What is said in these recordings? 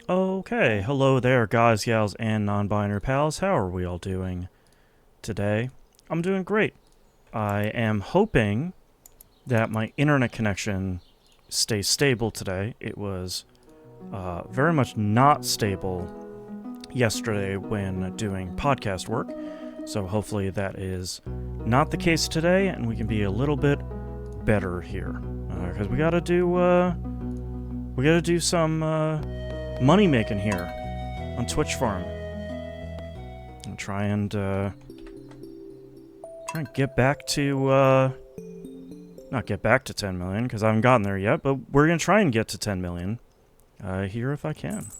Okay, hello there, guys, gals, and non-binary pals. How are we all doing today? I'm doing great. I am hoping that my internet connection stays stable today. It was very much not stable yesterday when doing podcast work, so hopefully that is not the case today, and we can be a little bit better here. Because we gotta do some money making here on Twitch Farm. And try and get back to not get back to 10 million because I haven't gotten there yet, but we're gonna try and get to 10 million here if I can.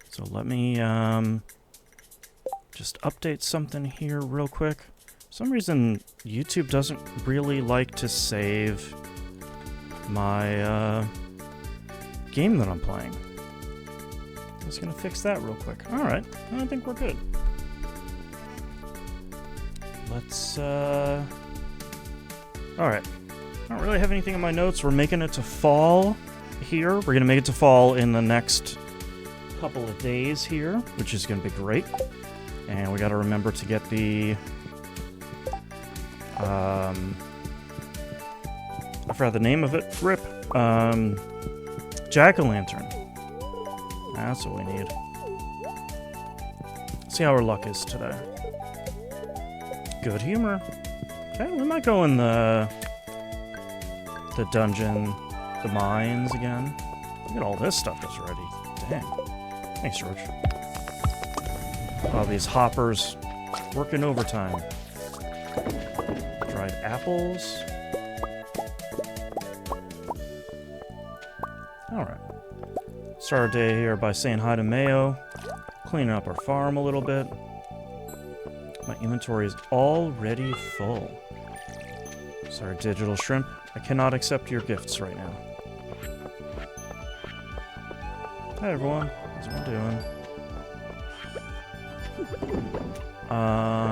So let me just update something here real quick. For some reason YouTube doesn't really like to save my game that I'm playing. I'm just gonna fix that real quick. Alright, I think we're good. Let's, Alright. I don't really have anything in my notes. We're making it to fall here. We're gonna make it to fall in the next couple of days here, which is gonna be great. And we gotta remember to get the, I forgot the name of it. RIP. Jack-o'-lantern. That's what we need. See how our luck is today. Good humor. Okay, we might go in the dungeon, the mines again. Look at all this stuff that's ready. Dang. Thanks, George. All these hoppers working overtime. Dried apples. Alright. Start our day here by saying hi to Mayo. Cleaning up our farm a little bit. My inventory is already full. Sorry, digital shrimp. I cannot accept your gifts right now. Hi everyone. How's everyone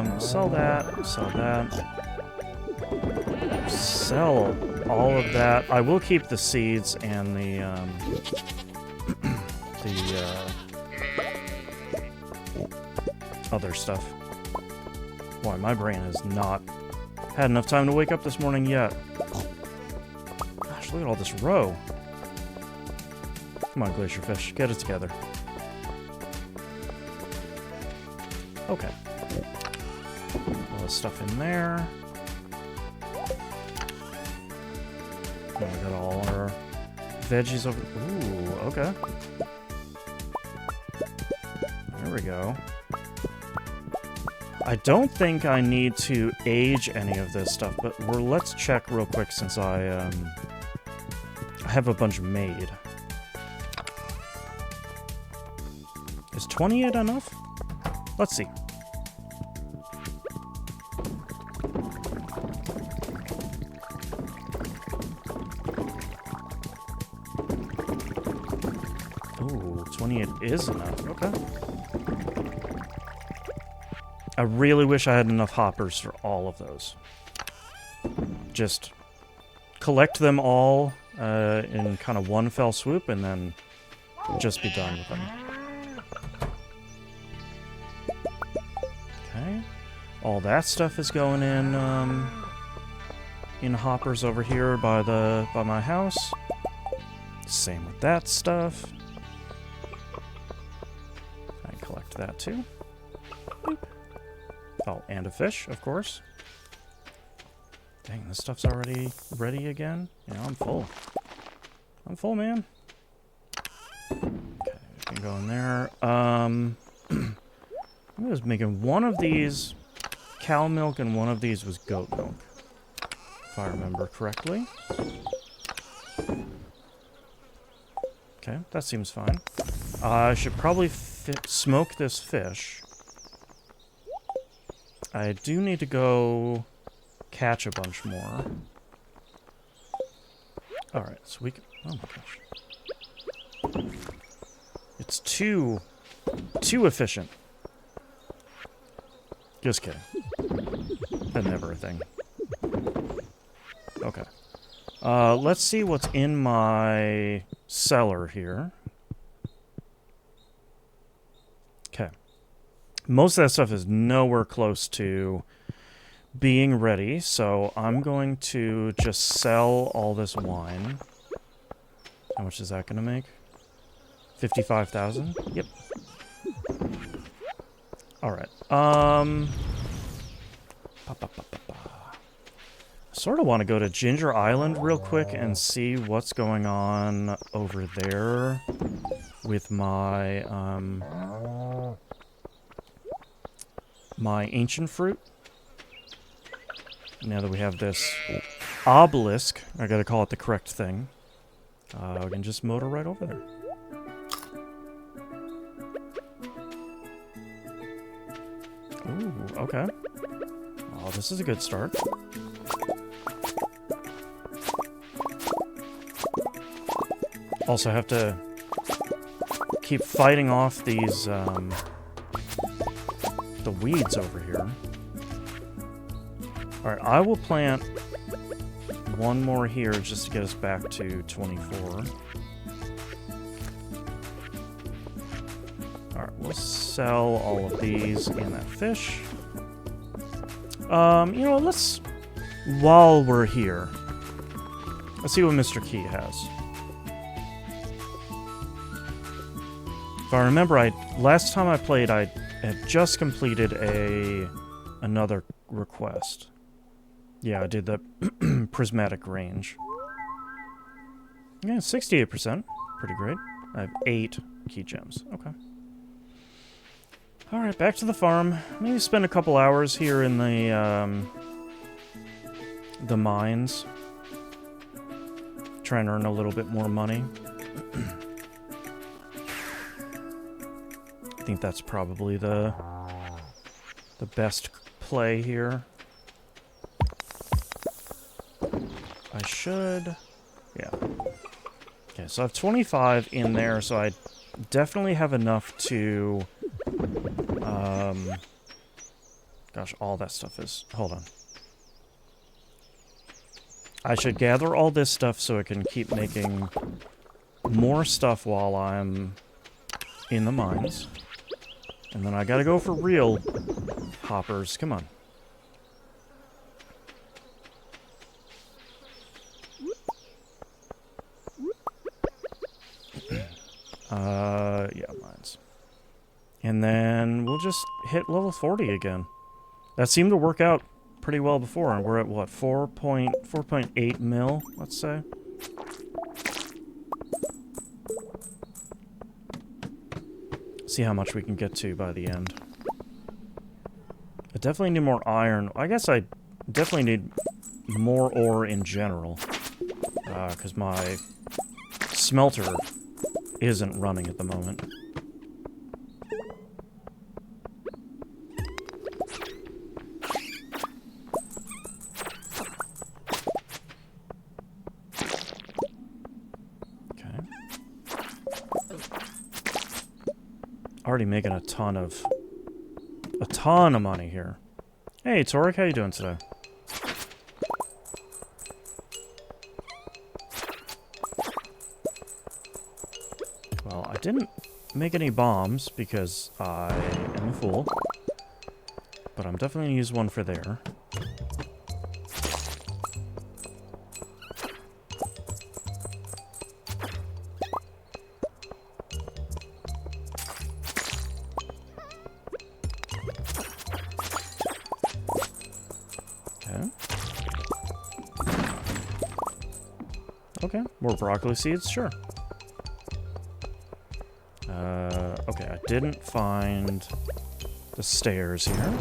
doing? Sell that. Sell that. Sell all of that. I will keep the seeds and the other stuff. Boy, my brain has not had enough time to wake up this morning yet. Gosh, look at all this roe. Come on, Glacierfish, get it together. Okay. All this stuff in there. And we got all our veggies over. Ooh, okay. There we go. I don't think I need to age any of this stuff, but let's check real quick since I have a bunch made. Is 28 enough? Let's see. Ooh, 28 is enough. Okay. I really wish I had enough hoppers for all of those. Just collect them all in kind of one fell swoop and then just be done with them. Okay. All that stuff is going in hoppers over here by my house. Same with that stuff. I collect that too. Boop. Oh, and a fish, of course. Dang, this stuff's already ready again. Yeah, I'm full. I'm full, man. Okay, we can go in there. I was making one of these cow milk and one of these was goat milk, if I remember correctly. Okay, that seems fine. I should probably smoke this fish. I do need to go catch a bunch more. Alright, so we can... Oh my gosh. It's too efficient. Just kidding. That's never a thing. Okay. Let's see what's in my cellar here. most of that stuff is nowhere close to being ready, so I'm going to just sell all this wine. How much is that going to make? 55,000? Yep. Alright. Sort of want to go to Ginger Island real quick and see what's going on over there with my, my ancient fruit. Now that we have this obelisk, I gotta call it the correct thing. We can just motor right over there. Ooh, okay. Oh, this is a good start. Also have to keep fighting off these, the weeds over here. Alright, I will plant one more here just to get us back to 24. Alright, we'll sell all of these and that fish. You know, let's, while we're here, let's see what Mr. Key has. If I remember, last time I played, I had just completed another request. Yeah, I did the prismatic range. Yeah, 68%. Pretty great. I have 8 key gems. Okay. Alright, back to the farm. Maybe spend a couple hours here in the mines. Try and earn a little bit more money. I think that's probably the best play here. I should... yeah. Okay, so I have 25 in there, so I definitely have enough to... gosh, all that stuff is... hold on. I should gather all this stuff so I can keep making more stuff while I'm in the mines. And then I gotta go for real hoppers. Come on. Yeah, mines. And then we'll just hit level 40 again. That seemed to work out pretty well before, and we're at, what, 4.8 mil, let's say? See how much we can get to by the end. I definitely need more iron. I guess I definitely need more ore in general. Because my smelter isn't running at the moment. Already making a ton of money here. Hey, Torek, how you doing today? Well, I didn't make any bombs because I am a fool. But I'm definitely gonna use one for there. Okay, more broccoli seeds, sure. Okay, I didn't find the stairs here.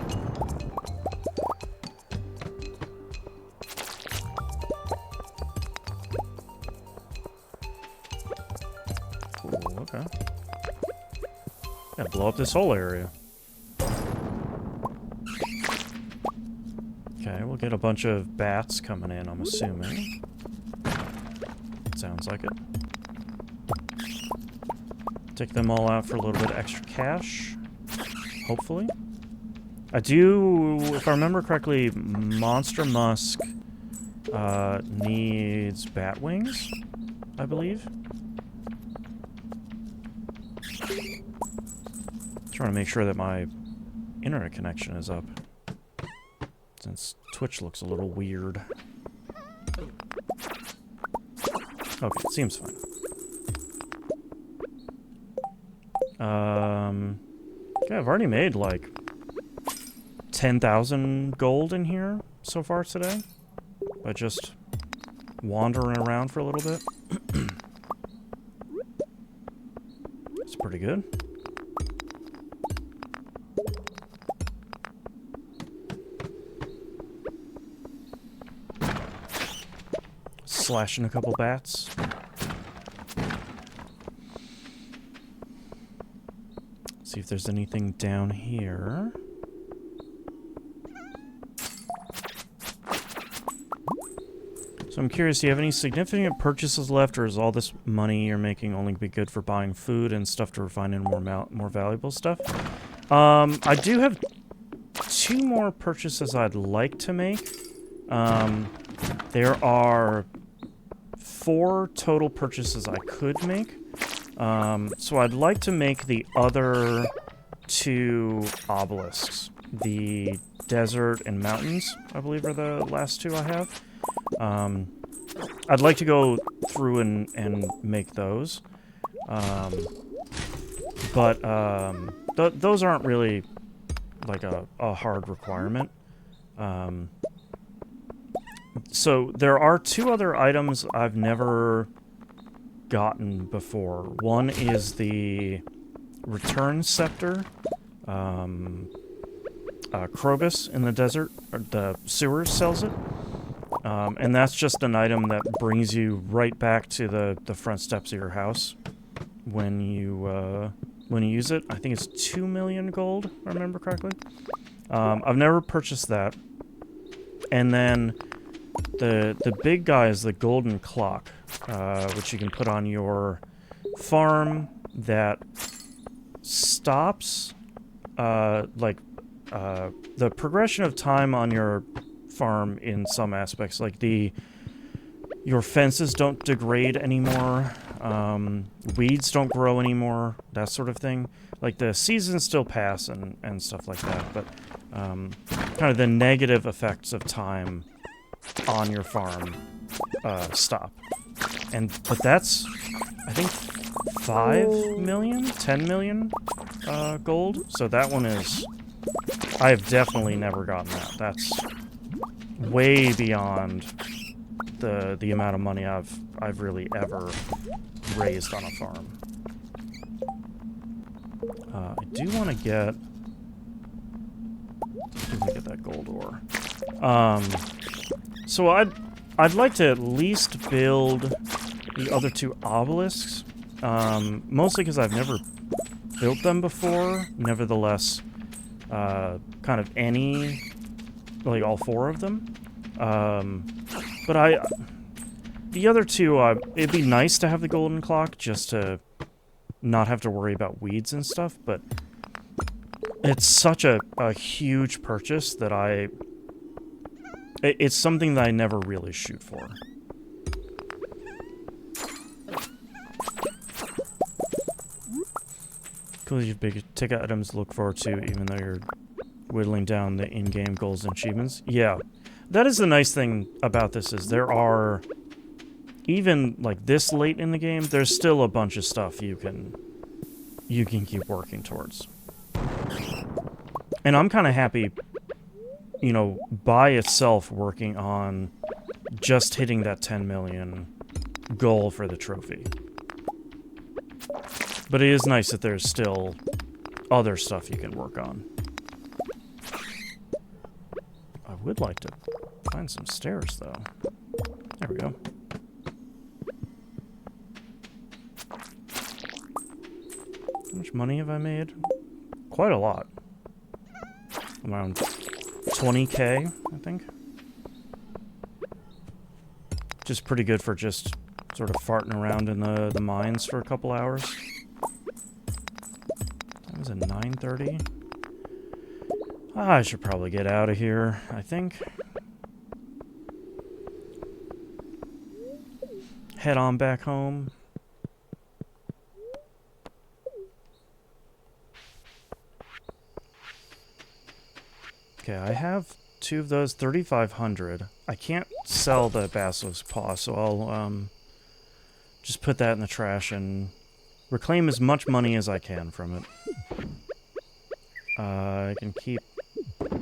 Ooh, okay. Gotta blow up this whole area. Okay, we'll get a bunch of bats coming in, I'm assuming. Sounds like it. Take them all out for a little bit of extra cash. Hopefully. I do, if I remember correctly, Monster Musk needs bat wings, I believe. Trying to make sure that my internet connection is up. Since Twitch looks a little weird. Okay, it seems fine. Yeah, I've already made like 10,000 gold in here so far today. By just wandering around for a little bit. It's pretty good. Slashing a couple bats. See if there's anything down here. So I'm curious, do you have any significant purchases left, or is all this money you're making only be good for buying food and stuff to refine in more valuable stuff? I do have 2 more purchases I'd like to make. There are 4 total purchases I could make. So I'd like to make the other 2 obelisks. The desert and mountains, I believe, are the last 2 I have. I'd like to go through and make those. Those aren't really like a hard requirement. So there are 2 other items I've never gotten before. One is the return scepter. Krobus in the desert, or the sewers, sells it. And that's just an item that brings you right back to the front steps of your house when you use it. I think it's 2 million gold, if I remember correctly. I've never purchased that. And then the big guy is the golden clock, which you can put on your farm that stops the progression of time on your farm in some aspects. Like your fences don't degrade anymore, weeds don't grow anymore, that sort of thing. Like the seasons still pass and stuff like that, but kind of the negative effects of time on your farm stop. But that's, I think, 5 million, 10 million gold. So that one is, I've definitely never gotten that. That's way beyond the amount of money I've really ever raised on a farm. I do want to get that gold ore. So I'd like to at least build the other 2 obelisks, mostly because I've never built them before. Nevertheless, kind of like all 4 of them. But the other 2, it'd be nice to have the golden clock just to not have to worry about weeds and stuff, but it's such a huge purchase that it's something that I never really shoot for. Cool, you have big ticket items to look forward to, even though you're whittling down the in-game goals and achievements. Yeah, that is the nice thing about this, is there are, even like this late in the game, there's still a bunch of stuff you can keep working towards. And I'm kind of happy, you know, by itself working on just hitting that 10 million goal for the trophy. But it is nice that there's still other stuff you can work on. I would like to find some stairs, though. There we go. How much money have I made? Quite a lot. Around 20k, I think. Just pretty good for just sort of farting around in the mines for a couple hours. That was at 9:30. I should probably get out of here, I think. Head on back home. Okay, I have 2 of those, 3,500. I can't sell the basilisk paw, so I'll just put that in the trash and reclaim as much money as I can from it. I can keep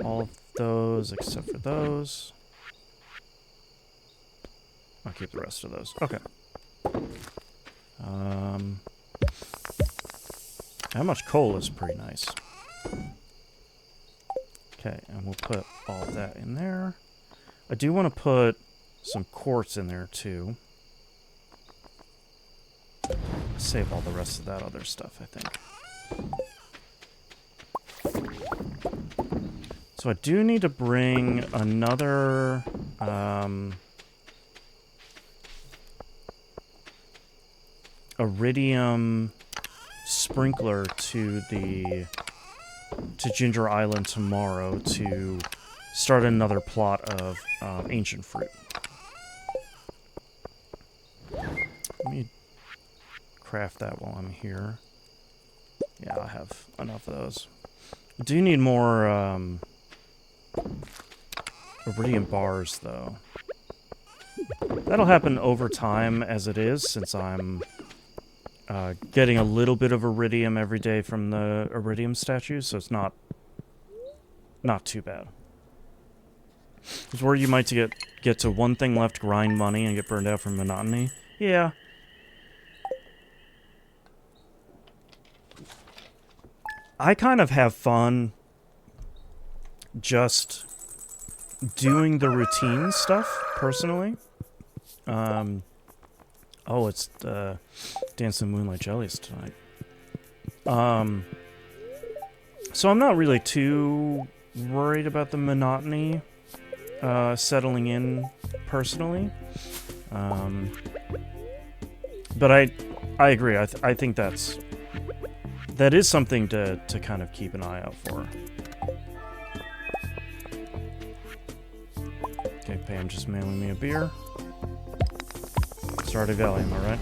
all of those except for those. I'll keep the rest of those. Okay. How much coal is pretty nice. Okay, and we'll put all of that in there. I do want to put some quartz in there too. Save all the rest of that other stuff, I think. So I do need to bring another iridium sprinkler to Ginger Island tomorrow to start another plot of ancient fruit. Let me craft that while I'm here. Yeah, I have enough of those. I do need more iridium bars, though. That'll happen over time as it is, since I'm getting a little bit of iridium every day from the iridium statues, so it's not too bad. It's where you might get to one thing left, grind money, and get burned out from monotony. Yeah. I kind of have fun just doing the routine stuff, personally. Oh, it's Dancing Moonlight Jellies tonight. So I'm not really too worried about the monotony settling in personally. But I agree. I think that is something to kind of keep an eye out for. Okay, Pam just mailing me a beer. Stardew Valley, am I right?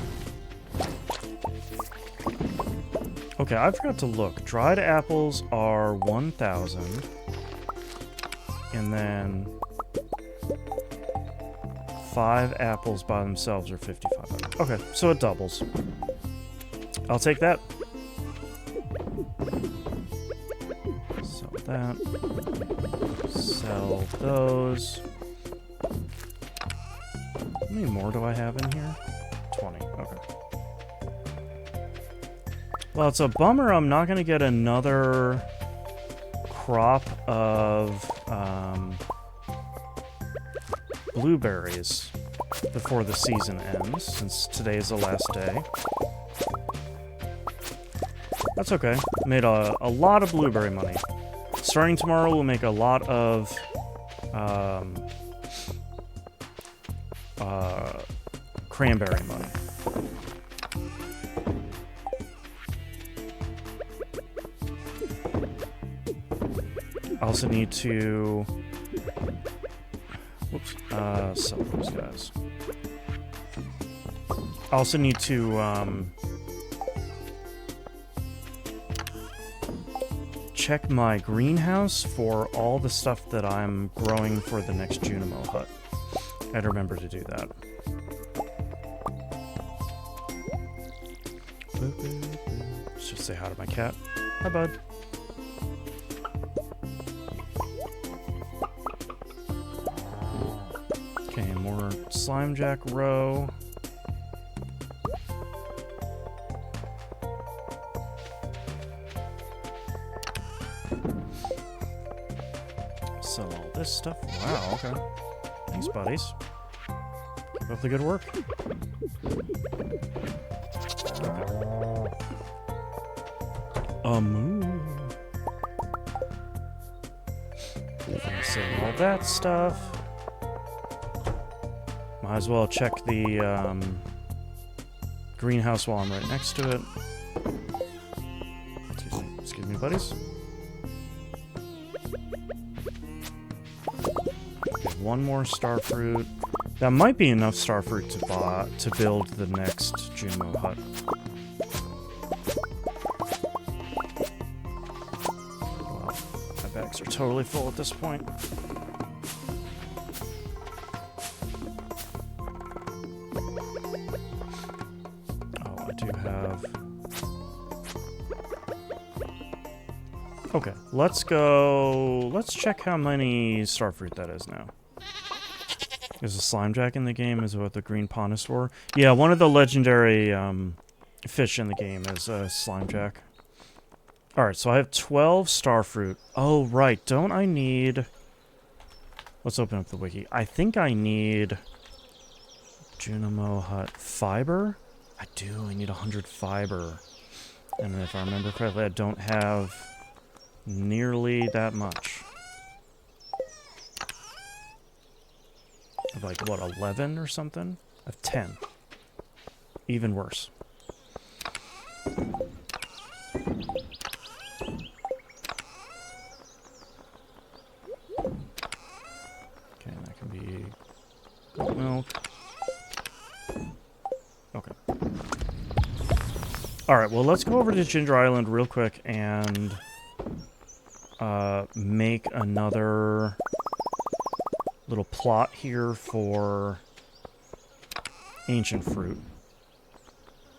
Okay, I forgot to look. Dried apples are 1,000. And then 5 apples by themselves are 5,500. Okay, so it doubles. I'll take that. Sell that. Sell those. How many more do I have in here? 20. Okay. Well, it's a bummer I'm not going to get another crop of blueberries before the season ends, since today is the last day. That's okay. Made a lot of blueberry money. Starting tomorrow, we'll make a lot of cranberry money. I also need to... Whoops. Sell those guys. I also need to, check my greenhouse for all the stuff that I'm growing for the next Junimo hut. I'd remember to do that. Let's just say hi to my cat. Hi, bud. Okay, more slime jack roe. Sell all this stuff. Wow, okay. Thanks, buddies. Keep up the good work. Sell all that stuff. Might as well check the greenhouse while I'm right next to it. Excuse me, buddies. Okay, one more starfruit. That might be enough starfruit to build the next Junimo hut. Well, I back stocks are totally full at this point. Oh, I do have... Okay, let's go... Let's check how many starfruit that is now. There's a slimejack in the game, is what the green pond is for. Yeah, one of the legendary fish in the game is a slimejack. Alright, so I have 12 starfruit. Oh, right, don't I need... Let's open up the wiki. I think I need... Junimo Hut fiber? I do, I need 100 fiber. And if I remember correctly, I don't have nearly that much. I have like, what, 11 or something? I have 10. Even worse. Okay, that can be goat milk. Okay. Alright, well, let's go over to Ginger Island real quick and make another little plot here for ancient fruit.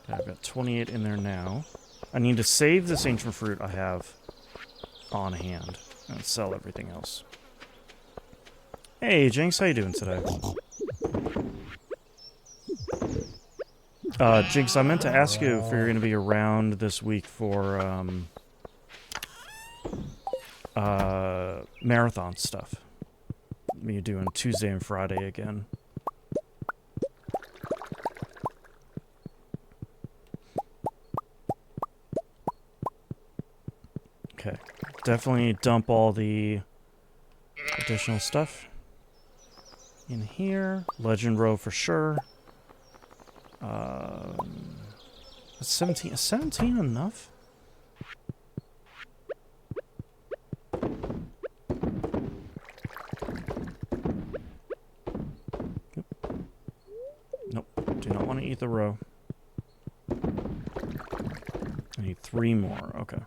Okay, I've got 28 in there now. I need to save this ancient fruit I have on hand and sell everything else. Hey, Jinx, how you doing today? Jinx, I meant to ask you if you're going to be around this week for marathon stuff. Me doing Tuesday and Friday again. Okay, definitely dump all the additional stuff in here. Legend row for sure. 17. Is 17 enough? Nope. Do not want to eat the row. I need 3 more. Okay.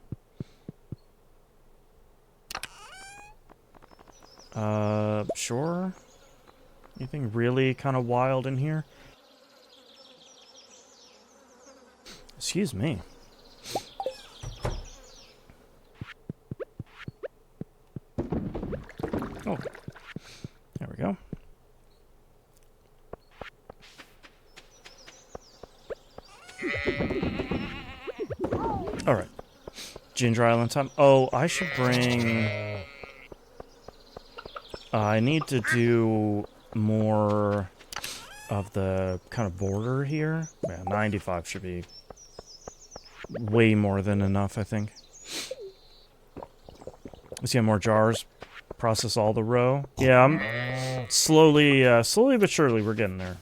Sure. Anything really kind of wild in here? Excuse me. Oh. There we go. Alright. Ginger Island time. Oh, I should bring... I need to do more of the kind of border here. Yeah, 95 should be way more than enough, I think. Let's get more jars. Process all the row. Yeah, I'm slowly but surely we're getting there.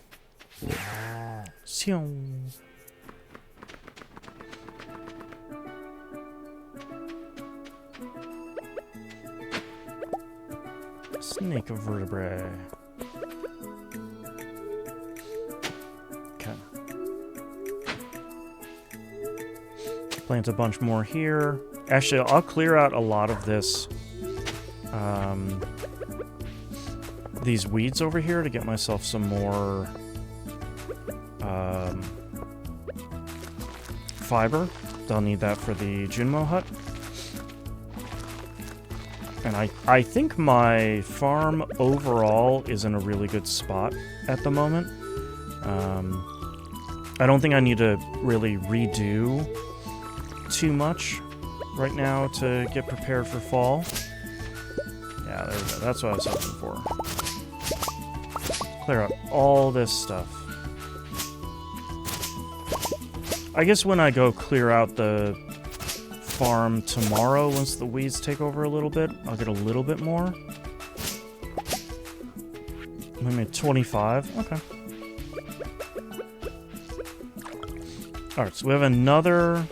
Snake of vertebrae. Okay. Plant a bunch more here. Actually, I'll clear out a lot of this, these weeds over here to get myself some more, fiber. I'll need that for the Junmo hut. And I think my farm overall is in a really good spot at the moment. I don't think I need to really redo too much right now to get prepared for fall. Yeah, there we go. That's what I was hoping for. Clear out all this stuff. I guess when I go clear out the farm tomorrow, once the weeds take over a little bit, I'll get a little bit more. Maybe 25. Okay. Alright, so we have another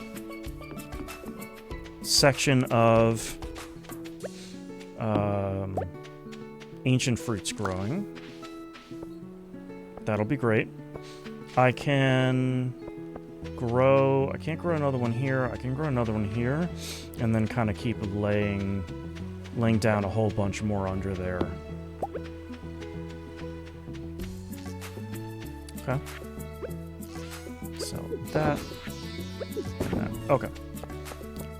section of ancient fruits growing. That'll be great. I can't grow another one here. I can grow another one here, and then kind of keep laying laying down a whole bunch more under there. Okay. So that and that. Okay.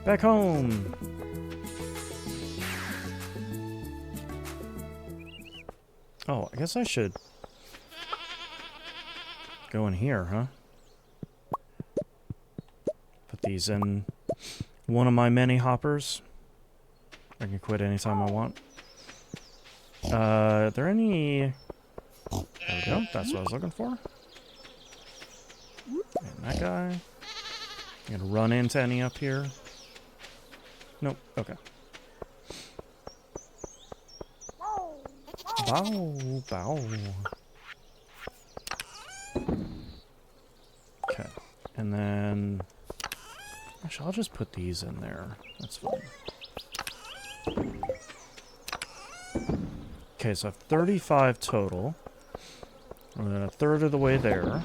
Back home. Oh, I guess I should go in here, huh? Put these in one of my many hoppers. I can quit anytime I want. Are there any... There we go. That's what I was looking for. And that guy. You gonna run into any up here? Nope. Okay. Bow, bow. Okay. And then... Actually, I'll just put these in there. That's fine. Okay, so I have 35 total. We're a third of the way there.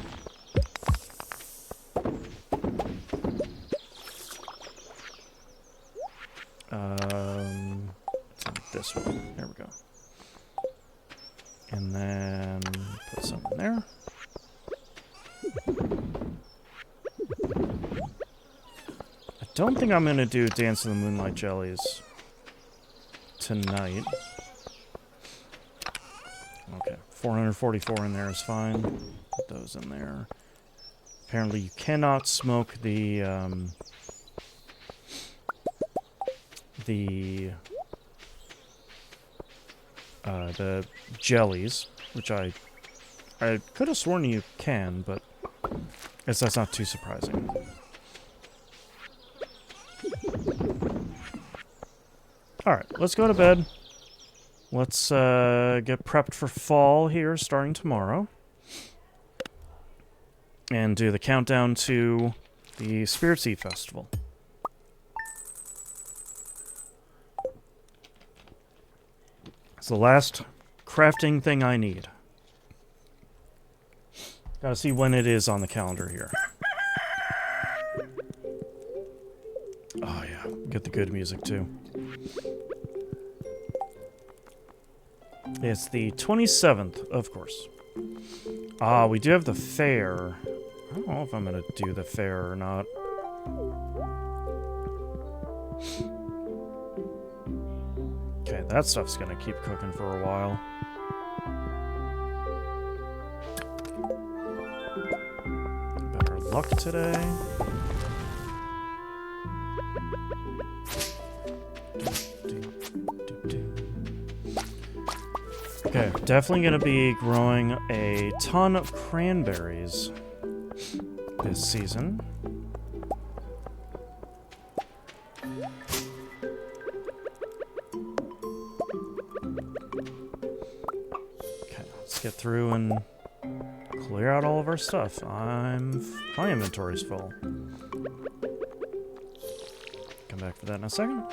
This one. There we go. And then put some in there. I don't think I'm gonna do Dance of the Moonlight Jellies tonight. Okay, 444 in there is fine. Put those in there. Apparently you cannot smoke the jellies, which I could have sworn you can, but I guess that's not too surprising. Alright, let's go to bed. Let's get prepped for fall here, starting tomorrow. And do the countdown to the Spirit Sea Festival. It's the last crafting thing I need. Gotta see when it is on the calendar here. Oh yeah, get the good music too. It's the 27th, of course. Ah, we do have the fair. I don't know if I'm gonna do the fair or not. Okay, that stuff's gonna keep cooking for a while. Better luck today. Okay, definitely gonna be growing a ton of cranberries this season. Okay, let's get through and clear out all of our stuff. My inventory's full. Come back for that in a second.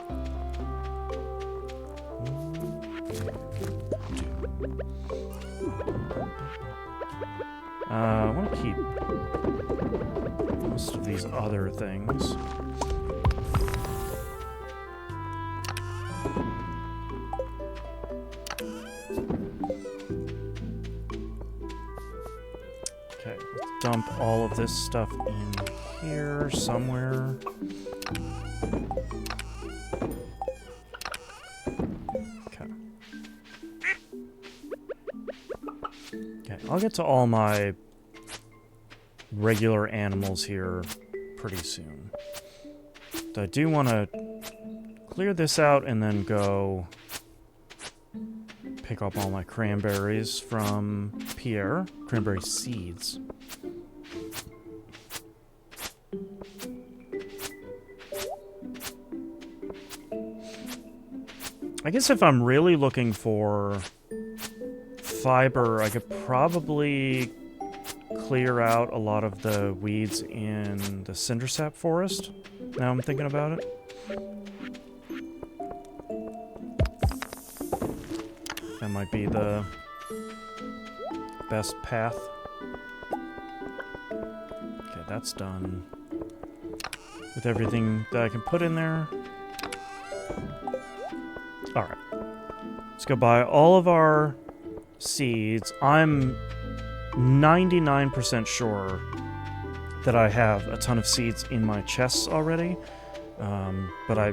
I want to keep most of these other things. Okay, let's dump all of this stuff in here somewhere. I'll get to all my regular animals here pretty soon. But I do want to clear this out and then go pick up all my cranberries from Pierre. Cranberry seeds. I guess if I'm really looking for fiber, I could probably clear out a lot of the weeds in the cindersap forest. Now I'm thinking about it. That might be the best path. Okay, that's done. With everything that I can put in there. Alright. Let's go buy all of our seeds. I'm 99% sure that I have a ton of seeds in my chests already. But I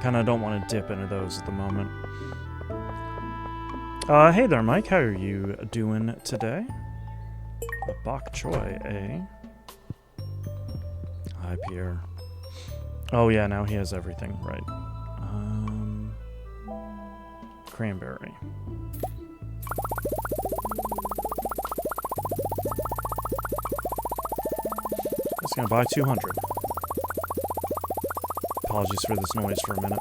kind of don't want to dip into those at the moment. Hey there, Mike. How are you doing today? A bok choy, eh? Hi, Pierre. Oh, yeah, now he has everything, right. Cranberry. Just gonna buy 200. Apologies for this noise for a minute.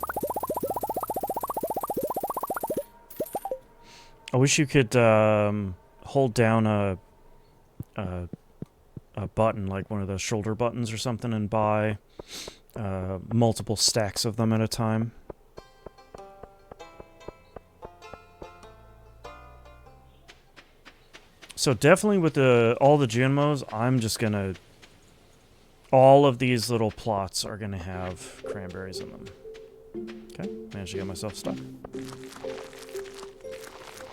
I wish you could hold down a button, like one of those shoulder buttons or something, and buy multiple stacks of them at a time. So definitely with all the GMOs, I'm just gonna... All of these little plots are gonna have cranberries in them. Okay, managed to get myself stuck.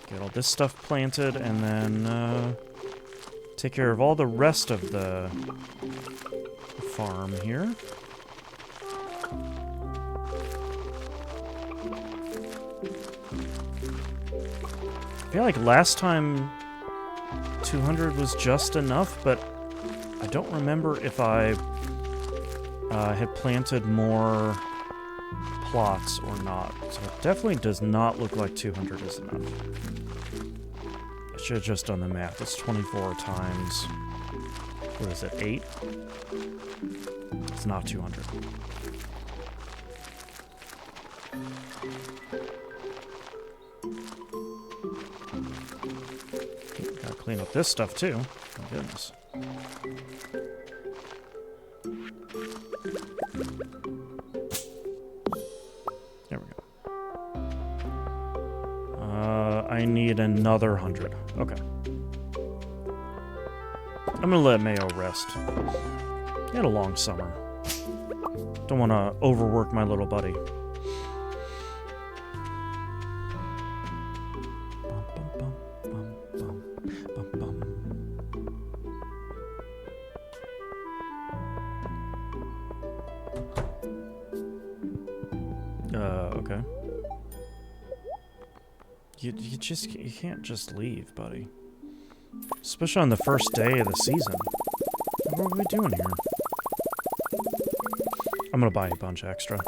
Get all this stuff planted, and then take care of all the rest of the farm here. I feel like last time 200 was just enough, but I don't remember if I had planted more plots or not. So it definitely does not look like 200 is enough. I should have just done the math. It's 24 times... What is it, 8? It's not 200. Gotta clean up this stuff too. My goodness. There we go. I need another 100. Okay. I'm gonna let Mayo rest. He had a long summer. Don't want to overwork my little buddy. Okay. You can't just leave, buddy. Especially on the first day of the season. What are we doing here? I'm gonna buy a bunch extra.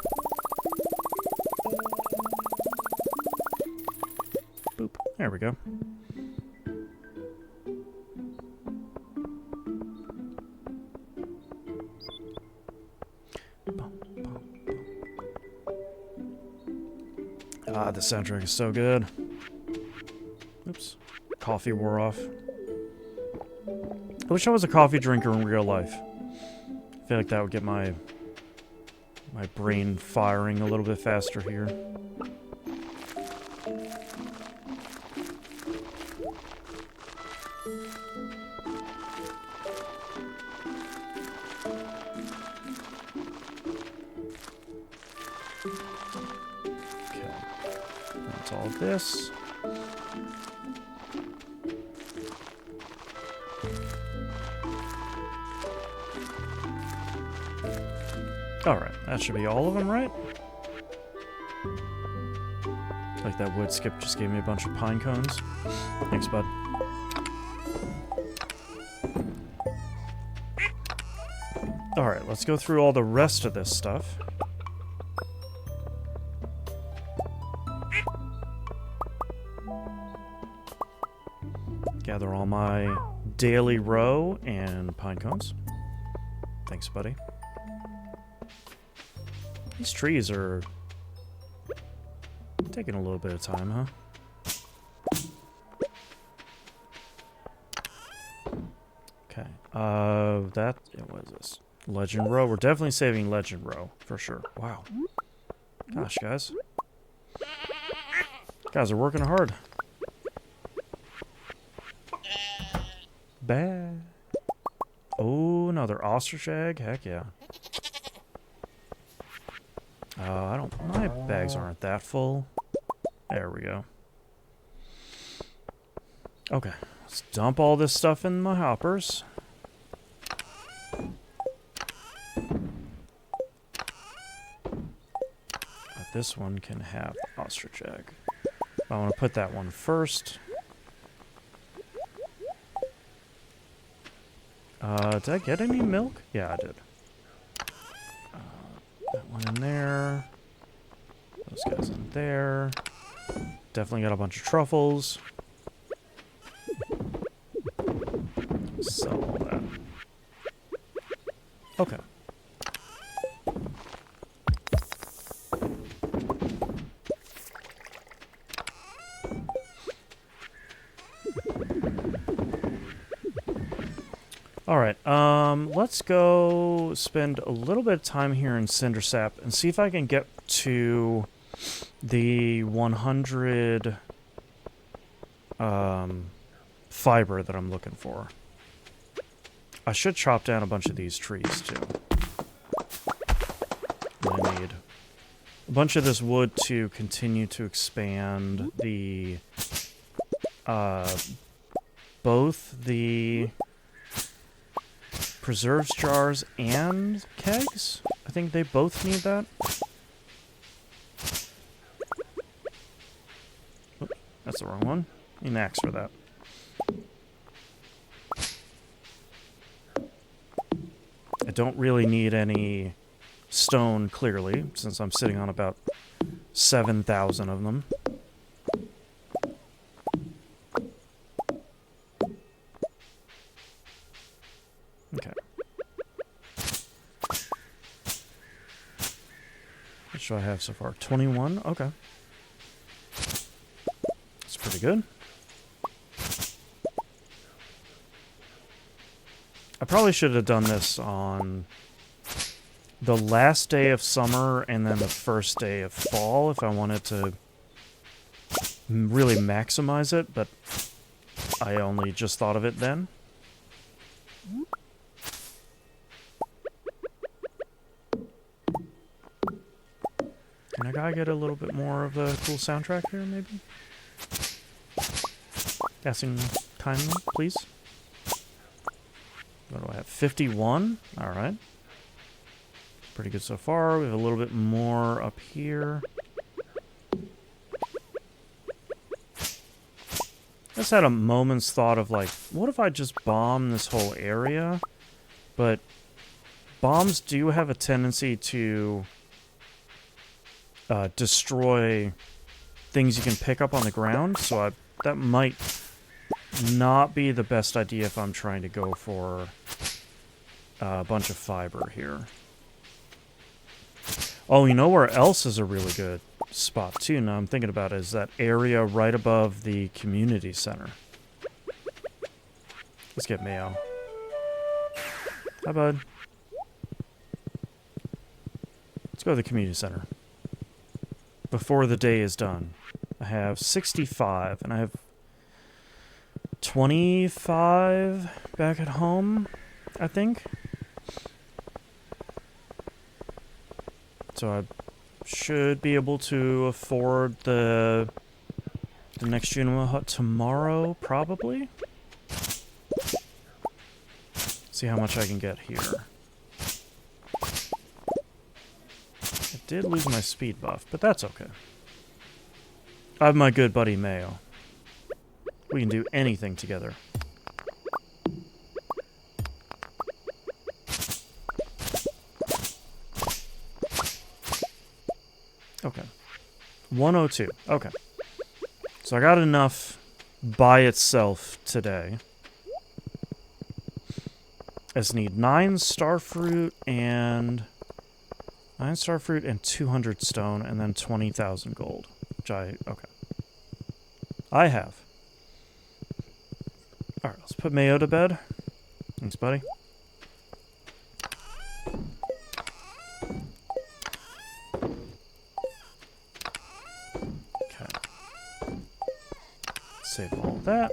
Boop. There we go. Ah, the soundtrack is so good. Oops. Coffee wore off. I wish I was a coffee drinker in real life. I feel like that would get my brain firing a little bit faster here. Okay. That's all this. Alright, that should be all of them, right? Like that wood skip just gave me a bunch of pine cones. Thanks, bud. Alright, let's go through all the rest of this stuff. Gather all my daily row and pine cones. Thanks, buddy. These trees are taking a little bit of time, huh? Okay. What is this? Legend Row. We're definitely saving Legend Row, for sure. Wow. Gosh, guys. Guys are working hard. Bad. Oh, another ostrich egg? Heck yeah. I don't... My bags aren't that full. There we go. Okay. Let's dump all this stuff in my hoppers. This one can have ostrich egg. I want to put that one first. Did I get any milk? Yeah, I did. That one in there. Those guys in there. Definitely got a bunch of truffles. Sell all that. Okay. Alright, let's go spend a little bit of time here in Cindersap and see if I can get to the 100 fiber that I'm looking for. I should chop down a bunch of these trees too. I need a bunch of this wood to continue to expand the both the preserves jars and kegs. I think they both need that. Oh, that's the wrong one. Need an axe for that. I don't really need any stone, clearly, since I'm sitting on about 7,000 of them. Okay. What should I have so far? 21? Okay. That's pretty good. I probably should have done this on the last day of summer and then the first day of fall if I wanted to really maximize it, but I only just thought of it then. Can I get a little bit more of a cool soundtrack here, maybe? Passing kindly, please. What do I have? 51? Alright. Pretty good so far. We have a little bit more up here. I just had a moment's thought of, like, what if I just bomb this whole area? But bombs do have a tendency to destroy things you can pick up on the ground, so that might not be the best idea if I'm trying to go for a bunch of fiber here. Oh, you know where else is a really good spot, too, now I'm thinking about it, is that area right above the community center. Let's get Mayo. Hi, bud. Let's go to the community center. Before the day is done. I have 65, and I have 25 back at home, I think. So I should be able to afford the next Junima hut tomorrow, probably. See how much I can get here. I did lose my speed buff, but that's okay. I have my good buddy Mayo. We can do anything together. Okay. 102. Okay. So I got enough by itself today. I just need 9 starfruit and 200 stone and then 20,000 gold. Which okay. I have. Alright, let's put Mayo to bed. Thanks, buddy. Okay. Save all that.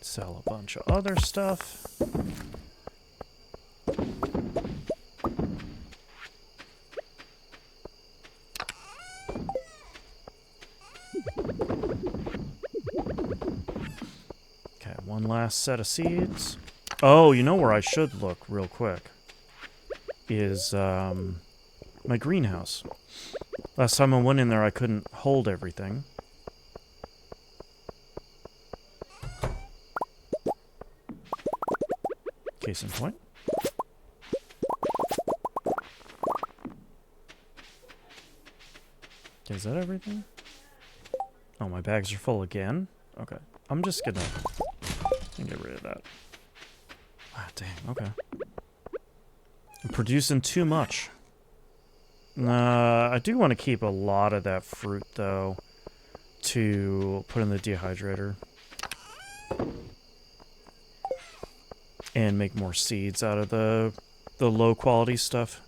Sell a bunch of other stuff. last set of seeds. Oh, you know where I should look real quick? Is, my greenhouse. Last time I went in there, I couldn't hold everything. Case in point. Is that everything? Oh, my bags are full again? Okay. I'm just gonna get rid of that. Ah, dang, okay. I'm producing too much. I do want to keep a lot of that fruit, though, to put in the dehydrator. And make more seeds out of the low-quality stuff.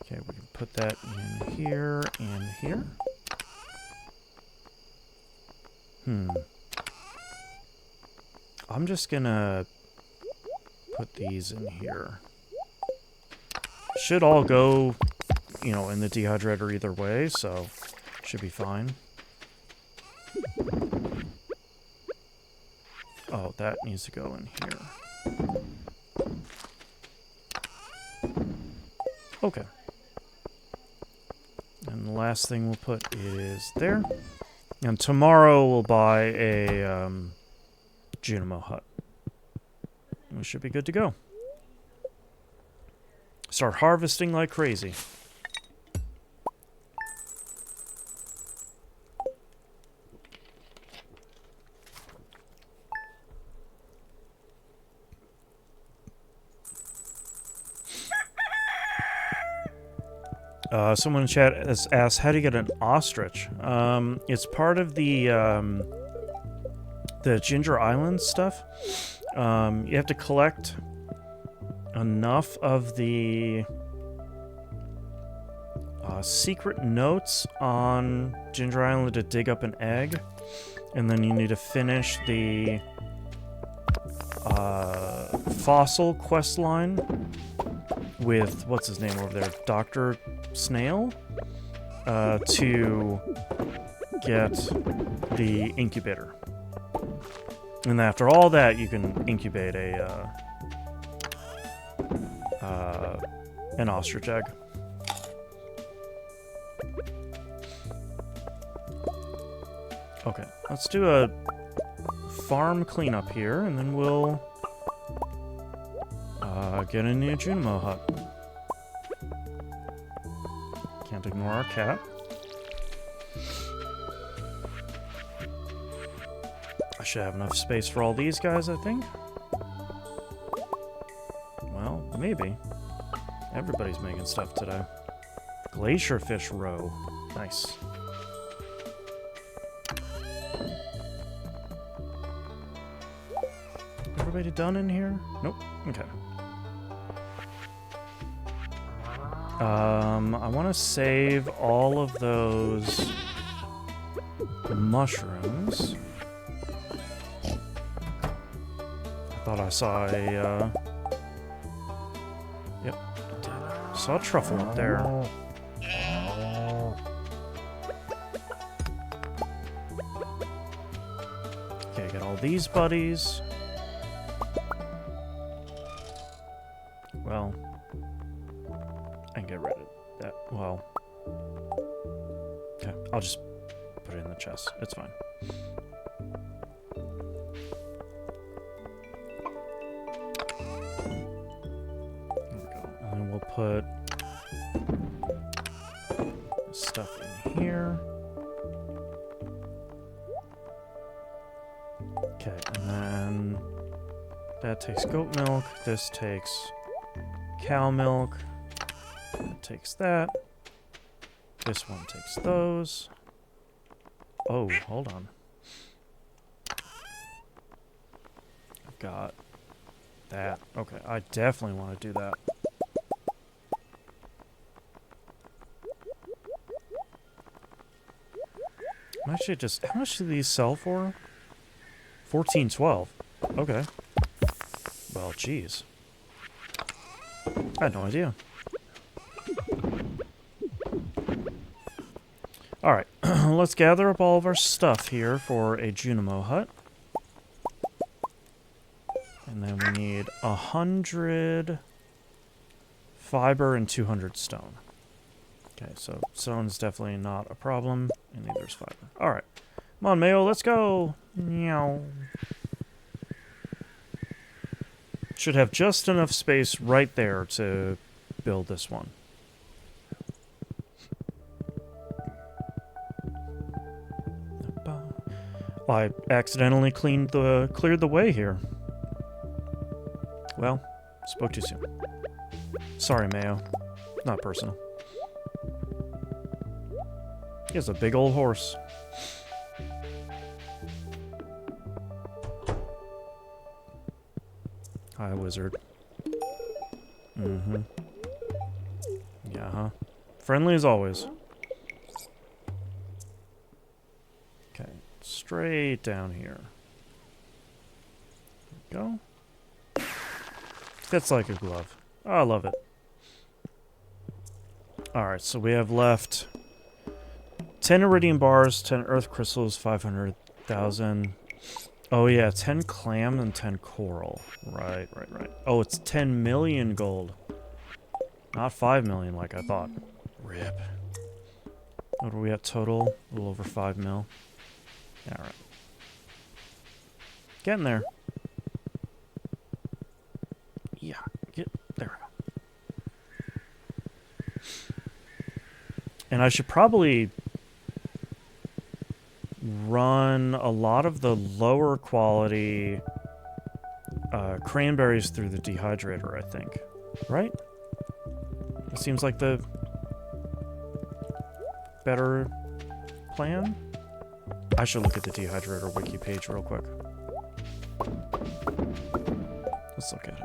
Okay, we can put that in here and here. I'm just gonna put these in here. Should all go, you know, in the dehydrator either way, so should be fine. Oh, that needs to go in here. Okay. And the last thing we'll put is there. And tomorrow we'll buy a Junimo hut. We should be good to go. Start harvesting like crazy. Someone in chat has asked, how do you get an ostrich? It's part of the Ginger Island stuff. You have to collect enough of the secret notes on Ginger Island to dig up an egg, and then you need to finish the fossil quest line with, what's his name over there, Dr. Snail, to get the incubator. And after all that, you can incubate an ostrich egg. Okay, let's do a farm cleanup here, and then we'll get a new Junimo hut. Can't ignore our cat. I should have enough space for all these guys, I think. Well, maybe. Everybody's making stuff today. Glacier fish roe. Nice. Everybody done in here? Nope. Okay. I want to save all of those mushrooms. I thought I saw a, yep, saw a truffle up there. Okay, got all these buddies. Well, I can get rid of that. Well, okay, I'll just put it in the chest. It's fine. There we go. And then we'll put stuff in here. Okay, and then that takes goat milk. This takes cow milk. That takes that. This one takes those. Oh, hold on. I've got that. Okay, I definitely want to do that. Actually, just how much do these sell for? $14.12. Okay. Well, geez. I had no idea. Alright. let's gather up all of our stuff here for a Junimo hut. And then we need 100 fiber and 200 stone. Okay, so stone's definitely not a problem, and neither is fiber. Alright. Come on, Mayo, let's go! Meow. Should have just enough space right there to build this one. I accidentally cleared the way here. Well, spoke too soon. Sorry, Mayo. Not personal. He has a big old horse. Hi, wizard. Mm-hmm. Yeah, huh? Friendly as always. Okay, straight down here. Go. Fits like a glove. Oh, I love it. Alright, so we have left 10 iridium bars, 10 earth crystals, 500,000. Oh yeah, 10 clam and 10 coral. Right. Oh, it's 10 million gold. Not 5 million like I thought. Rip. What are we at total? A little over 5 mil. Alright. Getting there. Yeah, there we go. And I should probably run a lot of the lower quality cranberries through the dehydrator, I think. Right? It seems like the better plan. I should look at the dehydrator wiki page real quick. Let's look at it.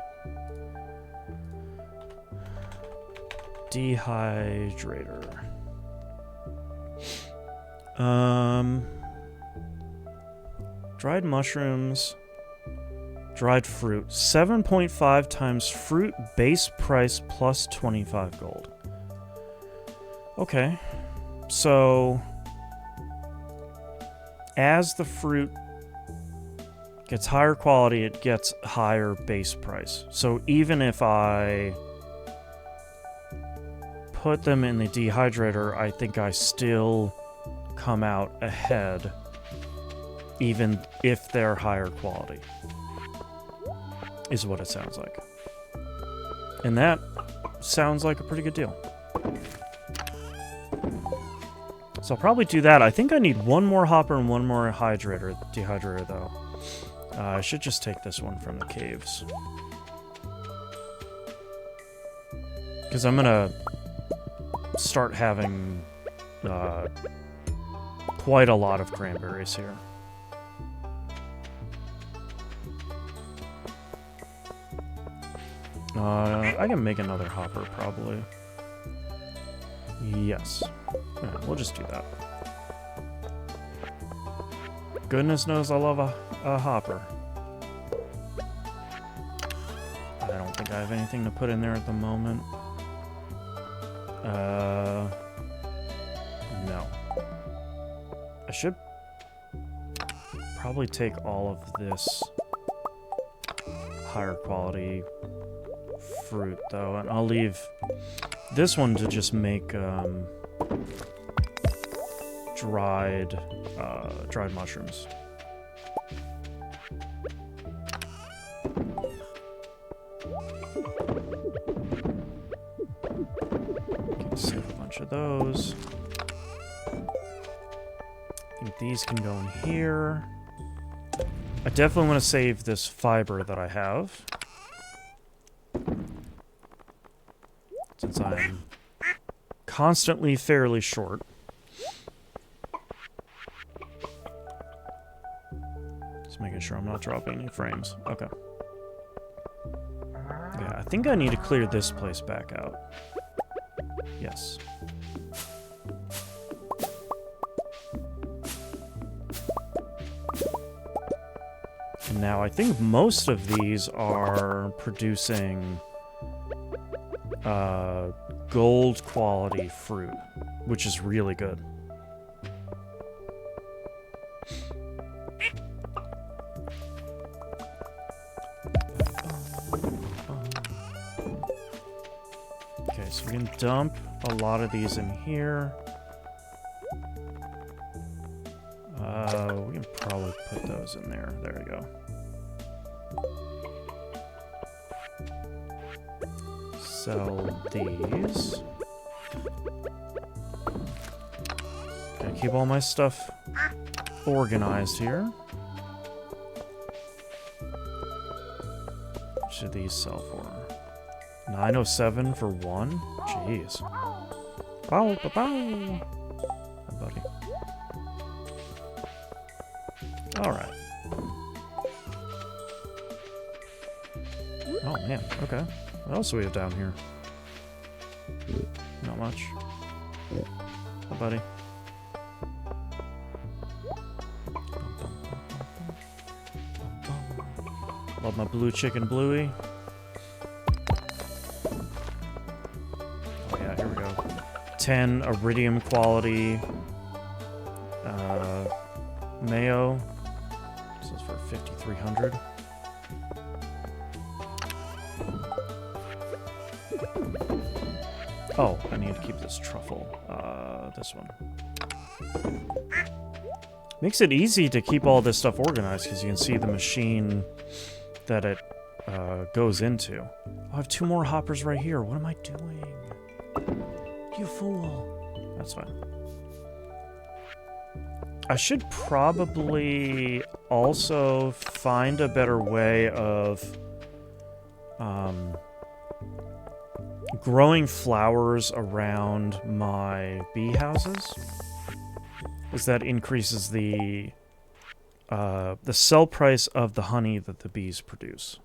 Dehydrator. Dried mushrooms. Dried fruit. 7.5 times fruit base price plus 25 gold. Okay. So, as the fruit gets higher quality, it gets higher base price. So even if I put them in the dehydrator, I think I still come out ahead, even if they're higher quality, is what it sounds like. And that sounds like a pretty good deal. So I'll probably do that. I think I need one more hopper and one more dehydrator, though. I should just take this one from the caves. Because I'm gonna start having quite a lot of cranberries here. I can make another hopper, probably. Yes. Yeah, we'll just do that. Goodness knows I love a hopper. I don't think I have anything to put in there at the moment. No. I should probably take all of this higher quality fruit, though, and I'll leave this one to just make dried mushrooms. Okay, save a bunch of those. I think these can go in here. I definitely want to save this fiber that I have, since I'm constantly fairly short. Just making sure I'm not dropping any frames. Okay. Yeah, I think I need to clear this place back out. Yes. And now I think most of these are producing gold quality fruit, which is really good. so we can dump a lot of these in here. We can probably put those in there. There we go. Sell these. Okay, keep all my stuff organized here. What should these sell for? 907 for one? Jeez. Bow, bow, bow. Hi, buddy. Alright. Oh, man. Okay. What else do we have down here? Not much. Hi, buddy. Love my blue chicken bluey. Oh yeah, here we go. 10 iridium quality mayo. This is for 5,300. Oh, I need to keep this truffle. This one. Makes it easy to keep all this stuff organized because you can see the machine that it goes into. Oh, I have 2 more hoppers right here. What am I doing? You fool. That's fine. I should probably also find a better way of growing flowers around my bee houses, because that increases the sell price of the honey that the bees produce.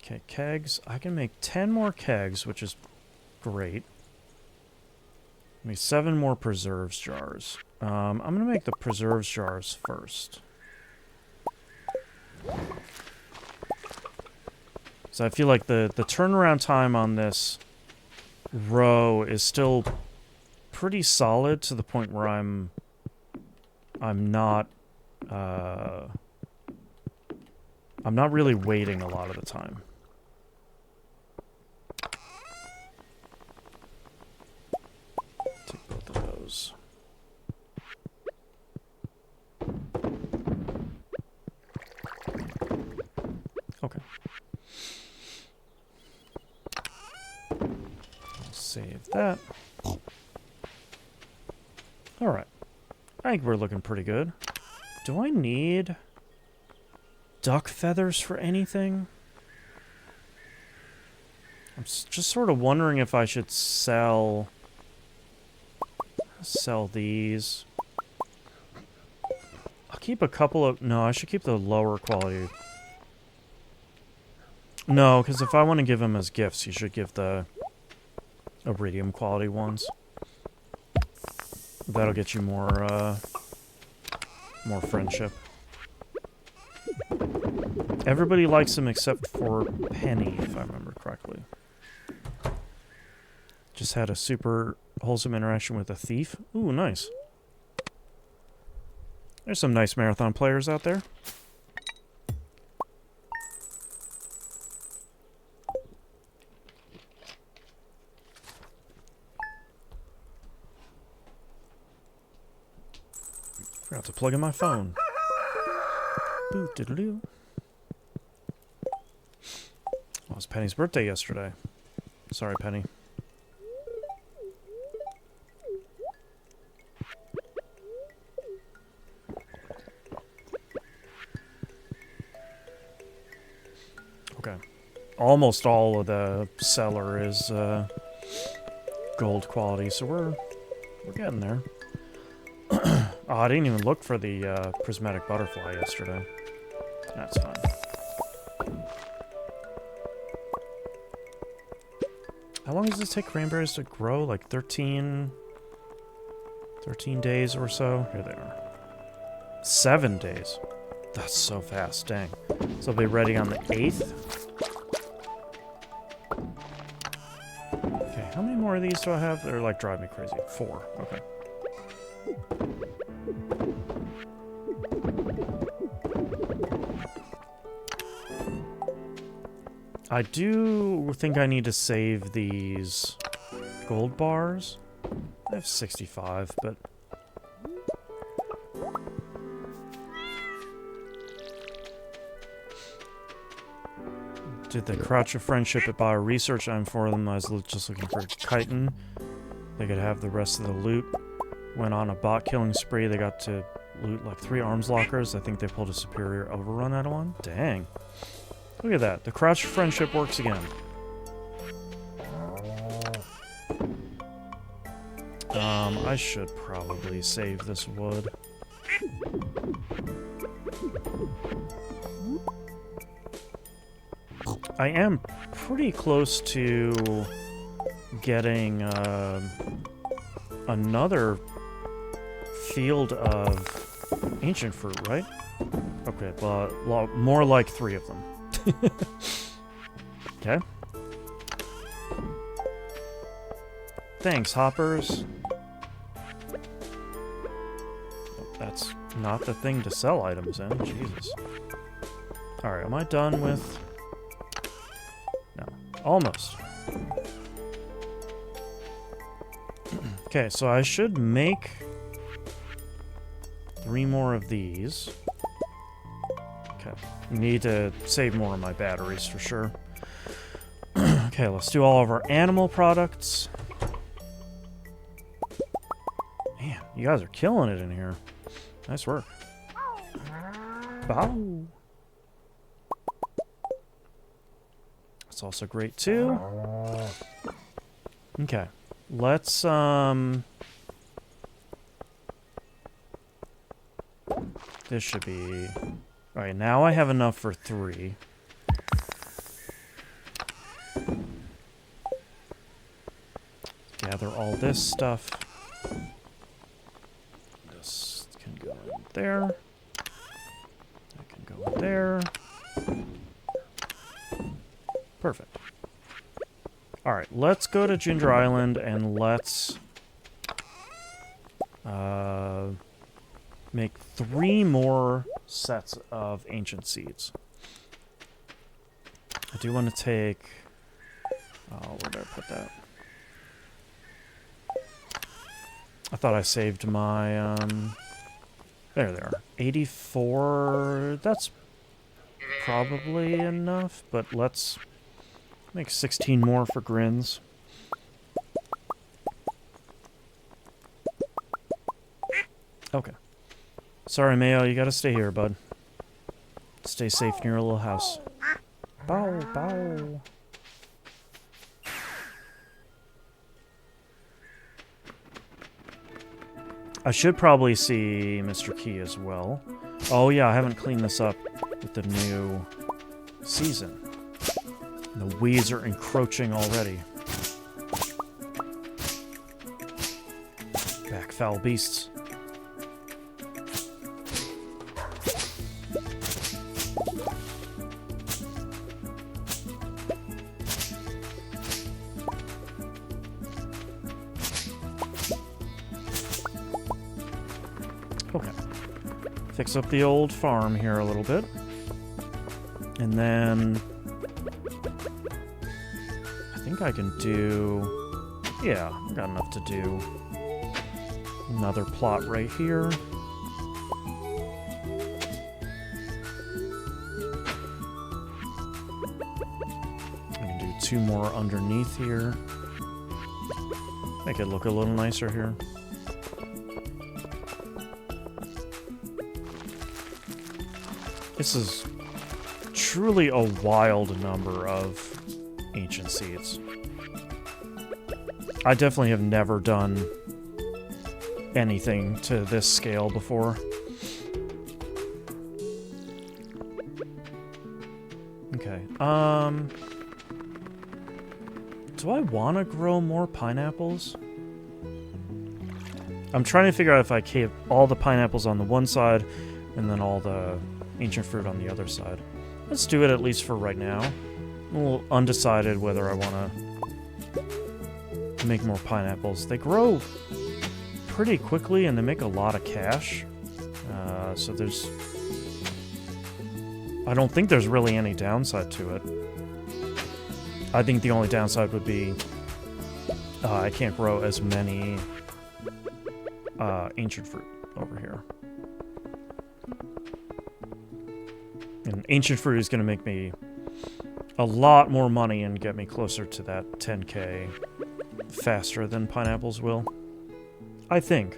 Okay, kegs. I can make 10 more kegs, which is great. Give me 7 more preserves jars. I'm going to make the preserves jars first. So I feel like the turnaround time on this row is still pretty solid to the point where I'm not really waiting a lot of the time. Take both of those. Okay. I'll save that. Alright. I think we're looking pretty good. Do I need duck feathers for anything? I'm just sort of wondering if I should sell these. I'll keep a couple of... No, I should keep the lower quality. No, because if I want to give them as gifts, you should give the iridium quality ones. That'll get you more friendship. Everybody likes them except for Penny, if I remember correctly. Just had a super wholesome interaction with a thief. Ooh, nice. There's some nice marathon players out there. Forgot to plug in my phone. Boo-diddle-doo. Well, it was Penny's birthday yesterday. Sorry, Penny. Okay. Almost all of the cellar is gold quality, so we're getting there. Oh, I didn't even look for the prismatic butterfly yesterday. That's fine. How long does this take cranberries to grow? Like 13 days or so? Here they are. 7 days. That's so fast, dang. So they'll be ready on the 8th. Okay, how many more of these do I have? They're like driving me crazy. 4, okay. I do think I need to save these gold bars. I have 65, but... Did the Crotch of Friendship at Bio Research item for them? I was just looking for chitin. They could have the rest of the loot. Went on a bot killing spree. They got to loot like 3 arms lockers. I think they pulled a superior overrun out of one. Dang. Look at that. The Crotch of Friendship works again. I should probably save this wood. I am pretty close to getting another field of ancient fruit, right? Okay, well, more like 3 of them. Okay. Thanks, hoppers. That's not the thing to sell items in. Jesus. Alright, am I done with... No. Almost. Okay, so I should make 3 more of these. Okay. Need to save more of my batteries for sure. Okay, let's do all of our animal products. Man, you guys are killing it in here. Nice work. Bow. That's also great too. Okay. Let's this should be... Alright, now I have enough for 3. Gather all this stuff. This can go in there. That can go in there. Perfect. Alright, let's go to Ginger Island and let's make 3 more sets of ancient seeds. I do want to take... Oh, where did I put that? I thought I saved my, There they are. 84... That's probably enough, but let's make 16 more for grins. Okay. Sorry, Mayo, you gotta stay here, bud. Stay safe near your little house. Bow, bow. I should probably see Mr. Key as well. Oh yeah, I haven't cleaned this up with the new season. The weeds are encroaching already. Back foul beasts. Okay. Fix up the old farm here a little bit. And then... I think I can do... Yeah, I've got enough to do another plot right here. I can do 2 more underneath here. Make it look a little nicer here. This is truly a wild number of ancient seeds. I definitely have never done anything to this scale before. Okay, do I want to grow more pineapples? I'm trying to figure out if I keep all the pineapples on the one side and then all the ancient fruit on the other side. Let's do it at least for right now. I'm a little undecided whether I want to make more pineapples. They grow pretty quickly and they make a lot of cash. So there's... I don't think there's really any downside to it. I think the only downside would be I can't grow as many ancient fruit over here. And ancient fruit is going to make me a lot more money and get me closer to that 10k faster than pineapples will. I think.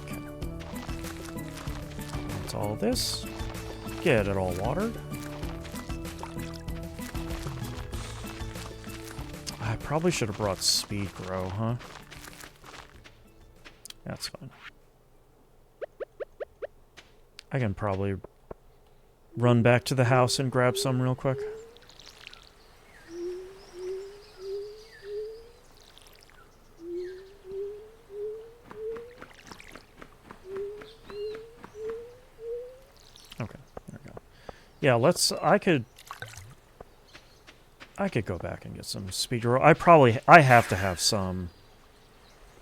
Okay. That's all this. Get it all watered. I probably should have brought speed grow, huh? That's fine. I can probably run back to the house and grab some real quick. Okay, there we go. Yeah, I could go back and get some speed grow. I have to have some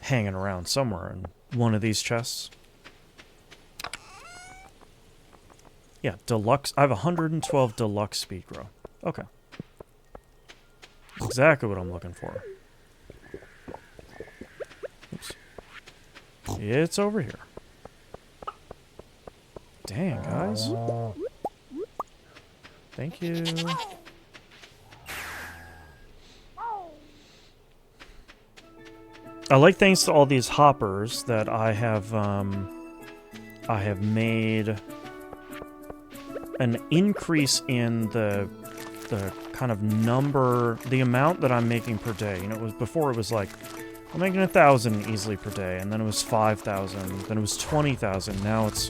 hanging around somewhere in one of these chests. Yeah, deluxe. I have 112 deluxe speed grow. Okay. Exactly what I'm looking for. Oops. It's over here. Dang, guys. Thank you. I like, thanks to all these hoppers that I have made an increase in the kind of number, the amount that I'm making per day. You know, it was before, it was like I'm making 1,000 easily per day, and then it was 5,000, then it was 20,000. Now it's,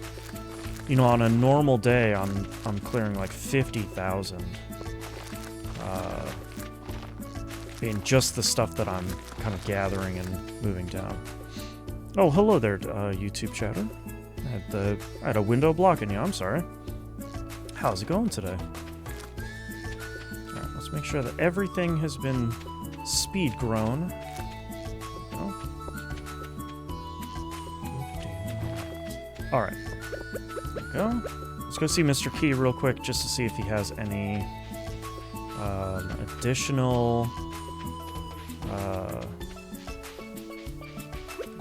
you know, on a normal day, I'm clearing like 50,000 in just the stuff that I'm kind of gathering and moving down. Oh, hello there, YouTube chatter. I had a window blocking you. I'm sorry. How's it going today? Alright, let's make sure that everything has been speed grown. Alright. There we go. Let's go see Mr. Key real quick just to see if he has any additional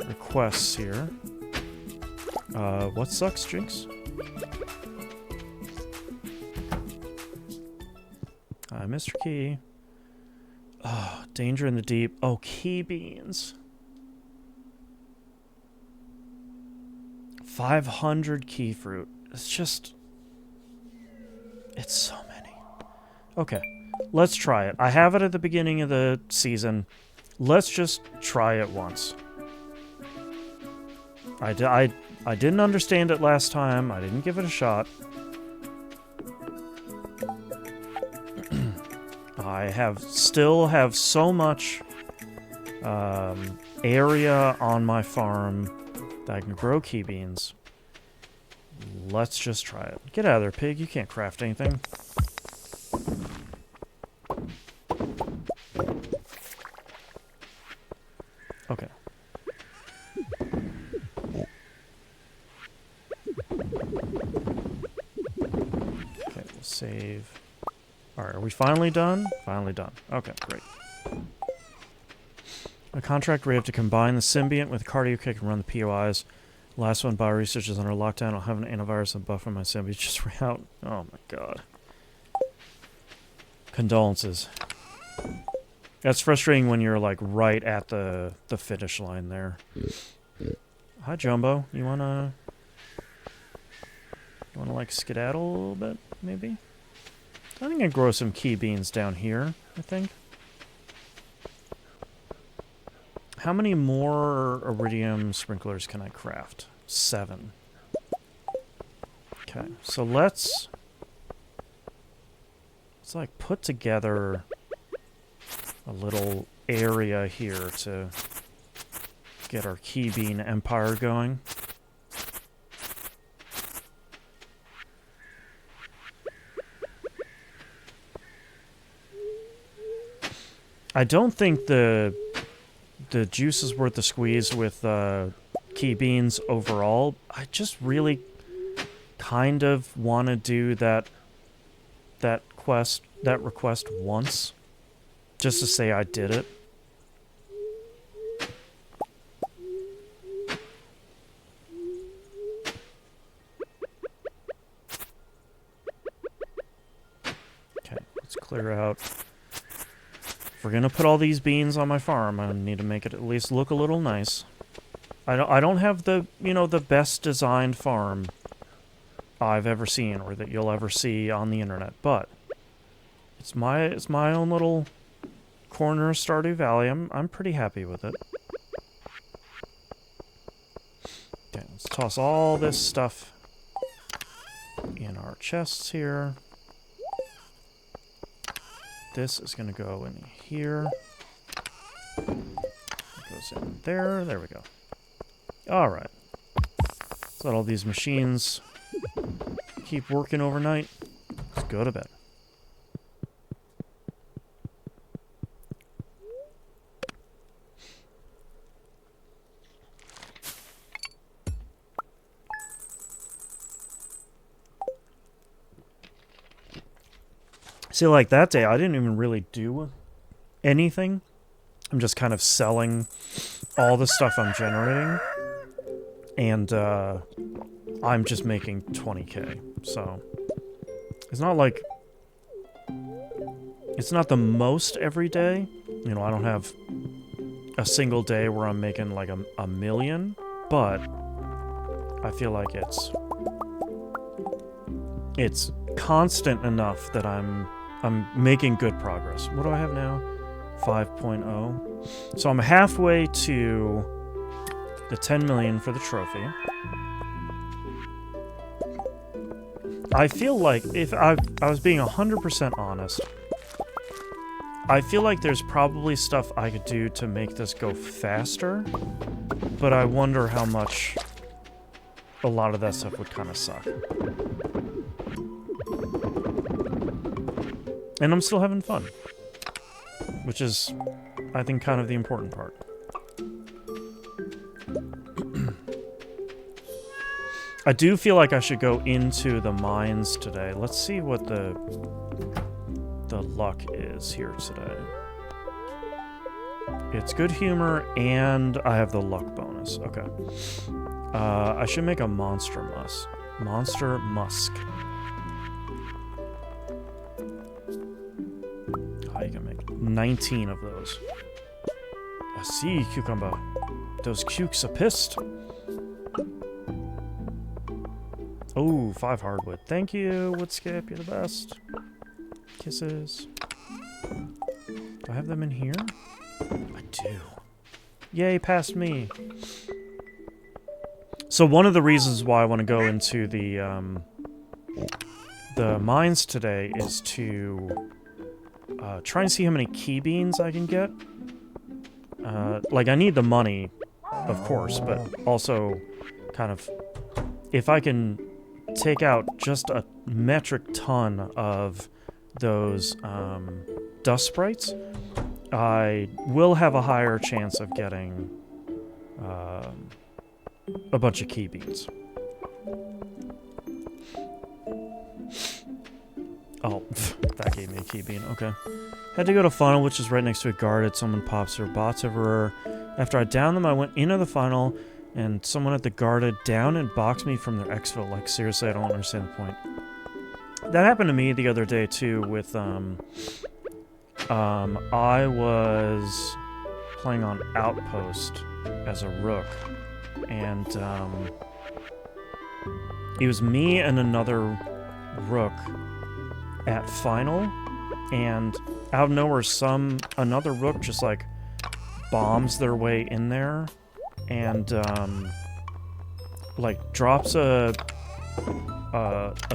requests here. What sucks, Jinx? Mr. Key. Oh, danger in the deep. Oh, key beans. 500 key fruit. It's just... it's so many. Okay, let's try it. I have it at the beginning of the season. Let's just try it once. I didn't understand it last time. I didn't give it a shot. I still have so much area on my farm that I can grow key beans. Let's just try it. Get out of there, pig. You can't craft anything. Okay. Okay, we'll save. Alright, are we finally done? Finally done. Okay, great. A contract where you have to combine the symbiont with cardio kick and run the POIs. Last one, bio-research is under lockdown. I'll have an antivirus and buffer my symbiont just ran out. Oh my god. Condolences. That's frustrating when you're like right at the finish line there. Hi, Jumbo. You wanna like skedaddle a little bit, maybe? I think I can grow some key beans down here, I think. How many more iridium sprinklers can I craft? 7. Okay, so let's like put together a little area here to get our key bean empire going. I don't think the juice is worth the squeeze with key beans overall. I just really kind of want to do that request once, just to say I did it. Okay, let's clear out. If we're gonna put all these beans on my farm, I need to make it at least look a little nice. I don't have the, you know, the best designed farm I've ever seen or that you'll ever see on the internet, but it's my own little corner of Stardew Valley. I'm pretty happy with it. Okay, let's toss all this stuff in our chests here. This is gonna go in here. It goes in there. There we go. Alright. Let's let all these machines keep working overnight. Let's go to bed. See, like that day, I didn't even really do anything. I'm just kind of selling all the stuff I'm generating. And I'm just making 20k. So it's not like... It's not the most every day. You know, I don't have a single day where I'm making like a million. But I feel like it's constant enough that I'm making good progress. What do I have now? 5.0. So I'm halfway to the 10 million for the trophy. I feel like if I was being 100% honest, I feel like there's probably stuff I could do to make this go faster, but I wonder how much a lot of that stuff would kind of suck. And I'm still having fun, which is, I think, kind of the important part. I do feel like I should go into the mines today. Let's see what the luck is here today. It's good humor, and I have the luck bonus. Okay. I should make a monster musk. Monster musk. Oh, you can make 19 of those. I see, cucumber. Those cukes are pissed. Oh, 5 hardwood. Thank you, Woodskip. You're the best. Kisses. Do I have them in here? I do. Yay, past me. So one of the reasons why I want to go into the mines today is to try and see how many key beans I can get. Like, I need the money, of course, but also kind of... If I can take out just a metric ton of those dust sprites, I will have a higher chance of getting a bunch of key beans. Oh, that gave me a key bean. Okay. Had to go to funnel, which is right next to a guarded. Someone pops their bots everywhere. After I downed them, I went into the funnel, and someone at the guarded down and boxed me from their exfil. Like, seriously, I don't understand the point. That happened to me the other day, too, with, I was playing on Outpost as a rook, and, it was me and another rook at final, and out of nowhere, another rook just, like, bombs their way in there, and, like, drops a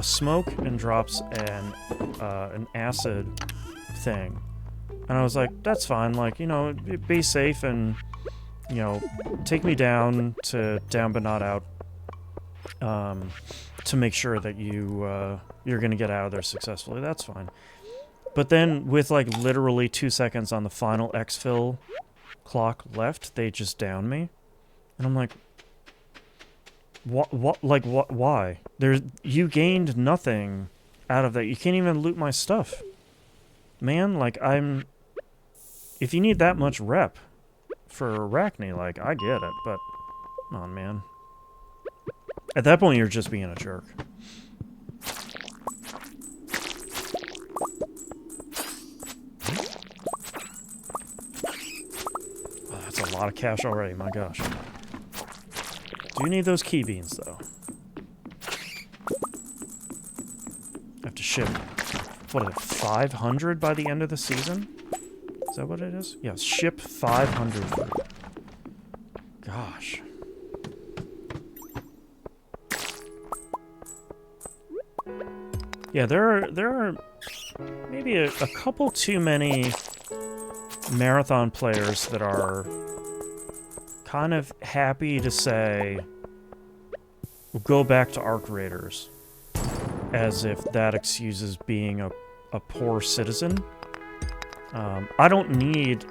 smoke and drops an acid thing. And I was like, that's fine, like, you know, be safe and, you know, take me down but not out, to make sure that you're gonna get out of there successfully. That's fine. But then, with, like, literally 2 seconds on the final exfil clock left, they just downed me. And I'm like, What? Like, what? Why? You gained nothing out of that. You can't even loot my stuff. Man, like, if you need that much rep for Arachne, like, I get it, but... Come on, man. At that point, you're just being a jerk. Oh, that's a lot of cash already, my gosh. Do you need those key beans, though? I have to ship, what is it, 500 by the end of the season? Is that what it is? Yes, ship 500. Gosh. Yeah, there are maybe a couple too many marathon players that are kind of happy to say, we'll go back to Arc Raiders, as if that excuses being a poor citizen. I don't need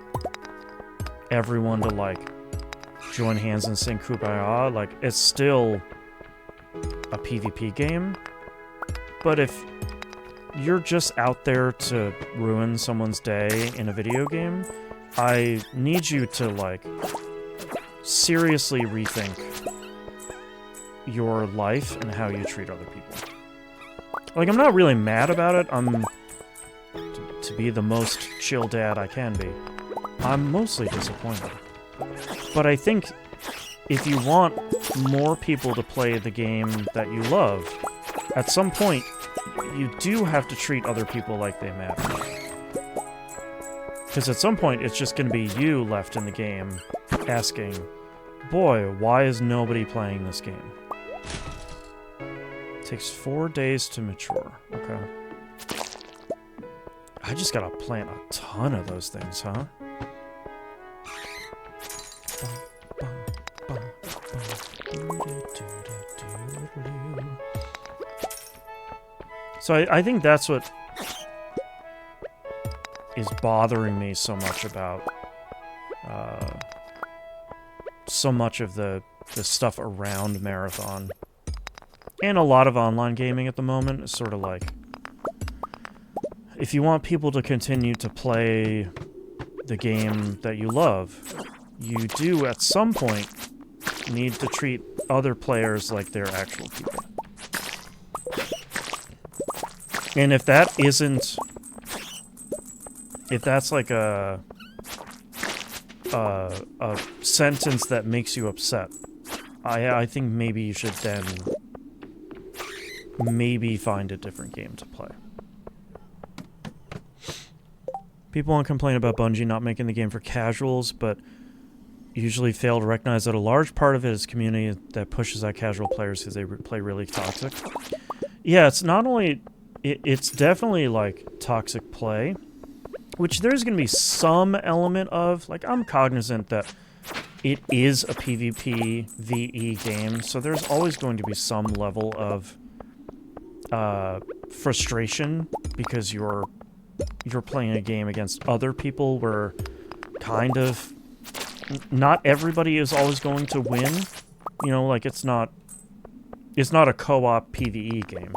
everyone to, like, join hands and sing Kumbaya. Like, it's still a PvP game. But if you're just out there to ruin someone's day in a video game, I need you to, like, seriously rethink your life and how you treat other people. Like, I'm not really mad about it. To be the most chill dad I can be, I'm mostly disappointed. But I think if you want more people to play the game that you love, at some point, you do have to treat other people like they matter. Because at some point, it's just going to be you left in the game asking, boy, why is nobody playing this game? It takes 4 days to mature. Okay. I just gotta plant a ton of those things, huh? So I think that's what is bothering me so much about so much of the stuff around Marathon. And a lot of online gaming at the moment is sort of like, if you want people to continue to play the game that you love, you do at some point need to treat other players like they're actual people. And if that isn't... If that's like a sentence that makes you upset, I think maybe you should then maybe find a different game to play. People want to complain about Bungie not making the game for casuals, but usually fail to recognize that a large part of it is community that pushes out casual players because they play really toxic. Yeah, it's not only... It's definitely, like, toxic play, which there's going to be some element of. Like, I'm cognizant that it is a PvP VE game, so there's always going to be some level of frustration because you're playing a game against other people where kind of not everybody is always going to win. You know, like, it's not a co-op PvE game.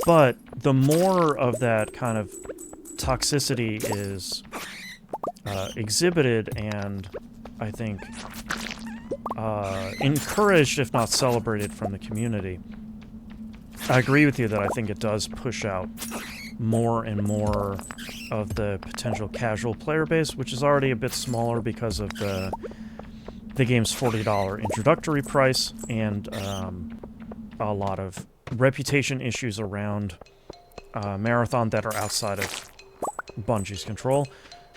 But the more of that kind of toxicity is exhibited and, I think, encouraged, if not celebrated, from the community, I agree with you that I think it does push out more and more of the potential casual player base, which is already a bit smaller because of the game's $40 introductory price and a lot of reputation issues around Marathon that are outside of Bungie's control.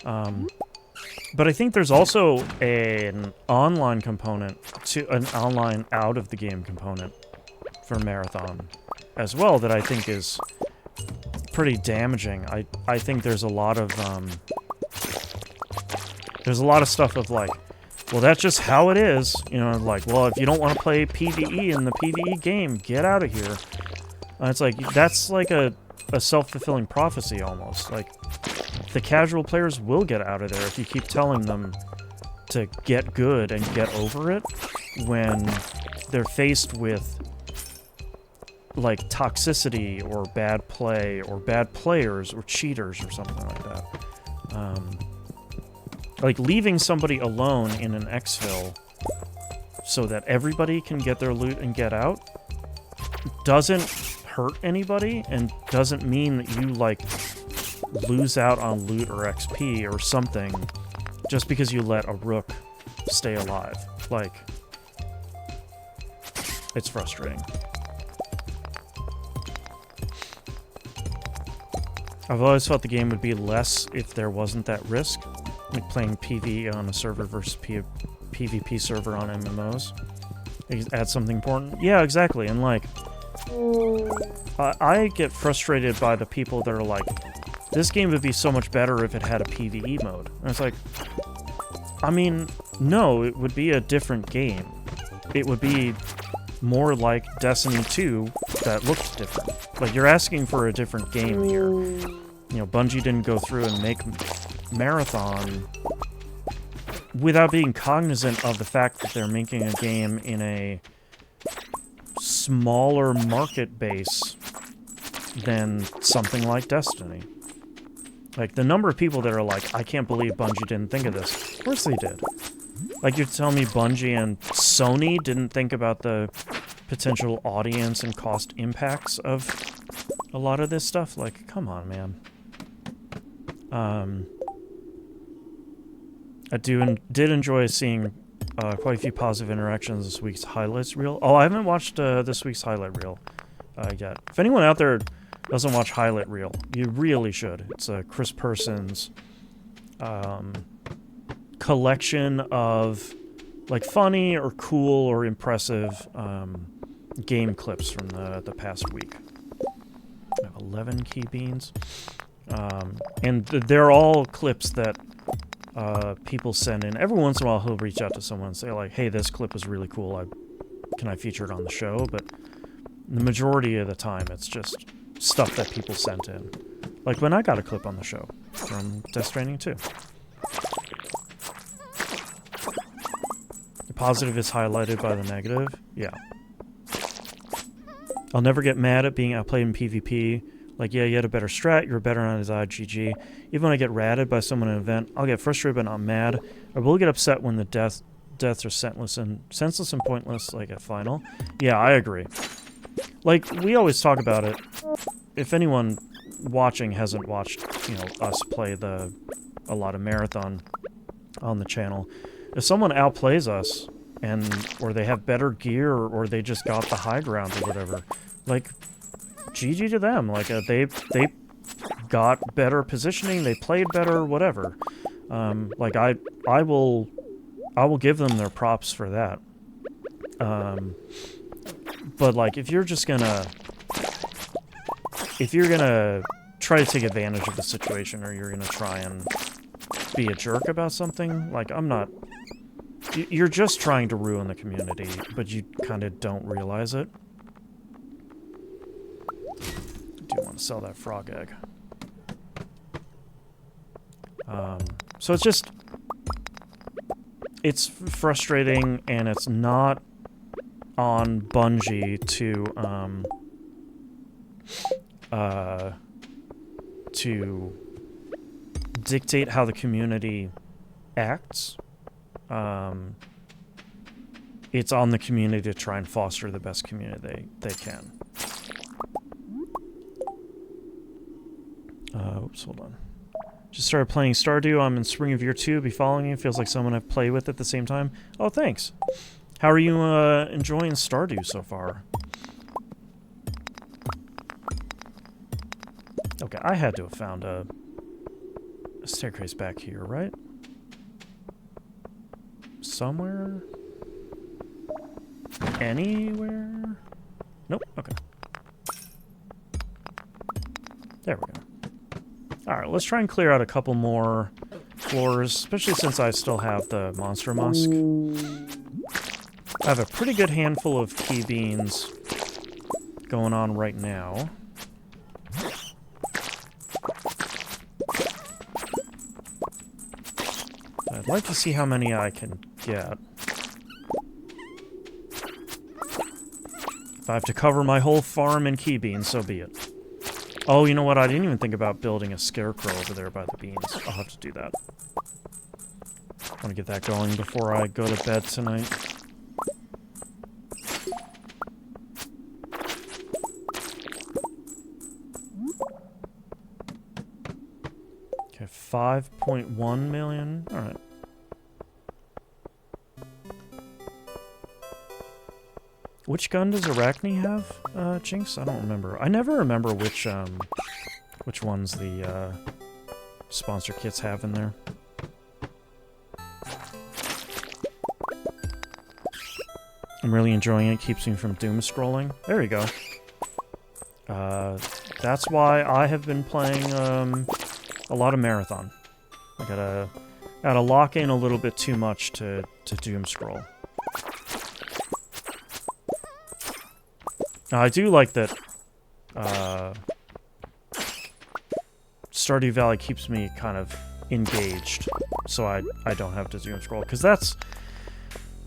But I think there's also an online component, an online out-of-the-game component for Marathon as well that I think is pretty damaging. I think there's a lot of stuff of like, well, that's just how it is. You know, like, well, if you don't want to play PvE in the PvE game, get out of here. It's like, that's like a self-fulfilling prophecy almost. Like, the casual players will get out of there if you keep telling them to get good and get over it. when they're faced with like toxicity or bad play or bad players or cheaters or something like that. Like leaving somebody alone in an exfil so that everybody can get their loot and get out doesn't hurt anybody and doesn't mean that you like lose out on loot or XP or something just because you let a rook stay alive. Like, it's frustrating. I've always felt the game would be less if there wasn't that risk, like playing PvE on a server versus PvP server on MMOs. Add something important. Yeah, exactly. And like, I get frustrated by the people that are like, this game would be so much better if it had a PvE mode. And it's like, I mean, no, it would be a different game. It would be more like Destiny 2 that looked different. Like, you're asking for a different game here. You know, Bungie didn't go through and make Marathon without being cognizant of the fact that they're making a game in a smaller market base than something like Destiny. Like, the number of people that are like, I can't believe Bungie didn't think of this. Of course they did. Like, you're telling me Bungie and Sony didn't think about the potential audience and cost impacts of a lot of this stuff? Like, come on, man. I did enjoy seeing quite a few positive interactions this week's highlights reel. Oh, I haven't watched this week's highlight reel yet. If anyone out there doesn't watch highlight reel, you really should. It's Chris Person's collection of like funny or cool or impressive game clips from the past week. I have 11 key beans. And they're all clips that people send in. Every once in a while he'll reach out to someone and say like, hey, this clip was really cool. Can I feature it on the show? But the majority of the time it's just stuff that people sent in. Like when I got a clip on the show from Death Stranding 2. The positive is highlighted by the negative. Yeah. I'll never get mad at being outplayed in PvP. Like, yeah, you had a better strat, you're better on his IGG. Even when I get ratted by someone in an event, I'll get frustrated but not mad. I will get upset when the deaths are senseless and pointless, like at final. Yeah, I agree. Like, we always talk about it. If anyone watching hasn't watched, you know, us play a lot of Marathon on the channel, if someone outplays us, or they have better gear, or they just got the high ground or whatever, like, GG to them. Like, they got better positioning, they played better, whatever. Like, I will give them their props for that. But, like, if you're gonna try to take advantage of the situation, or you're gonna try and be a jerk about something, like, I'm not... You're just trying to ruin the community, but you kind of don't realize it. I do want to sell that frog egg. So it's just... It's frustrating, and it's not on Bungie to dictate how the community acts. It's on the community to try and foster the best community they can. Oops, hold on. Just started playing Stardew. I'm in Spring of Year 2. Be following you. Feels like someone I've played with at the same time. Oh, thanks. How are you enjoying Stardew so far? Okay, I had to have found a staircase back here, right? Somewhere? Anywhere? Nope, okay. There we go. Alright, let's try and clear out a couple more floors, especially since I still have the Monster Musk. I have a pretty good handful of key beans going on right now. I'd like to see how many I can get. If I have to cover my whole farm in key beans, so be it. Oh, you know what? I didn't even think about building a scarecrow over there by the beans. I'll have to do that. I want to get that going before I go to bed tonight. Okay, 5.1 million. All right. Which gun does Arachne have, Jinx? I don't remember. I never remember which ones the, sponsor kits have in there. I'm really enjoying it. Keeps me from doom scrolling. There you go. That's why I have been playing, a lot of Marathon. I gotta lock in a little bit too much to doom scroll. I do like that, Stardew Valley keeps me kind of engaged, so I don't have to doom scroll, because that's,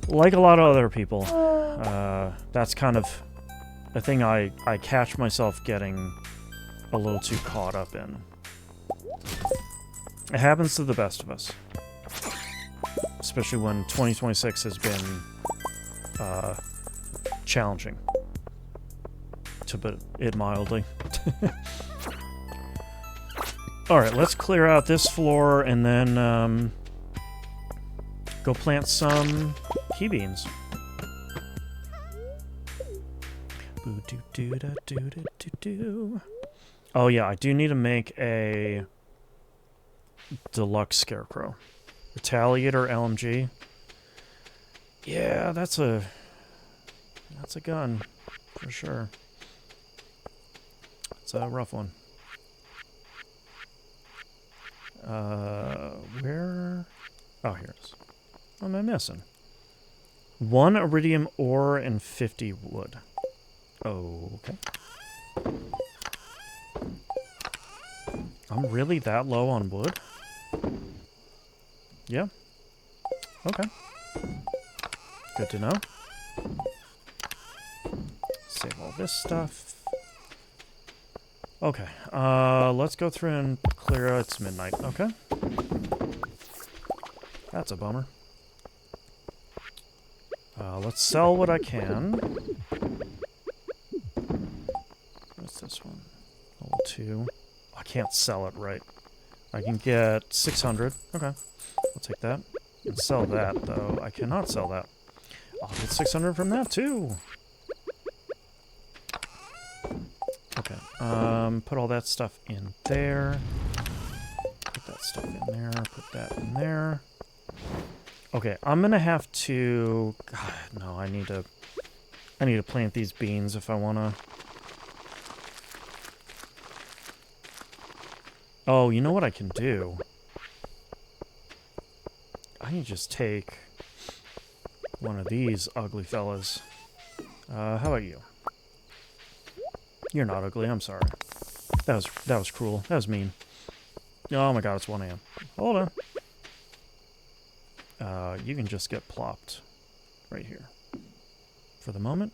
like a lot of other people, that's kind of a thing I catch myself getting a little too caught up in. It happens to the best of us. Especially when 2026 has been, challenging. To put it mildly. Alright, let's clear out this floor and then, go plant some key beans. Oh yeah, I do need to make a deluxe scarecrow. Retaliator LMG. Yeah, that's a gun for sure. It's a rough one. Where? Oh, here it is. What am I missing? 1 iridium ore and 50 wood. Okay. I'm really that low on wood? Yeah. Okay. Good to know. Save all this stuff. Okay, let's go through and clear out. It's midnight, okay. That's a bummer. Let's sell what I can. What's this one? Level 2. I can't sell it right. I can get 600. Okay, I'll take that. And sell that, though. I cannot sell that. I'll get 600 from that, too. Okay, put all that stuff in there. Put that stuff in there, put that in there. Okay, I'm gonna have to... God, no, I need to plant these beans if I wanna... Oh, you know what I can do? I can just take one of these ugly fellas. How about you? You're not ugly, I'm sorry. That was cruel. That was mean. Oh my god, it's 1 AM. Hold on. You can just get plopped right here. For the moment.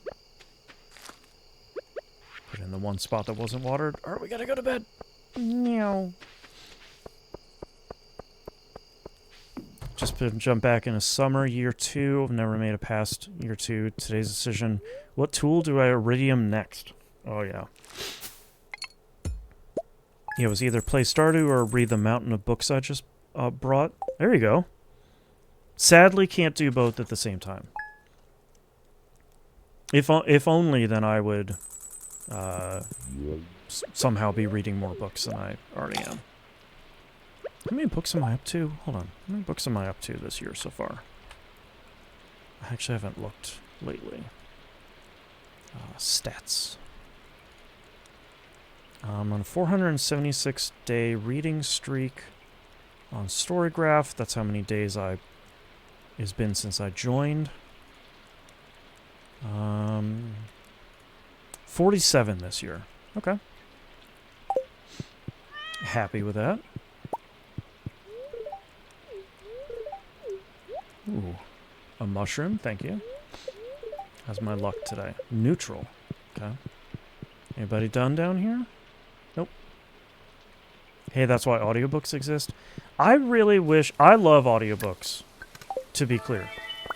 Put in the one spot that wasn't watered. Alright, we gotta go to bed. Meow. Just jump back into summer, year 2. I've never made it past year 2. Today's decision. What tool do I iridium next? Oh, yeah. Yeah, it was either play Stardew or read the mountain of books I just brought. There you go. Sadly, can't do both at the same time. If only, then I would somehow be reading more books than I already am. How many books am I up to? Hold on. How many books am I up to this year so far? I actually haven't looked lately. Stats. I'm on a 476-day reading streak on Storygraph. That's how many days it's been since I joined. 47 this year. Okay. Happy with that. Ooh. A mushroom, thank you. How's my luck today? Neutral. Okay. Anybody done down here? Nope. Hey, that's why audiobooks exist. I really wish... I love audiobooks, to be clear.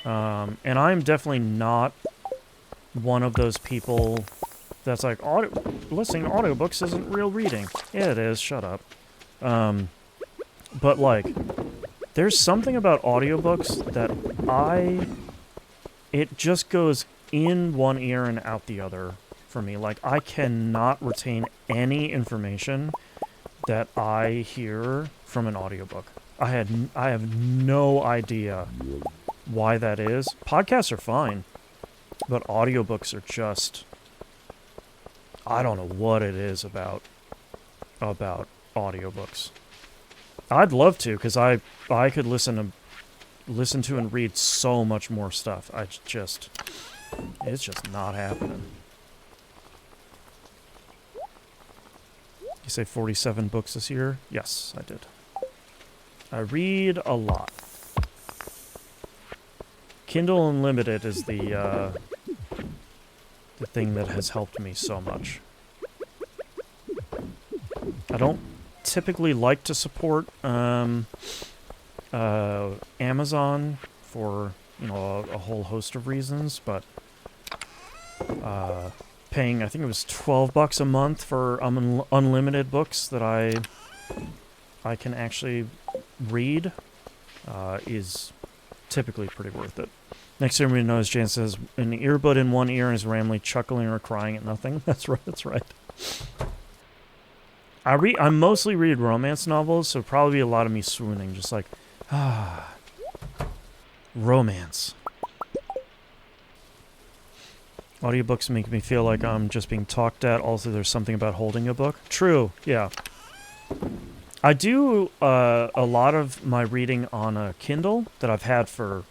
And I'm definitely not one of those people that's like, listening to audiobooks isn't real reading. Yeah, it is. Shut up. But, like, there's something about audiobooks that it just goes in one ear and out the other for me. Like, I cannot retain any information that I hear from an audiobook. I have no idea why that is. Podcasts are fine, but audiobooks are just... I don't know what it is about audiobooks. I'd love to, because I could listen to and read so much more stuff. It's just not happening. You say 47 books this year? Yes, I did. I read a lot. Kindle Unlimited is the thing that has helped me so much. I don't typically like to support Amazon for, a whole host of reasons, but paying, I think it was $12 a month for unlimited books that I can actually read is typically pretty worth it. Next thing we know is Jan says, an earbud in one ear and is randomly chuckling or crying at nothing. That's right, that's right. I mostly read romance novels, so probably be a lot of me swooning, just like, romance. Audiobooks make me feel like I'm just being talked at. Also, there's something about holding a book. True, yeah. I do a lot of my reading on a Kindle that I've had for,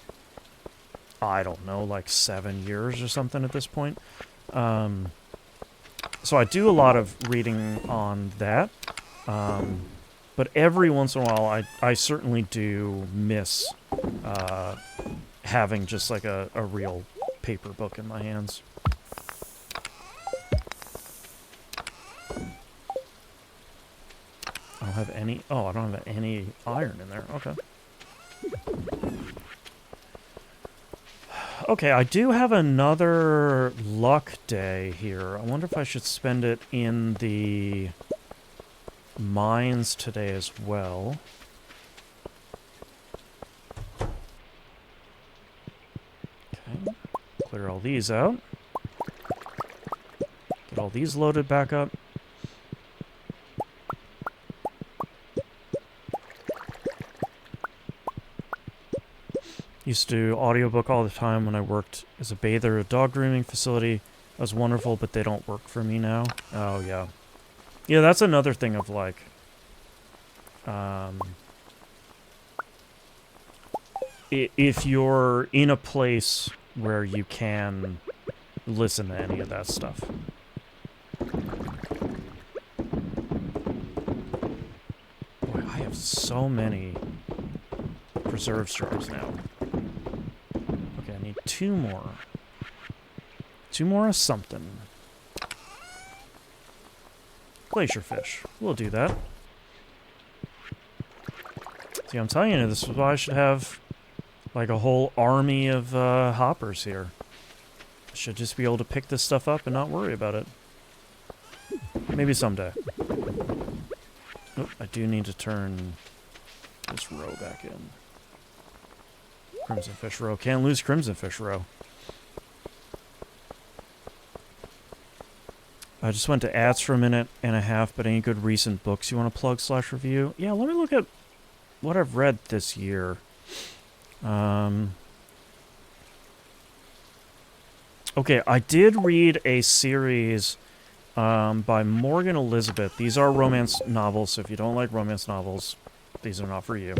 I don't know, like 7 years or something at this point. So I do a lot of reading on that. But every once in a while, I certainly do miss having just like a real paper book in my hands. I don't have any... Oh, I don't have any iron in there. Okay. Okay, I do have another luck day here. I wonder if I should spend it in the mines today as well. Okay. Clear all these out. Get all these loaded back up. Used to do audiobook all the time when I worked as a bather at a dog grooming facility. That was wonderful, but they don't work for me now. Oh, yeah. Yeah, that's another thing of, like... if you're in a place where you can listen to any of that stuff. Boy, I have so many preserve jars now. Okay, I need 2 more. 2 more of something. Glacier fish. We'll do that. See, I'm telling you, this is why I should have like a whole army of hoppers here. I should just be able to pick this stuff up and not worry about it. Maybe someday. Nope, I do need to turn this row back in. Crimson Fish Row. Can't lose Crimson Fish Row. I just went to ads for a minute and a half, but any good recent books you want to plug / review? Yeah, let me look at what I've read this year. Okay, I did read a series by Morgan Elizabeth. These are romance novels, so if you don't like romance novels, these are not for you.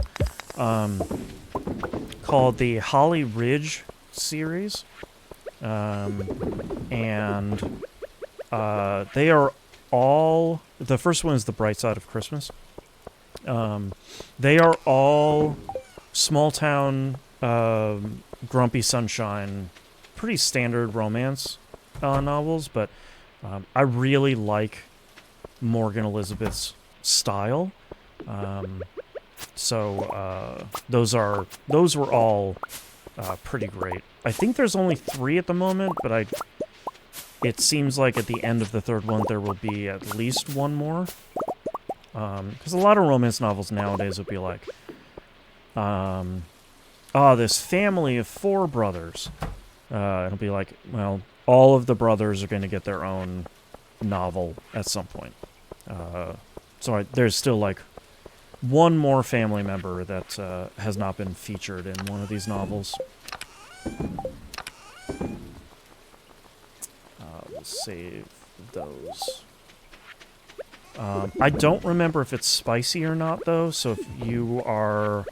Called the Holly Ridge series. And they are all... The first one is The Bright Side of Christmas. They are all small-town, grumpy sunshine pretty standard romance novels, but I really like Morgan Elizabeth's style. So those were all pretty great. I think there's only 3 at the moment, but it seems like at the end of the 3rd one there will be at least 1 more. Because a lot of romance novels nowadays would be like, this family of 4 brothers. It'll be like, well, all of the brothers are going to get their own novel at some point. So there's still like 1 more family member that has not been featured in one of these novels. We'll save those. I don't remember if it's spicy or not, though, so if you are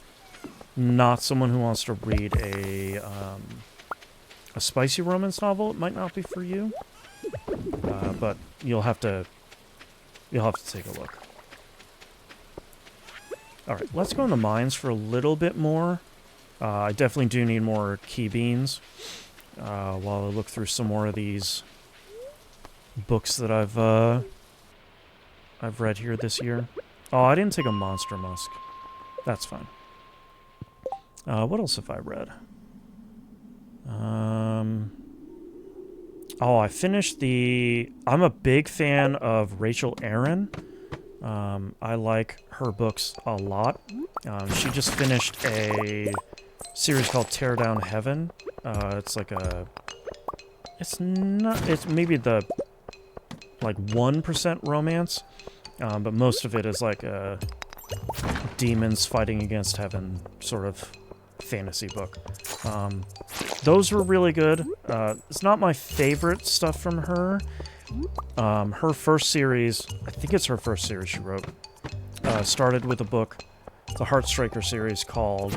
not someone who wants to read a spicy romance novel, it might not be for you. But you'll have to take a look. Alright, let's go in the mines for a little bit more. I definitely do need more key beans. While I look through some more of these books that I've read here this year. Oh, I didn't take a monster musk. That's fine. What else have I read? Oh, I finished I'm a big fan of Rachel Aaron. I like her books a lot. She just finished a series called Tear Down Heaven. It's like it's maybe the, like, 1% romance, but most of it is like a demons fighting against heaven sort of fantasy book. Those were really good. It's not my favorite stuff from her. Her first series, I think it's her first series she wrote, started with a book, the Heartstriker series called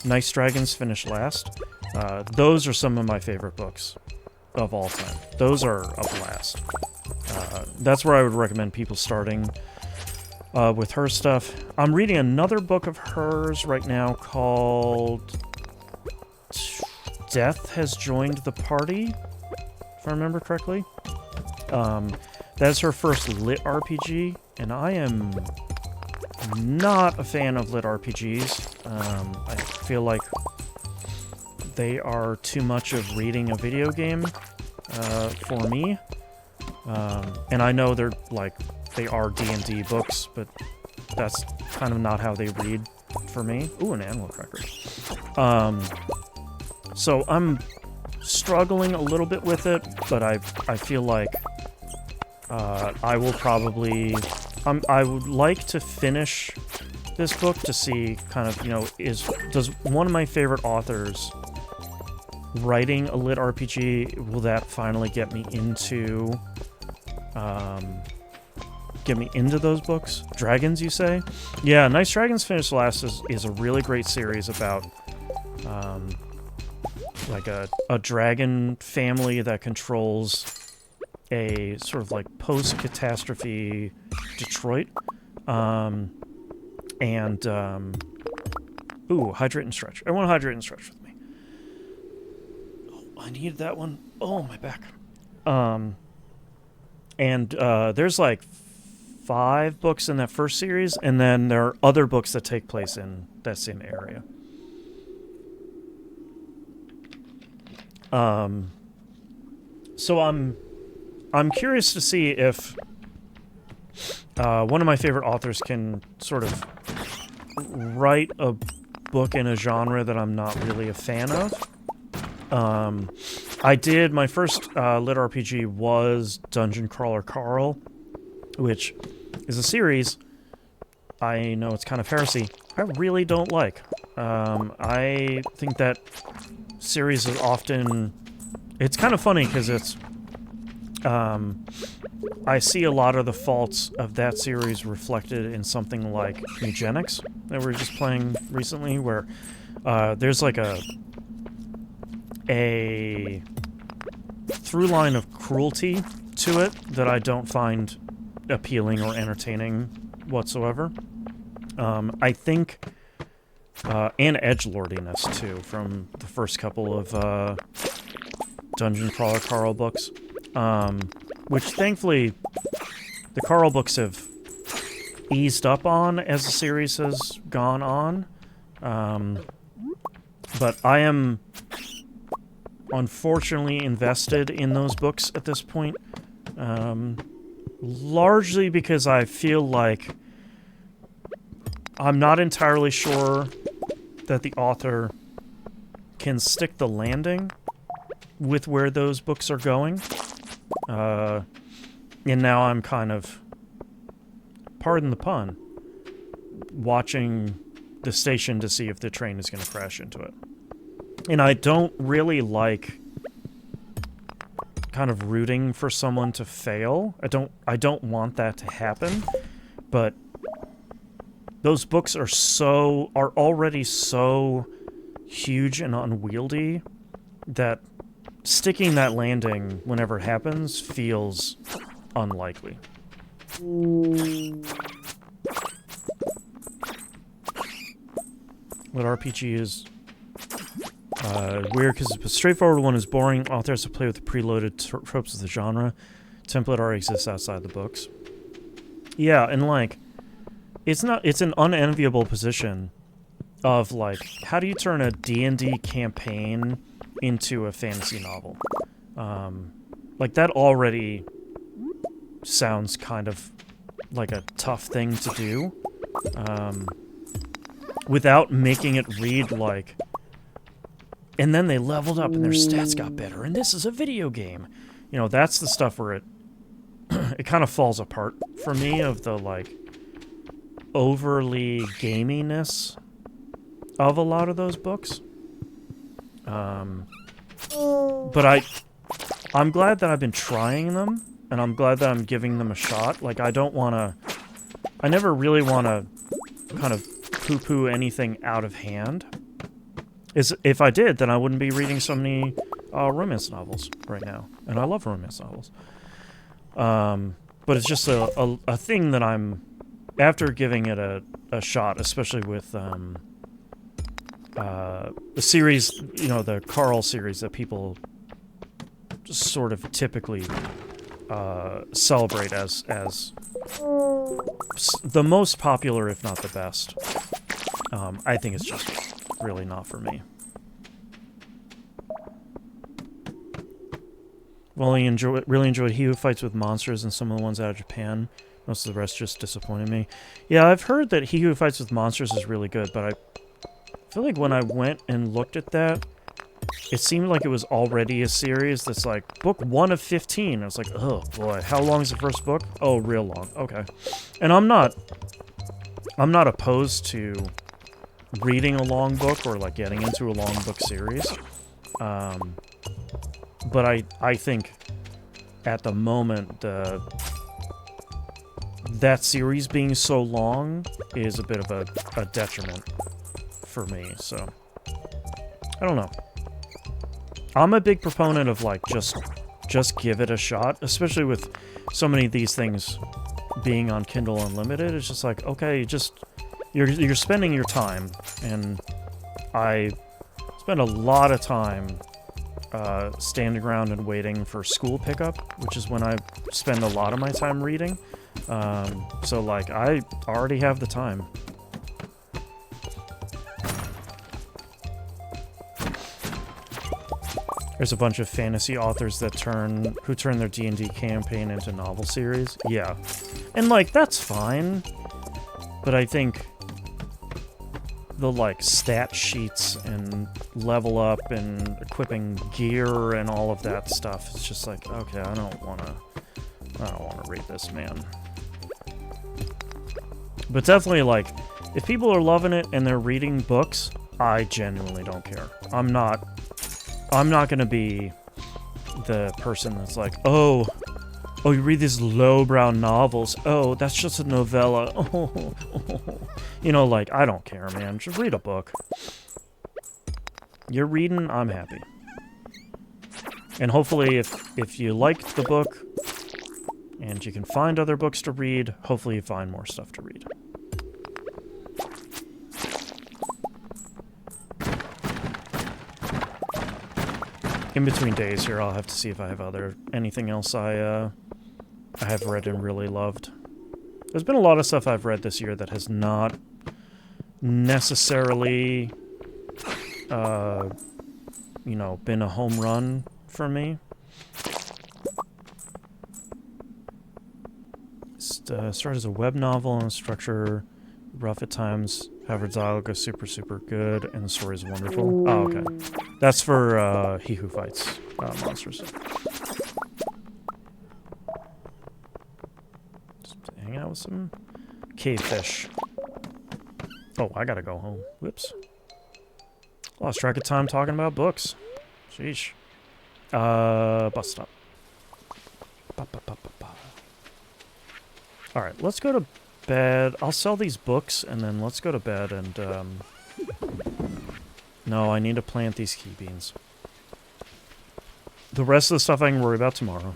Nice Dragons Finish Last. Those are some of my favorite books of all time. Those are a blast. That's where I would recommend people starting with her stuff. I'm reading another book of hers right now called Death Has Joined the Party, if I remember correctly. That's her first lit RPG, and I am not a fan of lit RPGs. I feel like they are too much of reading a video game for me. And I know they are D&D books, but that's kind of not how they read for me. Ooh, an animal cracker. So I'm struggling a little bit with it, but I feel like I will probably... I would like to finish this book to see kind of, does one of my favorite authors writing a lit RPG, will that finally get me into those books? Dragons, you say? Yeah, Nice Dragons Finish Last is a really great series about like a dragon family that controls a sort of like post-catastrophe Detroit. Ooh, hydrate and stretch. I want to hydrate and stretch with me. Oh, I need that one. Oh, my back. There's like 5 books in that first series, and then there are other books that take place in that same area. So I'm curious to see if one of my favorite authors can sort of write a book in a genre that I'm not really a fan of. My first lit RPG was Dungeon Crawler Carl, which is a series I know it's kind of heresy. I really don't like. I think that series is often... It's kind of funny because it's... I see a lot of the faults of that series reflected in something like Eugenics that we were just playing recently, where there's like a through line of cruelty to it that I don't find appealing or entertaining whatsoever. I think, and edgelordiness too, from the first couple of Dungeon Crawler Carl books, which thankfully the Carl books have eased up on as the series has gone on. But I am unfortunately invested in those books at this point, largely because I feel like I'm not entirely sure that the author can stick the landing with where those books are going. And now I'm kind of, pardon the pun, watching the station to see if the train is going to crash into it. And I don't really like kind of rooting for someone to fail. I don't want that to happen, but those books are already so huge and unwieldy that sticking that landing whenever it happens feels unlikely. What RPG is weird, because a straightforward one is boring. Authors have to play with the preloaded tropes of the genre. Template already exists outside the books. Yeah, and like, it's an unenviable position of like, how do you turn a D&D campaign into a fantasy novel? Like, that already sounds kind of like a tough thing to do, without making it read like, and then they leveled up and their stats got better, and this is a video game. You know, that's the stuff where it kind of falls apart for me, of the, like, overly gaminess of a lot of those books. But I'm glad that I've been trying them, and I'm glad that I'm giving them a shot. Like, I never really want to kind of poo-poo anything out of hand. If I did, then I wouldn't be reading so many romance novels right now. And I love romance novels. But it's just a thing that I'm, after giving it a shot, especially with the series, you know, the Carl series that people sort of typically celebrate as the most popular, if not the best. I think it's just really not for me. Really enjoyed He Who Fights with Monsters and some of the ones out of Japan. Most of the rest just disappointed me. Yeah, I've heard that He Who Fights with Monsters is really good, but I feel like when I went and looked at that, it seemed like it was already a series that's like, book 1 of 15. I was like, oh boy, how long is the first book? Oh, real long. Okay. And I'm not opposed to reading a long book or like getting into a long book series. But I think at the moment that series being so long is a bit of a detriment for me, so I don't know. I'm a big proponent of like just give it a shot, especially with so many of these things being on Kindle Unlimited. It's just like, okay, you're spending your time, and I spend a lot of time standing around and waiting for school pickup, which is when I spend a lot of my time reading. So like, I already have the time. There's a bunch of fantasy authors that who turn their D&D campaign into novel series. Yeah. And, like, that's fine. But I think the, like, stat sheets and level up and equipping gear and all of that stuff, it's just like, okay, I don't wanna read this, man. But definitely, like, if people are loving it and they're reading books, I genuinely don't care. I'm not gonna be the person that's like, oh, you read these lowbrow novels. Oh, that's just a novella. Oh. You know, like, I don't care, man. Just read a book. You're reading, I'm happy. And hopefully, if you liked the book, and you can find other books to read, hopefully you find more stuff to read. in between days here, I'll have to see if I have anything else I have read and really loved. There's been a lot of stuff I've read this year that has not necessarily, you know, been a home run for me. Started as a web novel and structure rough at times. However, dialogue is super, super good, and the story is wonderful. Oh, okay. That's for He Who Fights Monsters. Just hang out with some cave fish. Oh, I gotta go home. Whoops. Lost track of time talking about books. Sheesh. Bus stop. Alright, let's go to bed. I'll sell these books, and then let's go to bed, and, no, I need to plant these key beans. The rest of the stuff I can worry about tomorrow.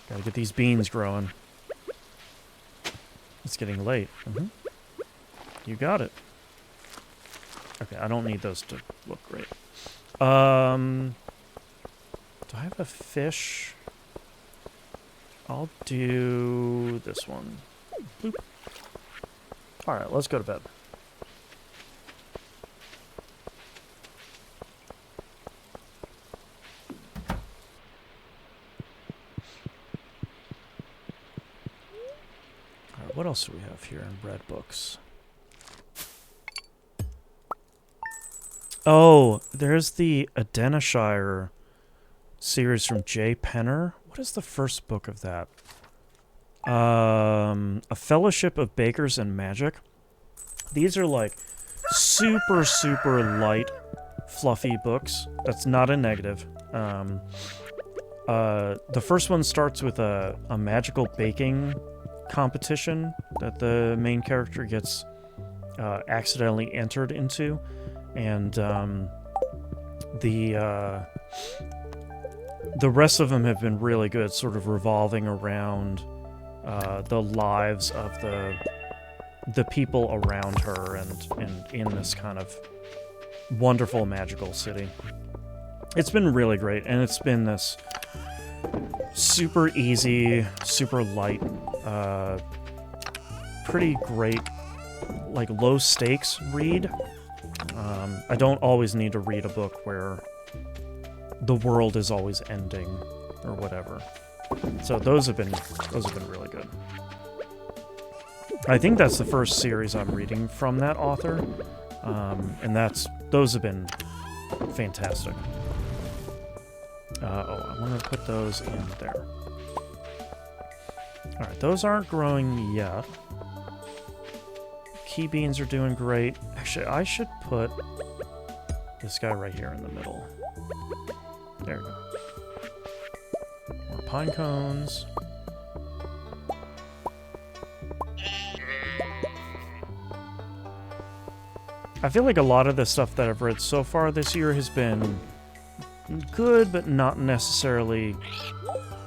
Gotta get these beans growing. It's getting late. You got it. Okay, I don't need those to look great. Do I have a fish? I'll do this one. Bloop. Alright, let's go to bed. Alright, what else do we have here in red books? Oh, there's the Adenishire series from J. Penner. What is the first book of that? A Fellowship of Bakers and Magic. These are like super, super light, fluffy books. That's not a negative. The first one starts with a magical baking competition that the main character gets accidentally entered into. And the rest of them have been really good, sort of revolving around the lives of the people around her and in this kind of wonderful magical city. It's been really great, and it's been this super easy, super light, pretty great, like low stakes read. I don't always need to read a book where the world is always ending or whatever. So those have been really good. I think that's the first series I'm reading from that author. And those have been fantastic. I want to put those in there. Alright, those aren't growing yet. Key beans are doing great. Actually, I should put this guy right here in the middle. There we go. More pine cones. I feel like a lot of the stuff that I've read so far this year has been good, but not necessarily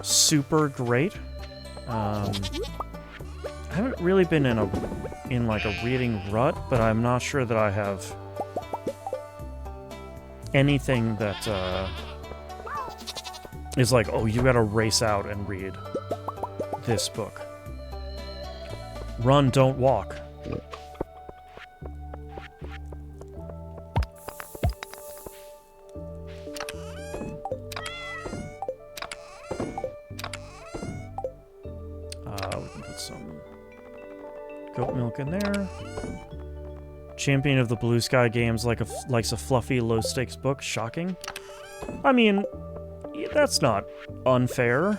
super great. I haven't really been in like a reading rut, but I'm not sure that I have anything that is like, oh, you gotta race out and read this book. Run, don't walk. We can put some goat milk in there. Champion of the Blue Sky Games likes a fluffy, low-stakes book. Shocking. I mean, that's not unfair.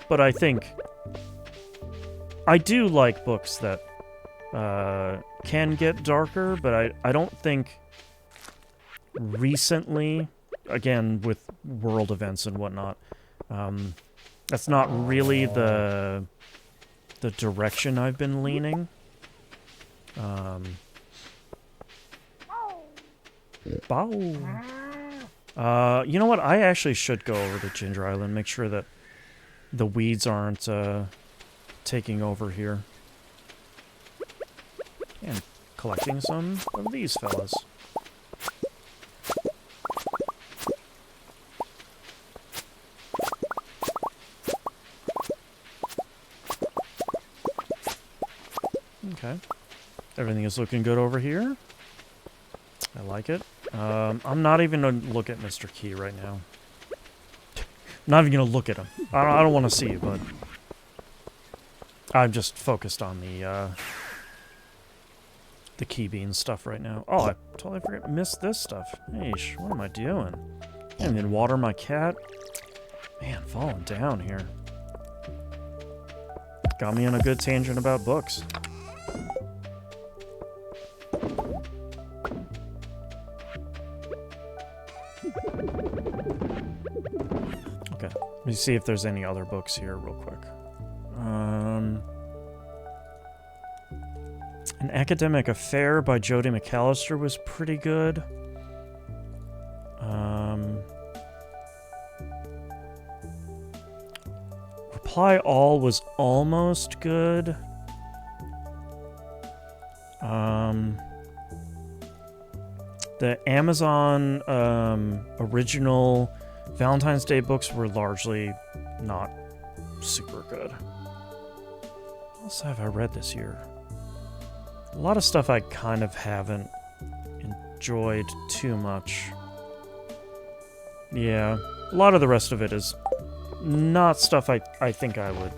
But I think I do like books that can get darker, but I don't think recently, again, with world events and whatnot, that's not really the direction I've been leaning. Bow. You know what? I actually should go over to Ginger Island, make sure that the weeds aren't taking over here. And collecting some of these fellas. Everything is looking good over here. I like it. I'm not even going to look at Mr. Key right now. I'm not even going to look at him. I don't want to see you, but I'm just focused on the key bean stuff right now. Oh, I totally missed this stuff. Yeesh, what am I doing? And then water my cat. Man, falling down here. Got me on a good tangent about books. Okay, let me see if there's any other books here real quick. An Academic Affair by Jodi McAllister was pretty good. Reply All was almost good. The Amazon original Valentine's Day books were largely not super good. What else have I read this year? A lot of stuff I kind of haven't enjoyed too much. Yeah, a lot of the rest of it is not stuff I think I would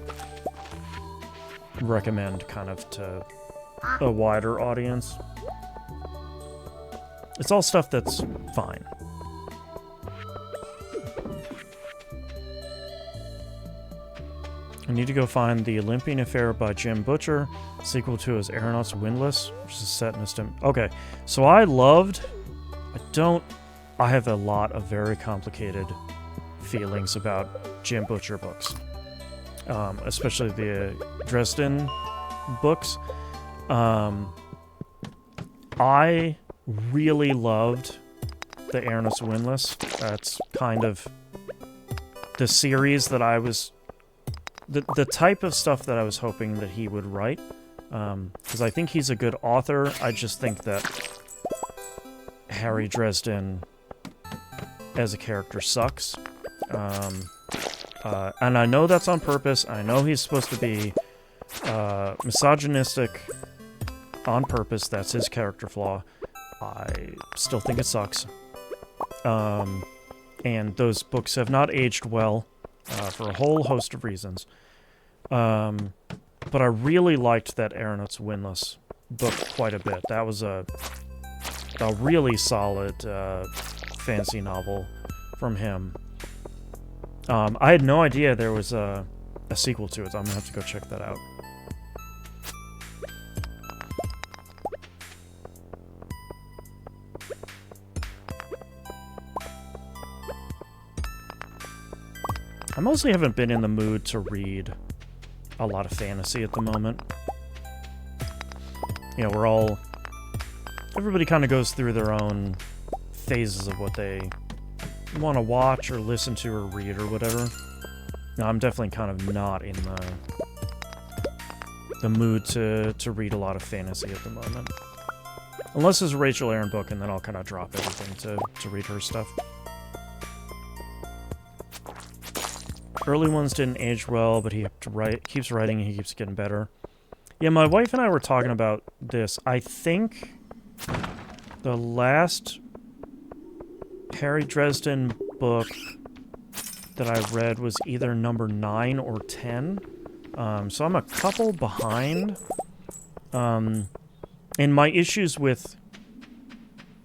recommend kind of to a wider audience. It's all stuff that's fine. I need to go find The Olympian Affair by Jim Butcher, sequel to his Aeronauts Windless, which is set in a STEM... Okay, so I have a lot of very complicated feelings about Jim Butcher books. Especially the Dresden books. I really loved the Aeronauts Windless. That's kind of the series that I was... The type of stuff that I was hoping that he would write. Because I think he's a good author. I just think that Harry Dresden as a character sucks. And I know that's on purpose. I know he's supposed to be misogynistic on purpose. That's his character flaw. I still think it sucks. And those books have not aged well for a whole host of reasons. But I really liked that Aeronauts Windless book quite a bit. That was a really solid fantasy novel from him. I had no idea there was a sequel to it, so I'm gonna have to go check that out. I mostly haven't been in the mood to read a lot of fantasy at the moment. You know, everybody kind of goes through their own phases of what they want to watch or listen to or read or whatever. Now, I'm definitely kind of not in the mood to read a lot of fantasy at the moment. Unless it's a Rachel Aaron book, and then I'll kind of drop everything to read her stuff. Early ones didn't age well, but he keeps writing and he keeps getting better. Yeah, my wife and I were talking about this. I think the last Harry Dresden book that I read was either number 9 or 10. So I'm a couple behind. And my issues with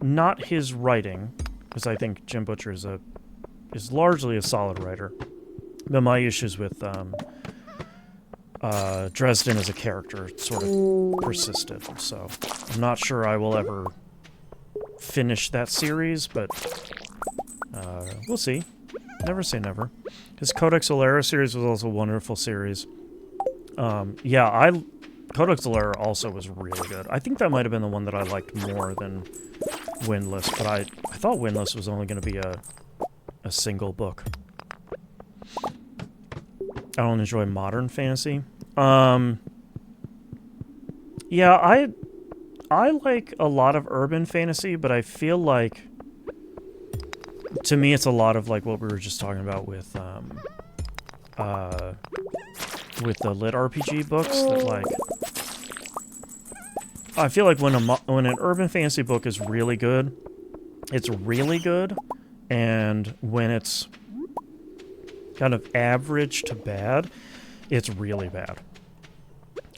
not his writing, because I think Jim Butcher is largely a solid writer. But my issues with Dresden as a character sort of persisted. So I'm not sure I will ever finish that series, but we'll see. Never say never. His Codex Alera series was also a wonderful series. Yeah, Codex Alera also was really good. I think that might have been the one that I liked more than Windless, but I thought Windless was only going to be a single book. I don't enjoy modern fantasy. Yeah, I like a lot of urban fantasy, but I feel like, to me, it's a lot of like what we were just talking about with the lit RPG books that like I feel like when when an urban fantasy book is really good, it's really good, and when it's kind of average to bad, it's really bad.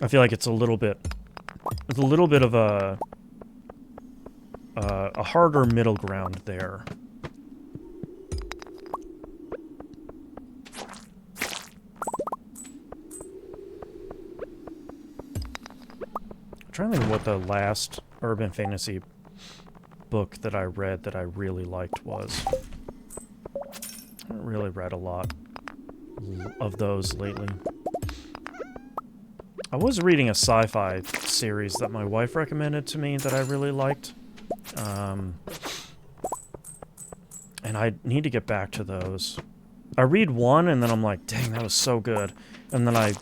I feel like it's a little bit of a harder middle ground there. I'm trying to think of what the last urban fantasy book that I read that I really liked was. I haven't really read a lot of those lately. I was reading a sci-fi series that my wife recommended to me that I really liked. And I need to get back to those. I read one and then I'm like, dang, that was so good. And then I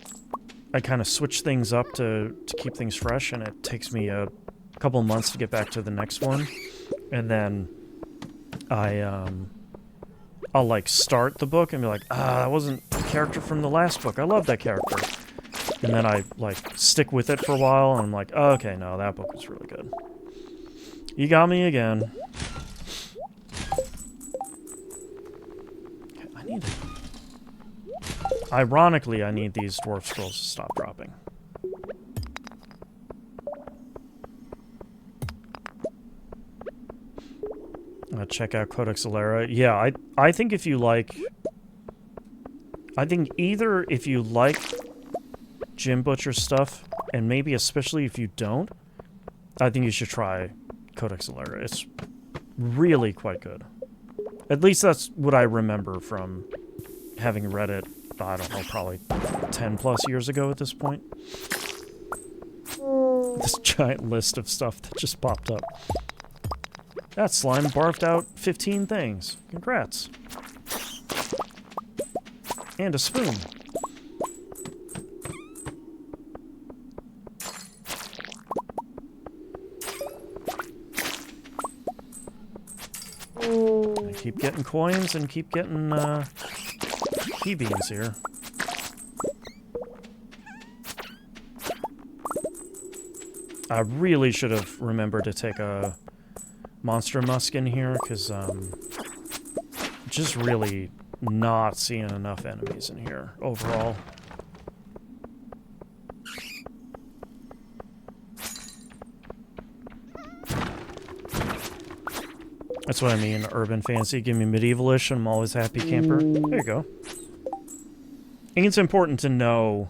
kind of switch things up to keep things fresh, and it takes me a couple of months to get back to the next one. And then I'll like start the book and be like, that wasn't the character from the last book. I love that character. And then I like stick with it for a while, and I'm like, oh, okay, no, that book was really good. You got me again. Okay, I need to... Ironically, I need these dwarf scrolls to stop dropping. Check out Codex Alera. Yeah, I think if you like... I think either if you like Jim Butcher stuff, and maybe especially if you don't, I think you should try Codex Alera. It's really quite good. At least that's what I remember from having read it, I don't know, probably 10 plus years ago at this point. This giant list of stuff that just popped up. That slime barfed out 15 things. Congrats. And a spoon. I keep getting coins and keep getting key beans here. I really should have remembered to take a monster musk in here, because just really not seeing enough enemies in here overall. That's what I mean, urban fantasy. Give me medievalish, and I'm always happy camper. There you go. I think it's important to know,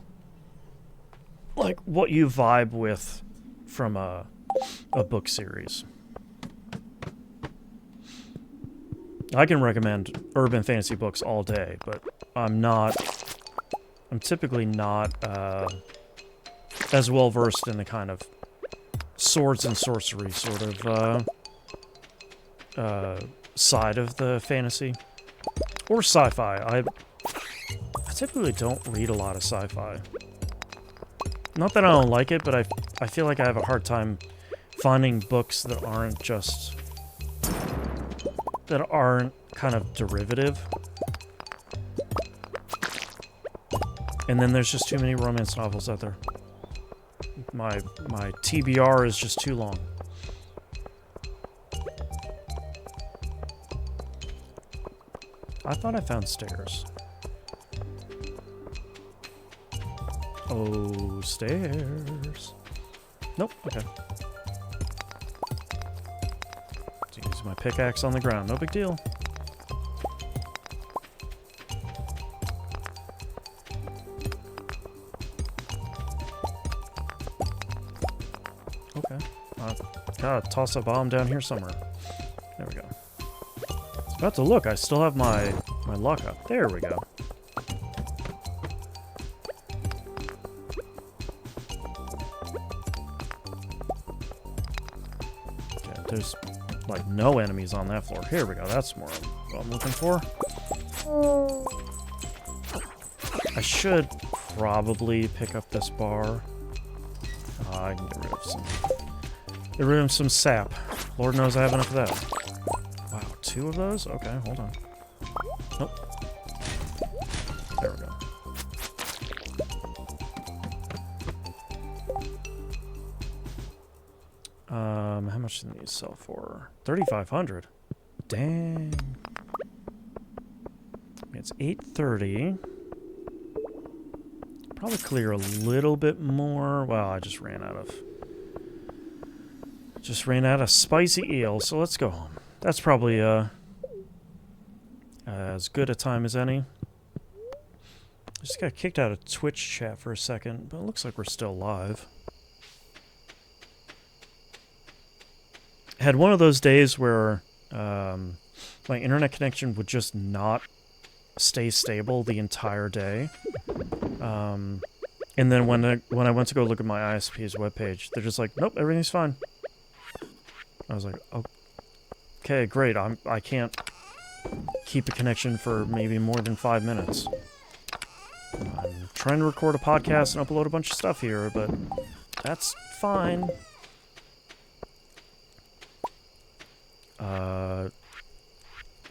like, what you vibe with from a book series. I can recommend urban fantasy books all day, but I'm typically not as well versed in the kind of swords and sorcery sort of side of the fantasy. Or sci-fi. I typically don't read a lot of sci-fi. Not that I don't like it, but I feel like I have a hard time finding books that aren't just... that aren't kind of derivative. And then there's just too many romance novels out there. My TBR is just too long. I thought I found stairs. Oh, stairs. Nope, okay. Use my pickaxe on the ground, no big deal. Okay. Gotta toss a bomb down here somewhere. There we go. I was about to look, I still have my luck up. There we go. Okay, there's like no enemies on that floor. Here we go, that's more what I'm looking for. I should probably pick up this bar. I can get rid of some sap. Lord knows I have enough of that. Wow, 2 of those? Okay, hold on. Nope. There we go. How much did these sell for? 3,500. Dang. It's 8:30. Probably clear a little bit more. Wow, I just ran out of spicy eel, so let's go home. That's probably as good a time as any. I just got kicked out of Twitch chat for a second, but it looks like we're still live. I had one of those days where my internet connection would just not stay stable the entire day. And then when I went to go look at my ISP's webpage, they're just like, nope, everything's fine. I was like, okay, great. I can't keep a connection for maybe more than 5 minutes. I'm trying to record a podcast and upload a bunch of stuff here, but that's fine.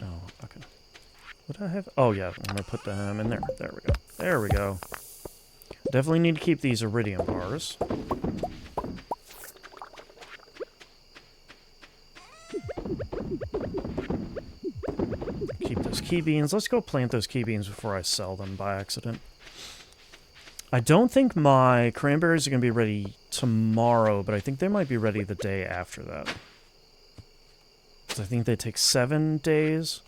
Oh, okay. What did I have? Oh, yeah, I'm gonna put them in there. There we go. There we go. Definitely need to keep these iridium bars. Keep those key beans. Let's go plant those key beans before I sell them by accident. I don't think my cranberries are going to be ready tomorrow, but I think they might be ready the day after that. I think they take 7 days,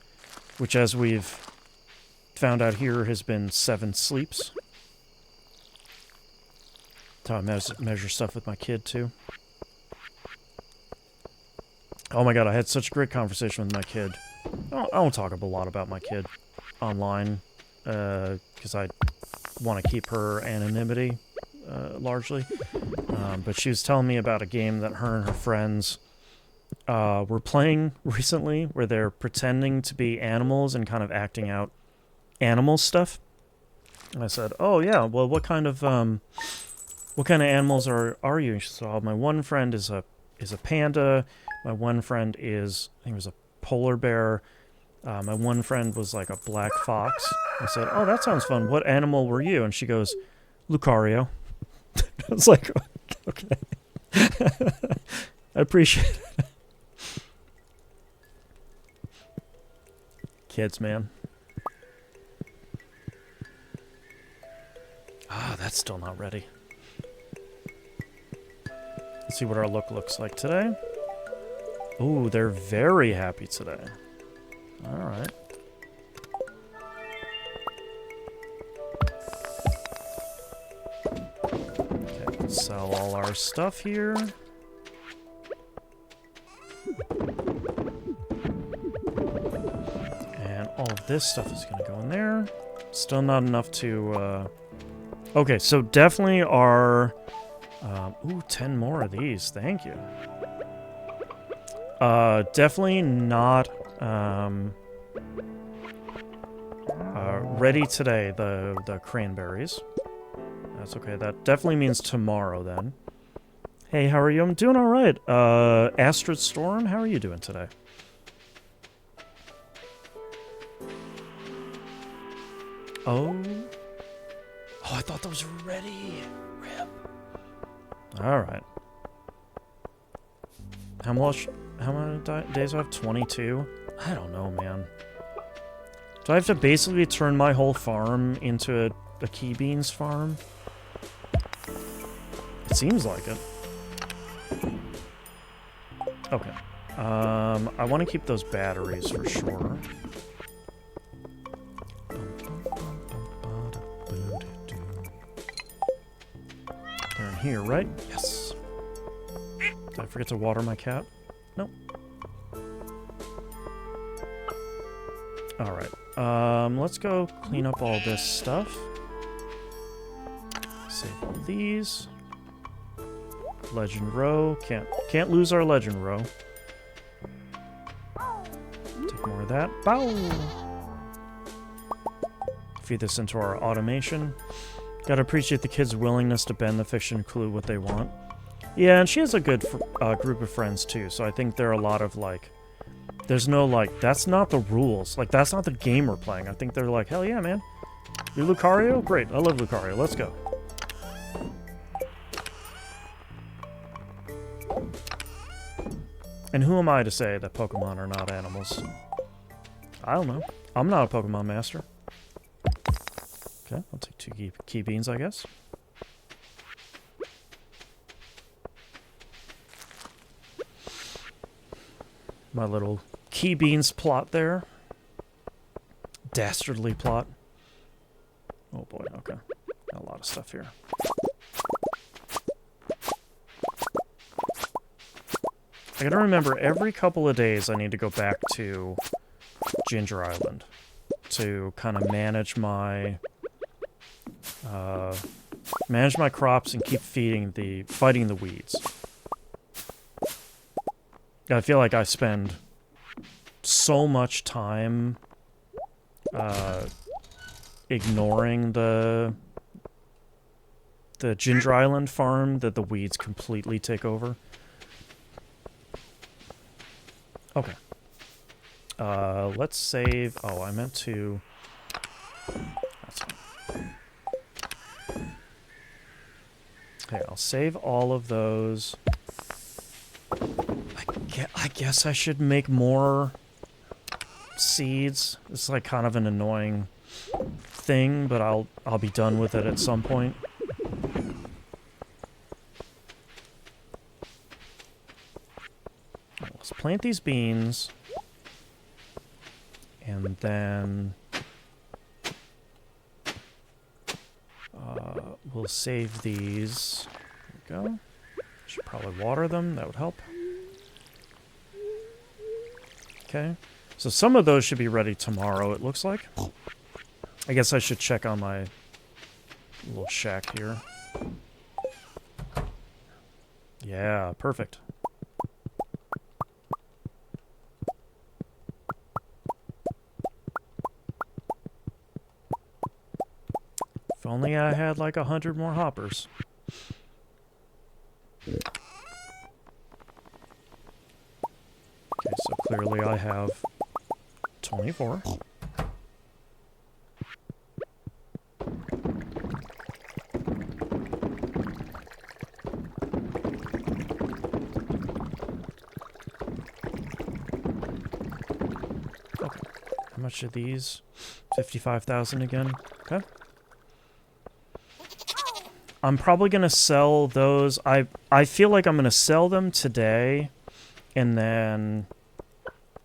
which, as we've found out here, has been 7 sleeps. That's how I measure stuff with my kid, too. Oh my god, I had such a great conversation with my kid. I don't talk a lot about my kid online, because I want to keep her anonymity, largely. But she was telling me about a game that her and her friends were playing recently, where they're pretending to be animals and kind of acting out animal stuff. And I said, "Oh yeah, well, what kind of animals are you?" And she said, "Oh, my one friend is a panda. My one friend is, I think it was a polar bear. My one friend was like a black fox." I said, "Oh, that sounds fun. What animal were you?" And she goes, "Lucario." I was like, "Okay." I appreciate it. Kids, man. Ah, that's still not ready. Let's see what our look looks like today. Ooh, they're very happy today. Alright. Okay, let's sell all our stuff here. And all of this stuff is going to go in there. Still not enough to... Okay, so definitely our... ooh, 10 more of these. Thank you. Definitely not ready today, the cranberries. That's okay. That definitely means tomorrow then. Hey, how are you? I'm doing alright. Astrid Storm, how are you doing today? Oh, I thought those were ready. Rip. Alright. How many days do I have? 22? I don't know, man. Do I have to basically turn my whole farm into a key beans farm? It seems like it. Okay. I want to keep those batteries for sure. They're in here, right? Yes. Did I forget to water my cat? Nope. Alright. Let's go clean up all this stuff. Save all these. Legend row. Can't lose our legend row. Take more of that. Bow! Feed this into our automation. Gotta appreciate the kids' willingness to bend the fiction and clue what they want. Yeah, and she has a good group of friends, too, so I think there are a lot of, like... There's no, like, that's not the rules. Like, that's not the game we're playing. I think they're like, hell yeah, man. You Lucario? Great, I love Lucario. Let's go. And who am I to say that Pokemon are not animals? I don't know. I'm not a Pokemon master. Okay, I'll take 2 key beans, I guess. My little key beans plot there. Dastardly plot. Oh boy, okay. Got a lot of stuff here. I gotta remember, every couple of days I need to go back to Ginger Island to kind of manage my crops and keep fighting the weeds. I feel like I spend so much time ignoring the Ginger Island farm that the weeds completely take over. Okay. Let's save... Oh, I meant to... That's fine. Okay, I'll save all of those. I guess I should make more seeds. It's like kind of an annoying thing, but I'll be done with it at some point. Let's plant these beans. And then we'll save these. There we go. Should probably water them. That would help. Okay. So some of those should be ready tomorrow, it looks like. I guess I should check on my little shack here. Yeah, perfect. If only I had like 100 more hoppers. Okay, so clearly I have 24. Okay, how much are these? 55,000 again. Okay. I'm probably going to sell those. I feel like I'm going to sell them today, and then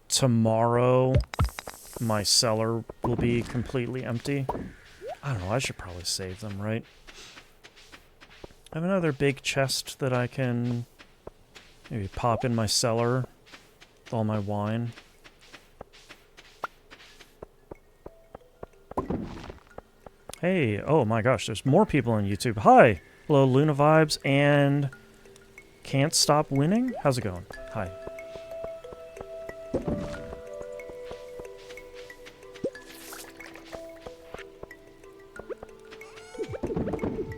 tomorrow my cellar will be completely empty. I don't know, I should probably save them, right? I have another big chest that I can maybe pop in my cellar with all my wine. Hey, oh my gosh, there's more people on YouTube. Hi! Hello, Luna Vibes and Can't Stop Winning? How's it going? Hi.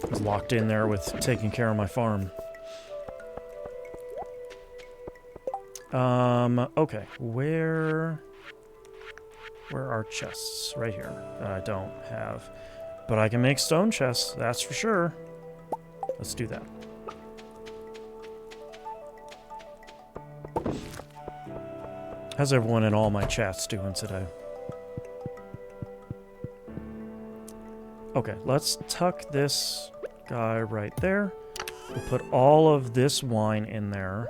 I was locked in there with taking care of my farm. Okay. Where are chests? Right here. I don't have... But I can make stone chests, that's for sure. Let's do that. How's everyone in all my chats doing today? Okay, let's tuck this guy right there. We'll put all of this wine in there.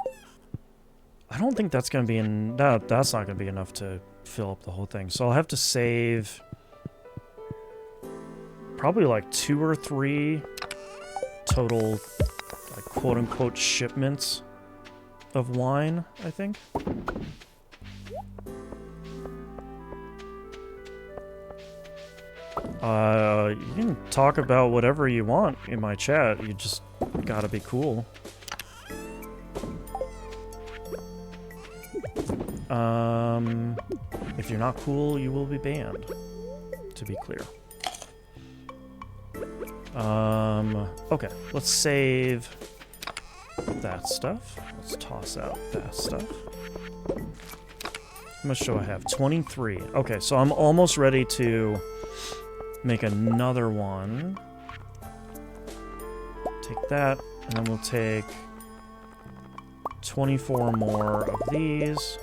I don't think that's going to be that's not going to be enough to fill up the whole thing. So I'll have to save... probably like 2 or 3 total, like, quote-unquote shipments of wine, I think. You can talk about whatever you want in my chat. You just gotta be cool. If you're not cool, you will be banned, to be clear. Okay, let's save that stuff. Let's toss out that stuff. How much do I have? 23. Okay, so I'm almost ready to make another one. Take that, and then we'll take 24 more of these.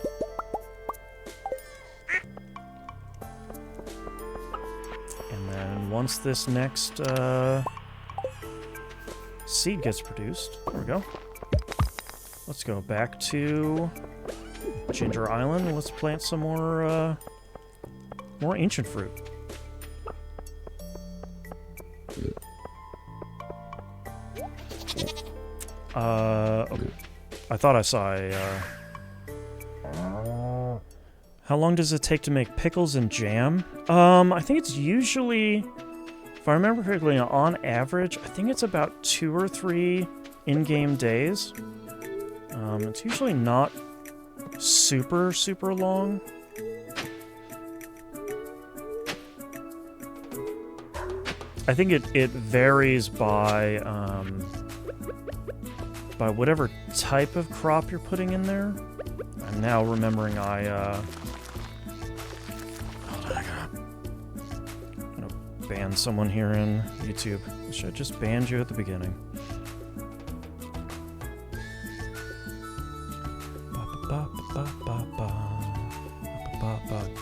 And then once this next seed gets produced, there we go. Let's go back to Ginger Island and let's plant some more ancient fruit. Okay. I thought I saw a, How long does it take to make pickles and jam? I think it's usually, if I remember correctly, on average, I think it's about 2 or 3 in-game days. It's usually not super, super long. I think it varies by whatever type of crop you're putting in there. I'm now remembering hold on, I'm gonna ban someone here in YouTube. I should have just banned you at the beginning.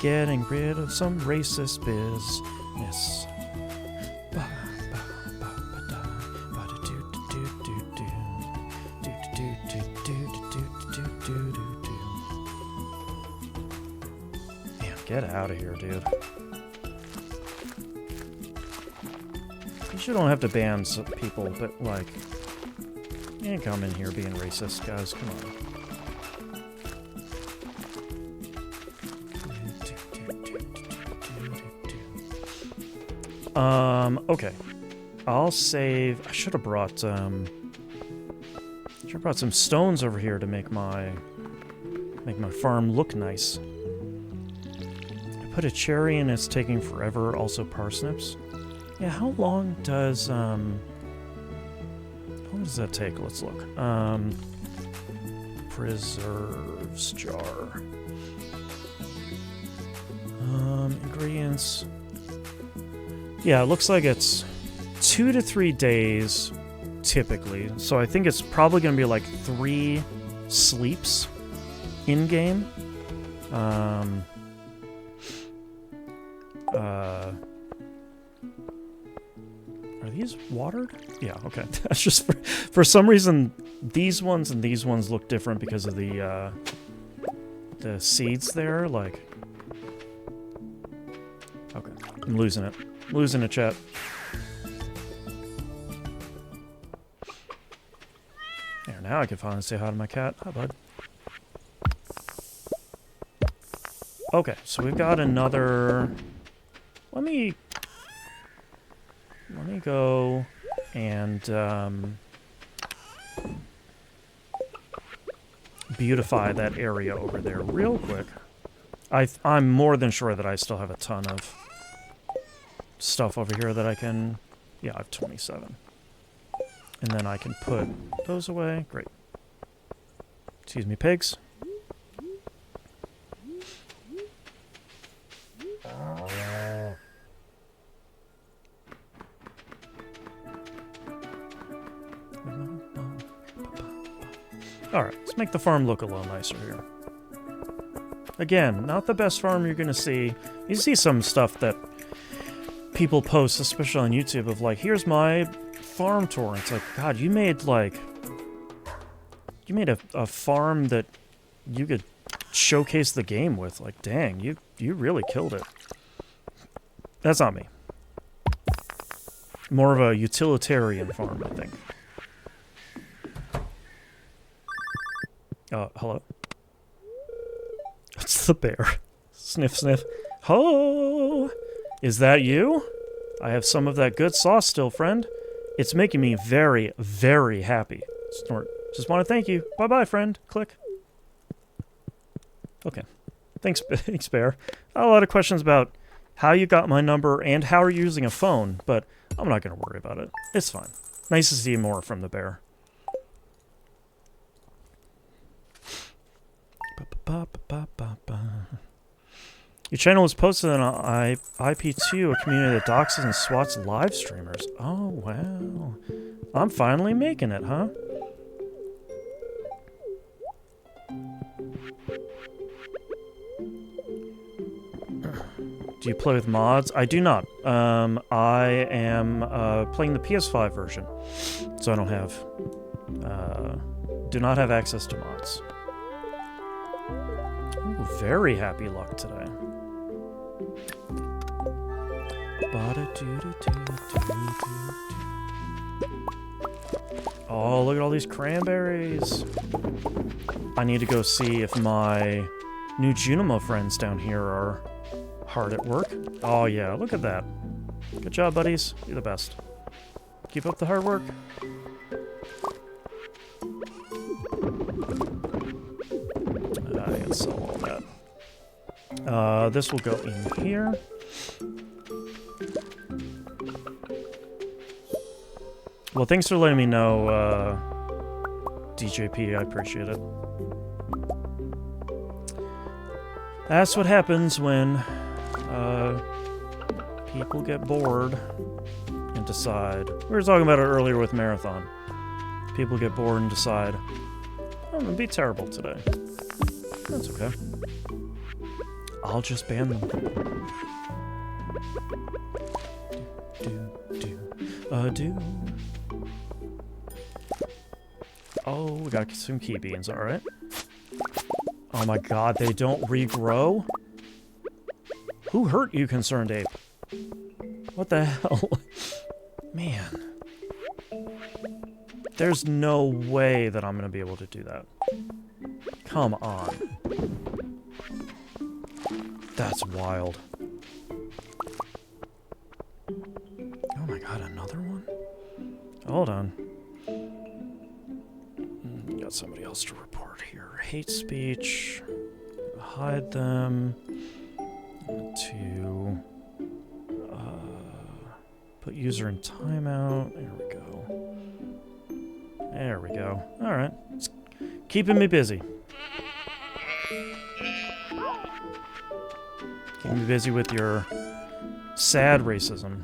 Getting rid of some racist business. Man, get out of here, dude. You sure don't have to ban some people, but like, you ain't come in here being racist, guys. Come on. Okay. I'll save. I should have brought some stones over here to make my farm look nice. I put a cherry and it's taking forever. Also parsnips. Yeah, how long does that take? Let's look. Preserves jar. Ingredients. Yeah, it looks like it's 2 to 3 days typically. So I think it's probably going to be like 3 sleeps in game. Are these watered? Yeah, okay. That's just for some reason these ones and these ones look different because of the seeds there. Like, okay, I'm losing it. Losing it, chat. There, now I can finally say hi to my cat. Hi, bud. Okay, so we've got another... Let me go and beautify that area over there real quick. I'm more than sure that I still have a ton of stuff over here that I can... Yeah, I have 27. And then I can put those away. Great. Excuse me, pigs. Alright, let's make the farm look a little nicer here. Again, not the best farm you're gonna see. You see some stuff that people post, especially on YouTube, of like, here's my farm tour. It's like, God, you made a farm that you could showcase the game with. Like, dang, you really killed it. That's not me. More of a utilitarian farm, I think. Hello? It's the bear. Sniff, sniff. Ho! Is that you? I have some of that good sauce still, friend. It's making me very, very happy. Snort. Just want to thank you. Bye-bye, friend. Click. Okay. Thanks, Bear. I have a lot of questions about how you got my number and how you're using a phone, but I'm not going to worry about it. It's fine. Nice to see more from the bear. Your channel was posted on IP2, a community that doxes and swats live streamers. Oh, wow. I'm finally making it, huh? Do you play with mods? I do not. I am playing the PS5 version, so I don't have, do not have access to mods. Ooh, very happy luck today. Oh, look at all these cranberries. I need to go see if my new Junimo friends down here are hard at work. Oh yeah, look at that. Good job, buddies. You're the best. Keep up the hard work. I can sell all that. This will go in here. Well, thanks for letting me know, DJP. I appreciate it. That's what happens when people get bored and decide. We were talking about it earlier with Marathon. People get bored and decide, I'm gonna be terrible today. That's okay. I'll just ban them. Do. Oh, we got some key beans, alright. Oh my god, they don't regrow? Who hurt you, concerned ape? What the hell? Man. There's no way that I'm gonna be able to do that. Come on. That's wild. Oh my god, another one? Hold on. Got somebody else to report here. Hate speech. Hide them. To put user in timeout. There we go. There we go. Alright. It's keeping me busy. Keeping me busy with your sad racism.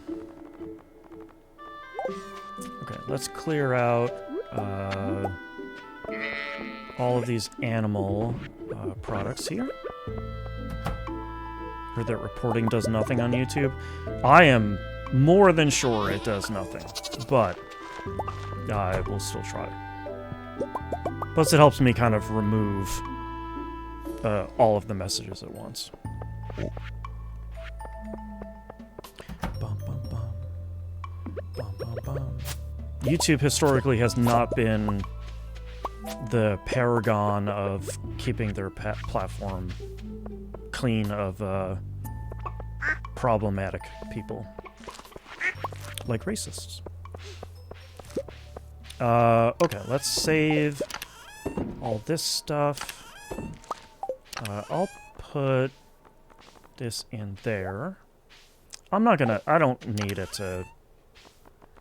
Okay, let's clear out all of these animal products here. Heard that reporting does nothing on YouTube. I am more than sure it does nothing, but I will still try. Plus, it helps me kind of remove all of the messages at once. Bum, bum, bum. Bum, bum, bum. YouTube historically has not been the paragon of keeping their platform clean of problematic people. Like racists. Okay, let's save all this stuff. I'll put this in there. I'm not gonna... I don't need it to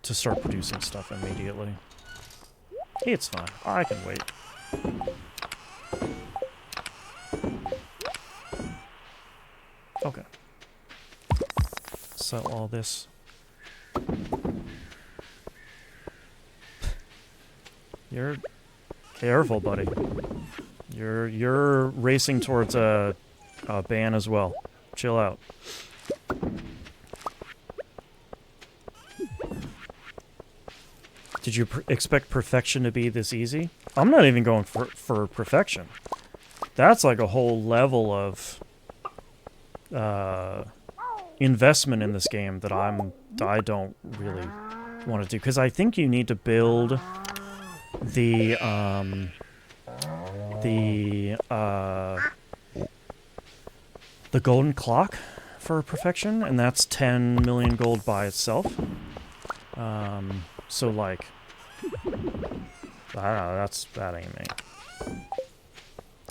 start producing stuff immediately. It's fine. I can wait. Okay. Sell all this. You're careful, buddy. You're racing towards a ban as well. Chill out. Did you expect perfection to be this easy? I'm not even going for perfection. That's like a whole level of investment in this game that I don't really want to do, because I think you need to build the golden clock for perfection, and that's 10 million gold by itself. So like, I don't know, that ain't me.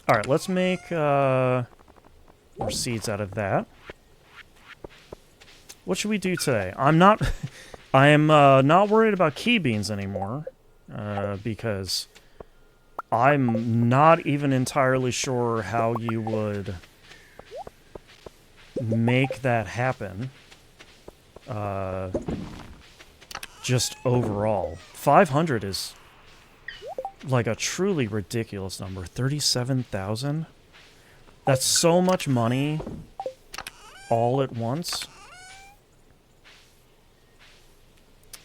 Alright, let's make more seeds out of that. What should we do today? I am not worried about key beans anymore, because I'm not even entirely sure how you would make that happen. Just overall. 500 is like a truly ridiculous number. 37,000? That's so much money all at once.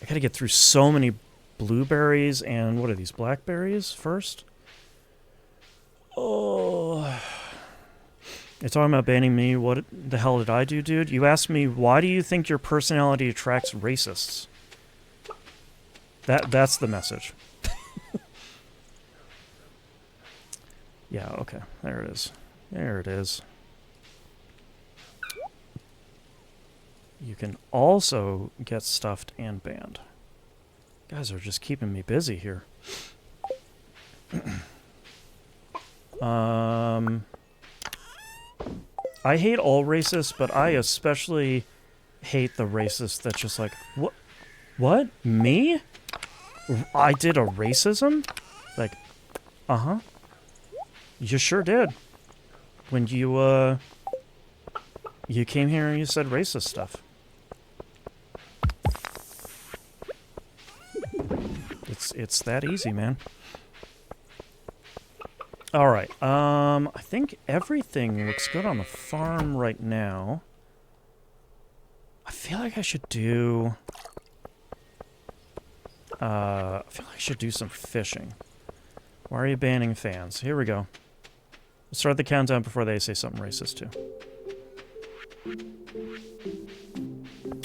I gotta get through so many blueberries and what are these, blackberries first? Oh. You're talking about banning me? What the hell did I do, dude? You asked me, why do you think your personality attracts racists? That's the message. Yeah, okay. There it is. There it is. You can also get stuffed and banned. You guys are just keeping me busy here. I hate all racists, but I especially hate the racists that's just like, what? What? Me? I did a racism? Like, uh-huh. You sure did. When you came here and you said racist stuff. It's that easy, man. Alright, I think everything looks good on the farm right now. I feel like I should do... I feel like I should do some fishing. Why are you banning fans? Here we go. We'll start the countdown before they say something racist, too.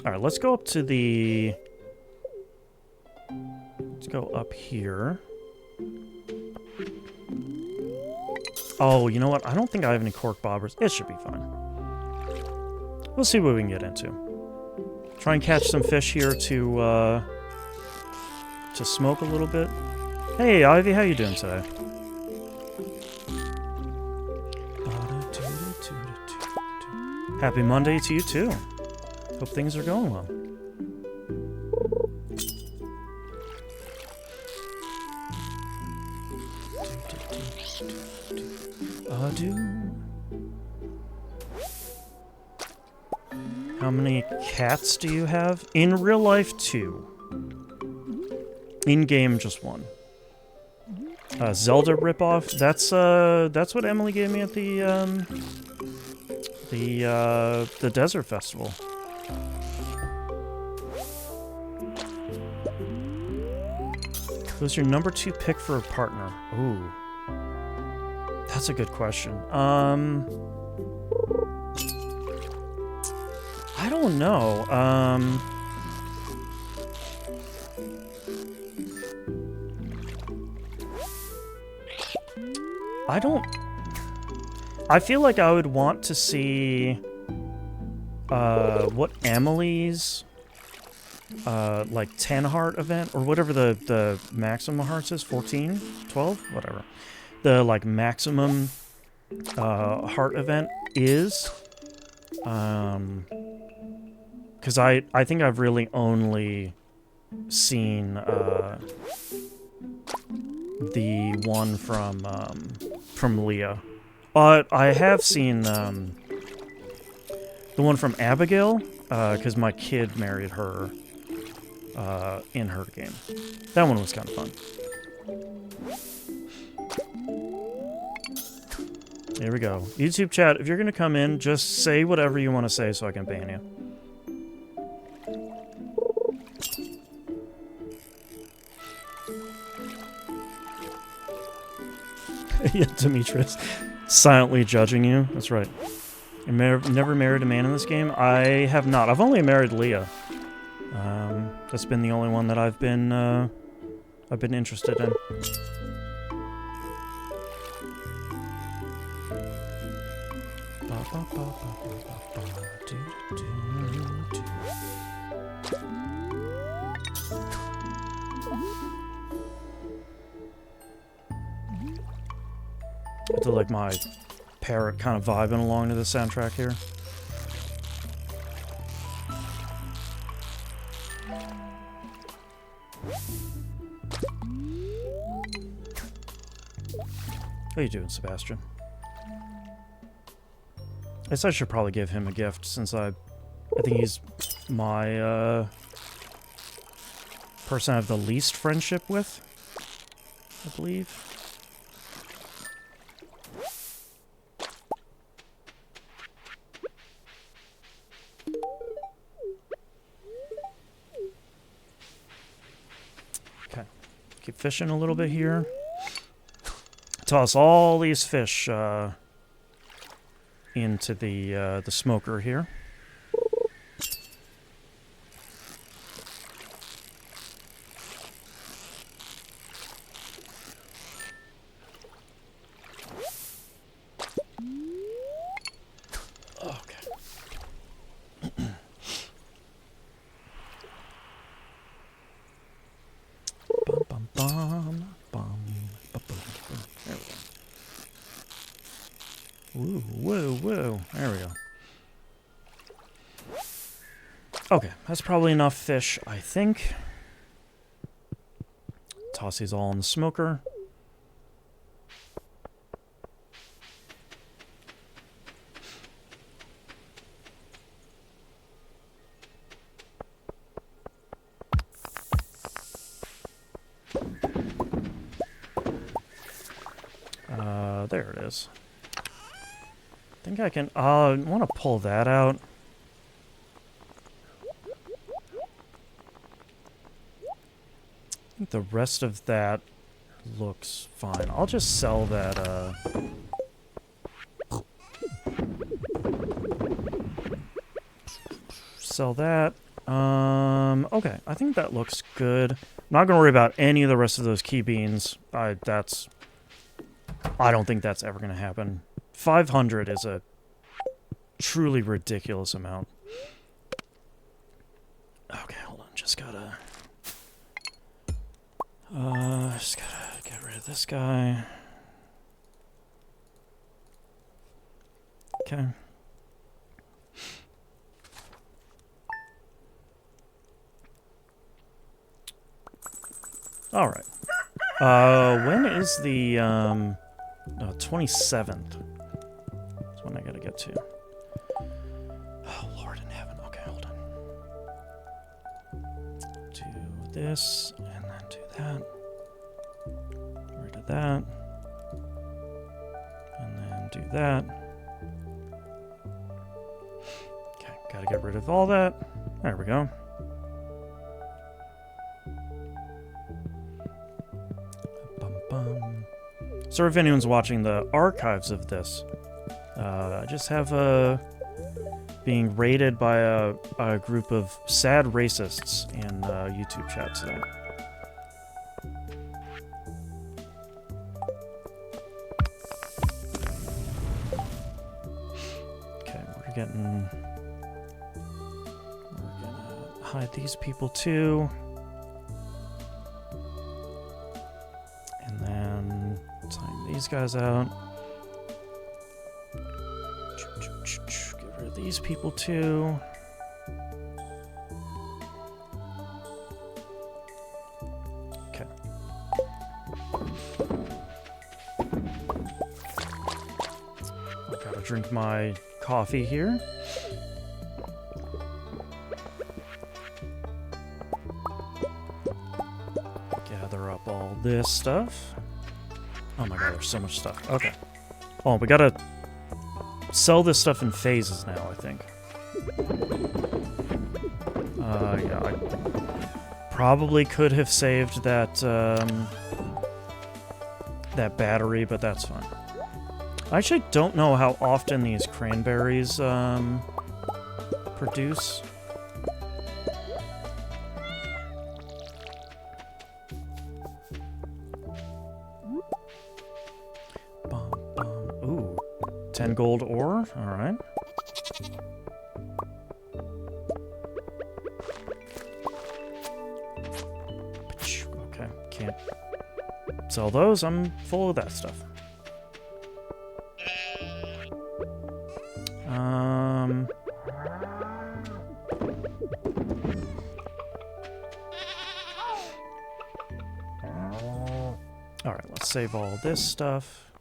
Alright, let's go up to the... Let's go up here. Oh, you know what? I don't think I have any cork bobbers. It should be fine. We'll see what we can get into. Try and catch some fish here to smoke a little bit. Hey, Ivy, how you doing today? Happy Monday to you, too. Hope things are going well. How many cats do you have? In real life, 2. In game, just 1. Zelda ripoff. That's what Emily gave me at the desert festival. Who's your number 2 pick for a partner? Ooh. That's a good question. I don't know. I feel like I would want to see what Emily's like 10 heart event or whatever the maximum hearts is, 14, 12, whatever. The like maximum heart event is. Because I think I've really only seen the one from Leah. But I have seen the one from Abigail, because my kid married her in her game. That one was kind of fun. There we go. YouTube chat, if you're going to come in, just say whatever you want to say so I can ban you. Yeah, Demetrius. Silently judging you. That's right. You never married a man in this game? I have not. I've only married Leah. That's been the only one that I've been interested in. I do like my parrot kind of vibing along to the soundtrack here. How you doing, Sebastian? I guess I should probably give him a gift since I think he's my person I have the least friendship with, I believe. keep fishing a little bit here. Toss all these fish into the smoker here. Whoa. There we go. Okay, that's probably enough fish, I think. Toss these all in the smoker. There it is. I think I can... I want to pull that out. I think the rest of that looks fine. I'll just sell that, Sell that. Okay, I think that looks good. I'm not gonna worry about any of the rest of those key beans. I don't think that's ever gonna happen. 500 is a truly ridiculous amount. Okay, hold on. Just gotta get rid of this guy. Okay. All right. When is the 27th? That's when I gotta get to. Oh, Lord in heaven. Okay, hold on. Do this, and then do that. Get rid of that. And then do that. Okay, gotta get rid of all that. There we go. So if anyone's watching the archives of this, I just have being raided by a group of sad racists in YouTube chat today. Okay, we're gonna hide these people too. And then time these guys out. Get rid of these people too. Okay. I've got to drink my coffee here. Gather up all this stuff. Oh my god, there's so much stuff. Okay. Oh, we gotta sell this stuff in phases now, I think. Yeah, I probably could have saved that, that battery, but that's fine. I actually don't know how often these cranberries, produce. Ooh, 10 gold ore. All right. Okay, can't sell those. I'm full of that stuff. All right, let's save all this stuff.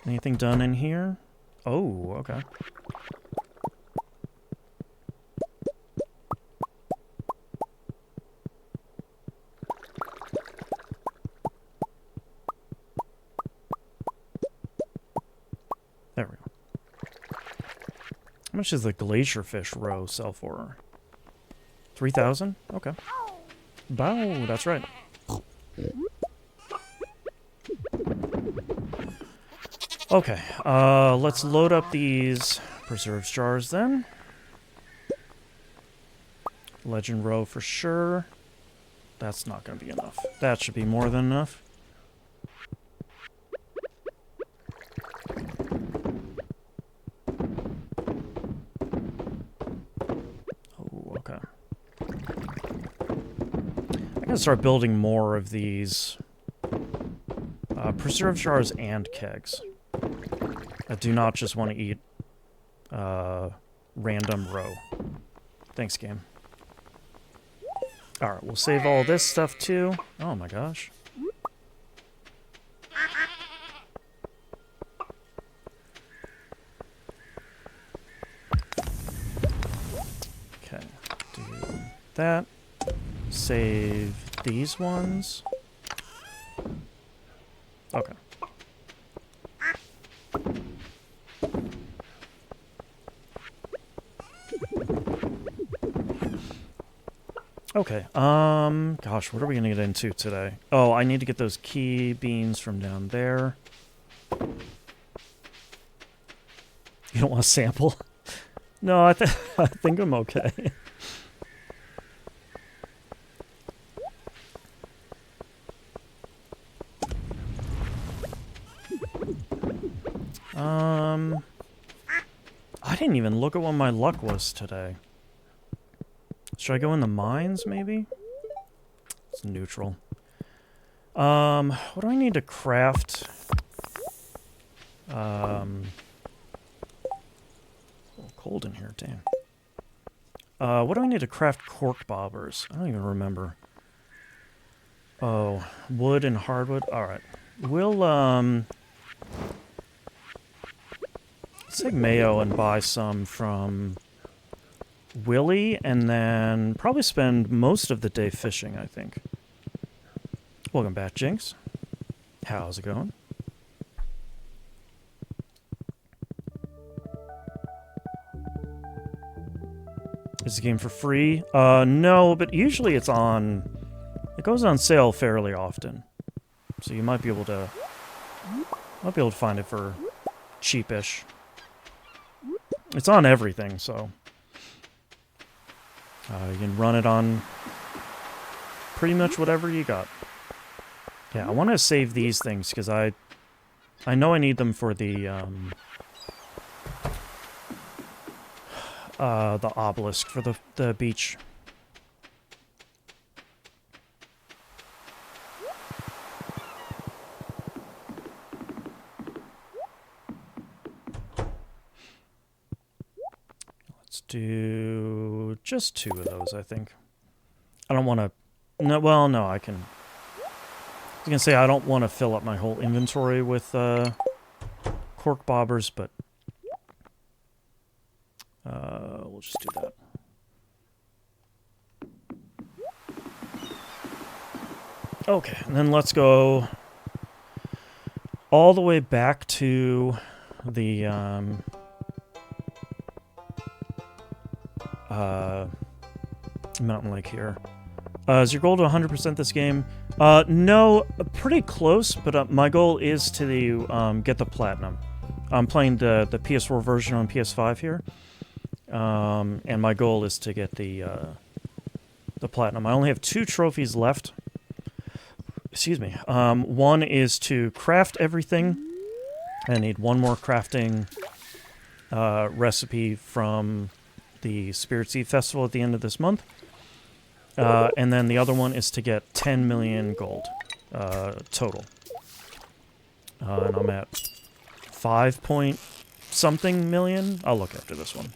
Anything done in here? Oh, okay. There we go. How much does the glacier fish roe sell for? 3,000? Okay. Bow, that's right. Okay, let's load up these preserves jars then. Legend row for sure. That's not going to be enough. That should be more than enough. Oh, okay. I can start building more of these preserve jars and kegs. I do not just want to eat random row. Thanks, game. Alright, we'll save all this stuff too. Oh my gosh. Okay, do that. Save these ones. Okay. Okay, gosh, what are we gonna get into today? Oh, I need to get those key beans from down there. You don't want to sample? No, I think I'm okay. I didn't even look at what my luck was today. Should I go in the mines, maybe? It's neutral. What do I need to craft? Oh, cold in here, damn. What do I need to craft cork bobbers? I don't even remember. Oh, wood and hardwood? Alright. We'll, let's take mayo and buy some from Willie, and then probably spend most of the day fishing, I think. Welcome back, Jinx. How's it going? Is the game for free? No, but usually it's on... It goes on sale fairly often. So you might be able to... find it for cheapish. It's on everything, so... you can run it on pretty much whatever you got. Yeah, I want to save these things, because I know I need them for the obelisk for the beach. Let's do just 2 of those, I think. I don't want to... No, well, no, I can... I was going to say I don't want to fill up my whole inventory with cork bobbers, but... we'll just do that. Okay, and then let's go all the way back to the mountain lake here. Is your goal to 100% this game? No, pretty close, but my goal is to get the platinum. I'm playing the PS4 version on PS5 here. And my goal is to get the platinum. I only have 2 trophies left. Excuse me. One is to craft everything. I need 1 more crafting recipe from the Spirit Seed Festival at the end of this month. And then the other one is to get 10 million gold total. And I'm at 5 point something million. I'll look after this one.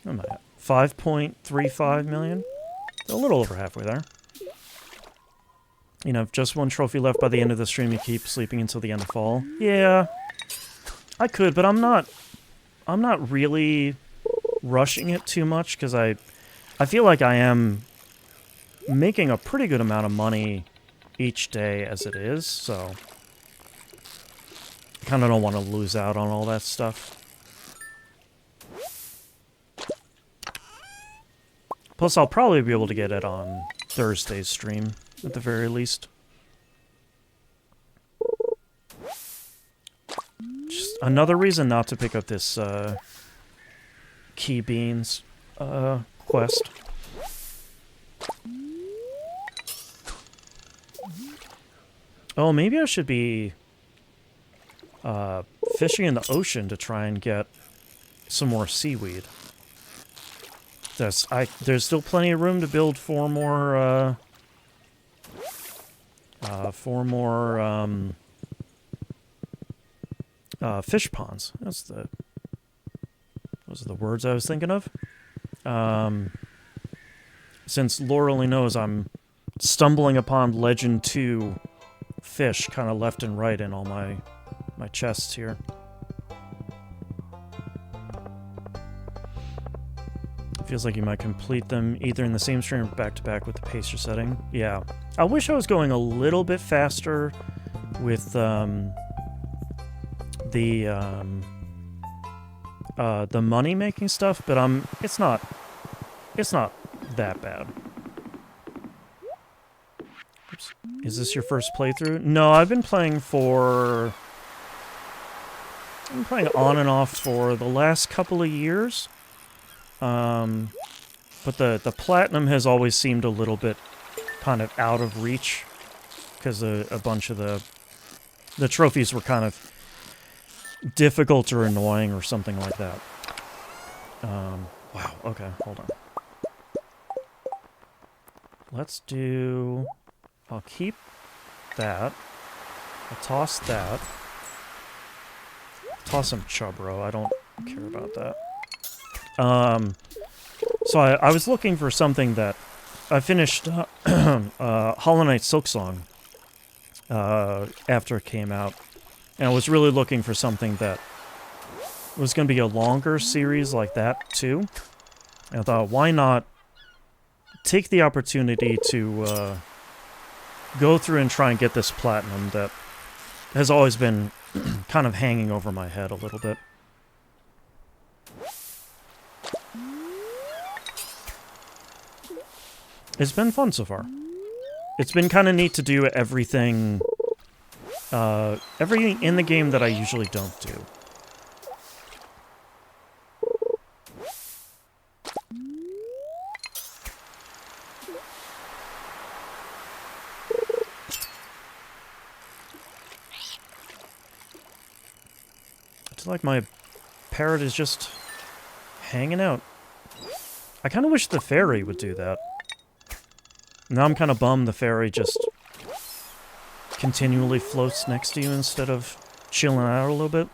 What am I at? 5.35 million? A little over halfway there. You know, if just 1 trophy left by the end of the stream, you keep sleeping until the end of fall. Yeah, I could, but I'm not really rushing it too much, because I feel like I am making a pretty good amount of money each day as it is, so I kind of don't want to lose out on all that stuff. Plus, I'll probably be able to get it on Thursday's stream, at the very least. Just another reason not to pick up this key beans quest. Oh, maybe I should be fishing in the ocean to try and get some more seaweed. There's still plenty of room to build four more fish ponds. Those are the words I was thinking of. Since Laura only knows I'm stumbling upon Legend 2 fish kind of left and right in all my chests here. Feels like you might complete them either in the same stream or back-to-back with the pacer setting. Yeah. I wish I was going a little bit faster with the money-making stuff, but it's not that bad. Oops. Is this your first playthrough? No, I've been playing on and off for the last couple of years. But the platinum has always seemed a little bit kind of out of reach because a bunch of the trophies were kind of difficult or annoying or something like that. Wow, okay, hold on. I'll keep that. I'll toss that. Toss some chubro, I don't care about that. So I was looking for something that... I finished Hollow Knight Silksong after it came out. And I was really looking for something that was going to be a longer series like that, too. And I thought, why not take the opportunity to go through and try and get this platinum that has always been kind of hanging over my head a little bit. It's been fun so far. It's been kind of neat to do everything in the game that I usually don't do. It's like my parrot is just hanging out. I kind of wish the fairy would do that. Now I'm kind of bummed the fairy just continually floats next to you instead of chilling out a little bit.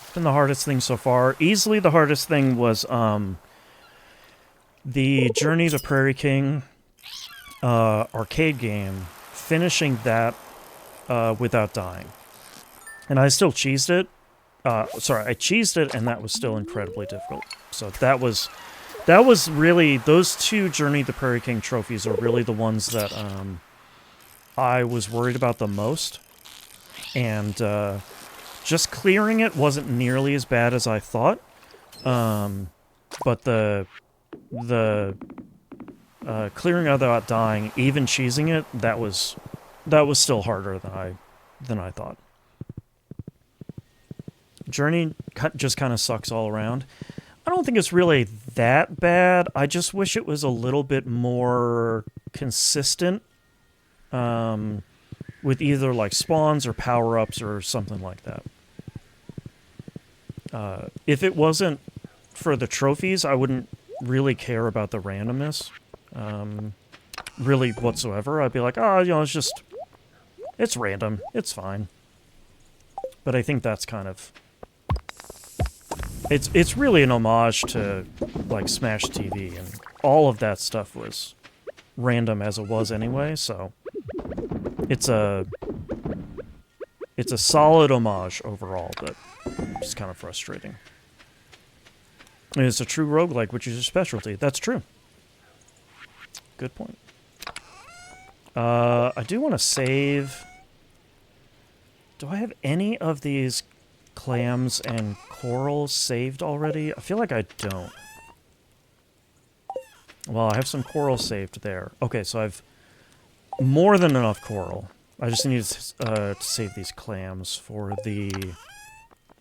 It's been the hardest thing so far. Easily the hardest thing was the Journey to Prairie King arcade game, finishing that without dying. And I still cheesed it. I cheesed it, and that was still incredibly difficult. So that was really, those two Journey to the Prairie King trophies are really the ones that I was worried about the most. And just clearing it wasn't nearly as bad as I thought. But the clearing it without dying, even cheesing it, that was still harder than I thought. Journey just kind of sucks all around. I don't think it's really that bad. I just wish it was a little bit more consistent with either like spawns or power-ups or something like that. If it wasn't for the trophies, I wouldn't really care about the randomness. Really whatsoever. I'd be like, oh, it's random. It's fine. But I think that's kind of... It's really an homage to, like, Smash TV, and all of that stuff was random as it was anyway, so... It's a solid homage overall, but it's kind of frustrating. And it's a true roguelike, which is your specialty. That's true. Good point. I do want to save... Do I have any of these clams and corals saved already? I feel like I don't. Well, I have some coral saved there. Okay, so I've more than enough coral. I just need to save these clams for the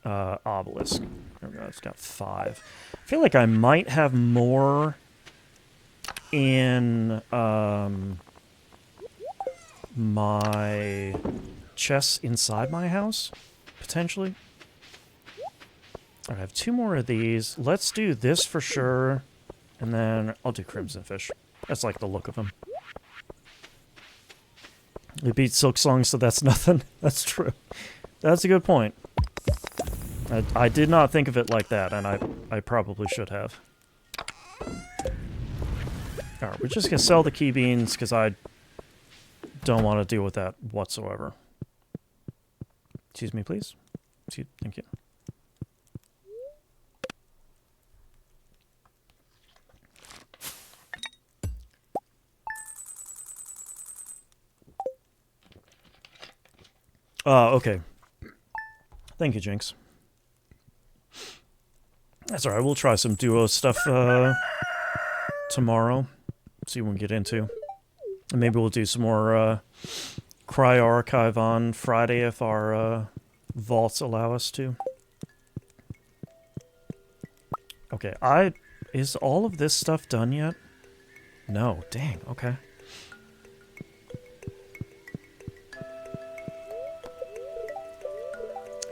obelisk. There we go, it's got 5. I feel like I might have more in my chests inside my house, potentially. I have 2 more of these. Let's do this for sure, and then I'll do crimson fish. That's like the look of them. It beats Silk Song, so that's nothing. That's true. That's a good point. I did not think of it like that, and I probably should have. Alright, we're just going to sell the key beans, because I don't want to deal with that whatsoever. Excuse me, please. Thank you. Okay. Thank you, Jinx. That's alright, we'll try some duo stuff tomorrow. See what we can get into. And maybe we'll do some more Cry Archive on Friday if our vaults allow us to. Okay, is all of this stuff done yet? No, dang, okay.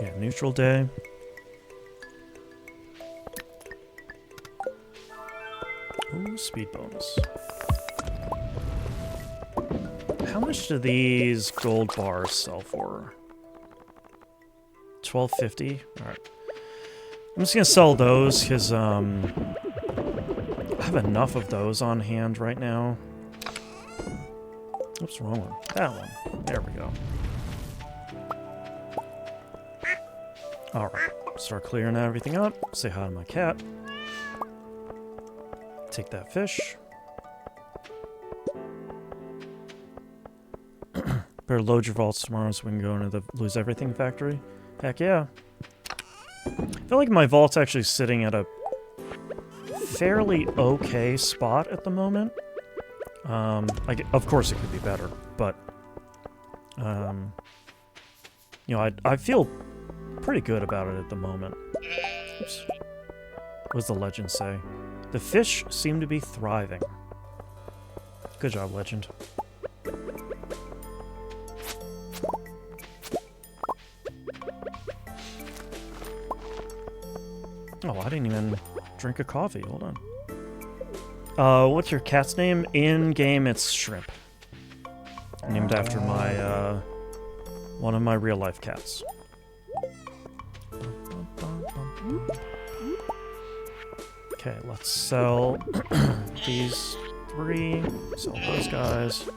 Yeah, neutral day. Ooh, speed bonus. How much do these gold bars sell for? $12.50? Alright. I'm just gonna sell those, because, I have enough of those on hand right now. What's wrong with that one? There we go. Alright, start clearing everything up. Say hi to my cat. Take that fish. Better load your vaults tomorrow so we can go into the Lose Everything factory. Heck yeah. I feel like my vault's actually sitting at a fairly okay spot at the moment. Of course it could be better, but... you know, I feel pretty good about it at the moment. Oops. What does the legend say? The fish seem to be thriving. Good job, legend. Oh, I didn't even drink a coffee. Hold on. What's your cat's name? In-game, it's Shrimp. Named after my, one of my real-life cats. Okay, let's sell these 3. Sell those guys.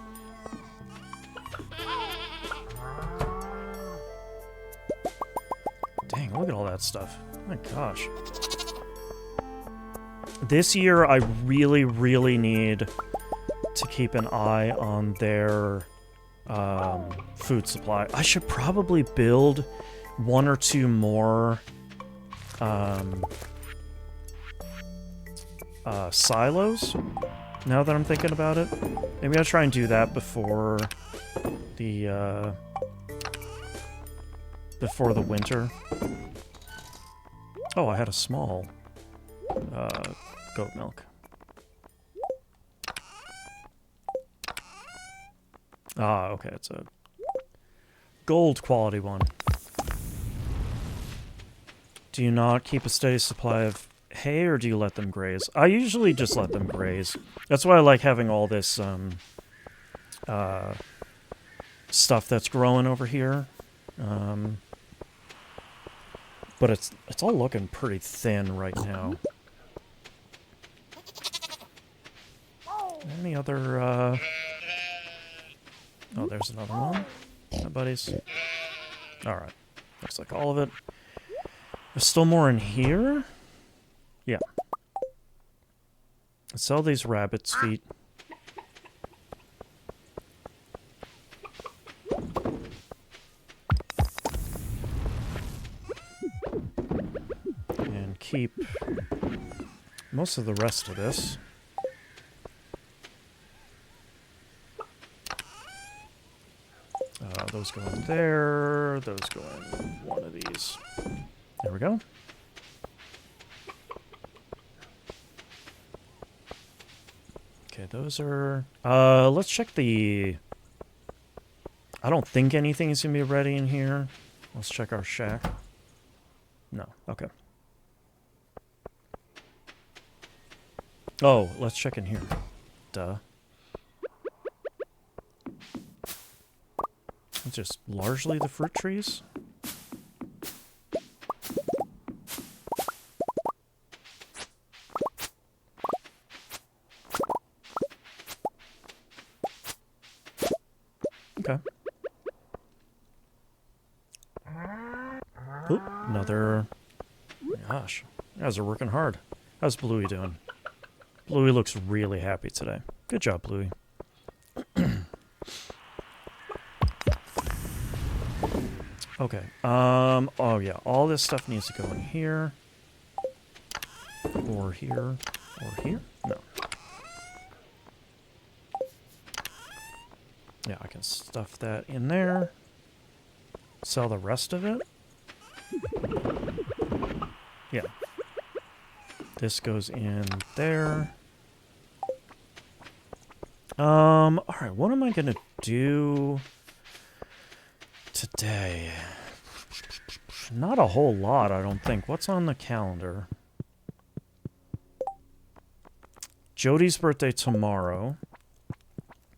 Dang, look at all that stuff. Oh my gosh. This year, I really, really need to keep an eye on their food supply. I should probably build 1 or 2 more silos, now that I'm thinking about it. Maybe I'll try and do that before the winter. Oh, I had a small goat milk. Ah, okay, it's a gold quality one. Do you not keep a steady supply of hay, or do you let them graze? I usually just let them graze. That's why I like having all this stuff that's growing over here. But it's all looking pretty thin right now. Any other oh, there's another one. Hi, buddies. Alright. Looks like all of it. There's still more in here? Yeah. Let's sell these rabbit's feet. keep most of the rest of this. Those go in there. Those go in one of these. There we go. Okay, those are... let's check the... I don't think anything's going to be ready in here. Let's check our shack. No, okay. Oh, let's check in here. Duh. It's just largely the fruit trees. Okay. Oop, another... Gosh, you guys are working hard. How's Bluey doing? Bluey looks really happy today. Good job, Bluey. Okay. Oh yeah, all this stuff needs to go in here. Or here. Or here? No. Yeah, I can stuff that in there. Sell the rest of it. Yeah. This goes in there. Alright, what am I gonna do today? Not a whole lot, I don't think. What's on the calendar? Jody's birthday tomorrow.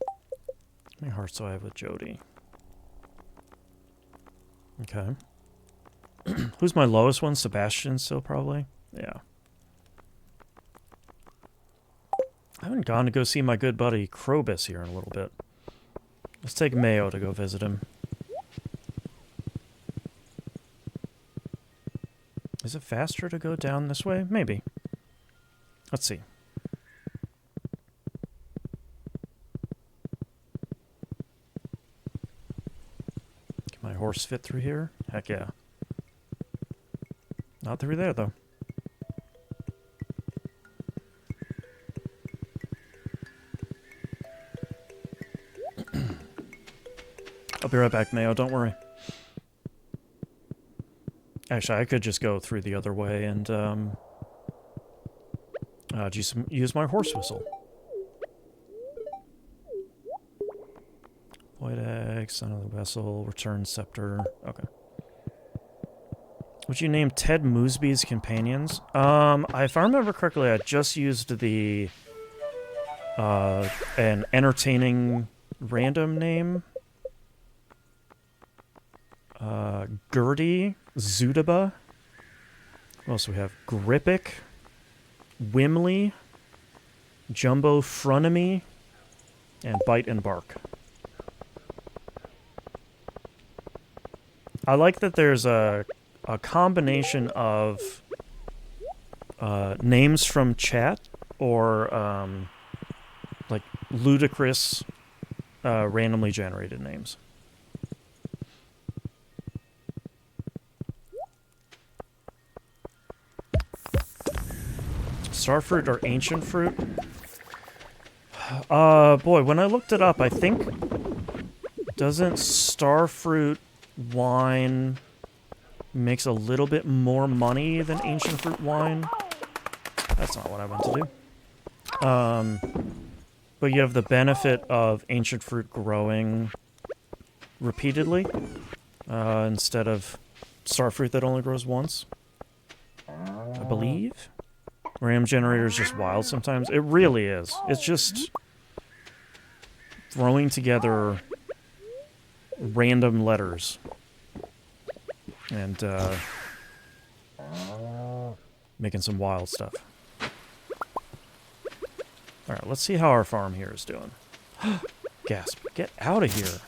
How many hearts do I have with Jody? Okay. Who's my lowest one? Sebastian still, probably? Yeah. I haven't gone to go see my good buddy Krobus here in a little bit. Let's take Mayo to go visit him. Is it faster to go down this way? Maybe. Let's see. Can my horse fit through here? Heck yeah. Not through there, though. I'll be right back, Mayo. Don't worry. Actually, I could just go through the other way and use my horse whistle. White egg, son of the vessel, return scepter. Okay. Would you name Ted Moosby's companions? If I remember correctly, I just used the an entertaining random name. Gertie, Zudaba. What else do we have? Grippic, Wimley, Jumbo Frenemy, and Bite and Bark. I like that there's a combination of names from chat or like ludicrous randomly generated names. Starfruit or ancient fruit? Boy, when I looked it up, I think... Doesn't starfruit wine makes a little bit more money than ancient fruit wine? That's not what I want to do. But you have the benefit of ancient fruit growing repeatedly, instead of starfruit that only grows once. I believe? RAM generator is just wild sometimes. It really is. It's just throwing together random letters and making some wild stuff. Alright, let's see how our farm here is doing. Gasp. Get out of here.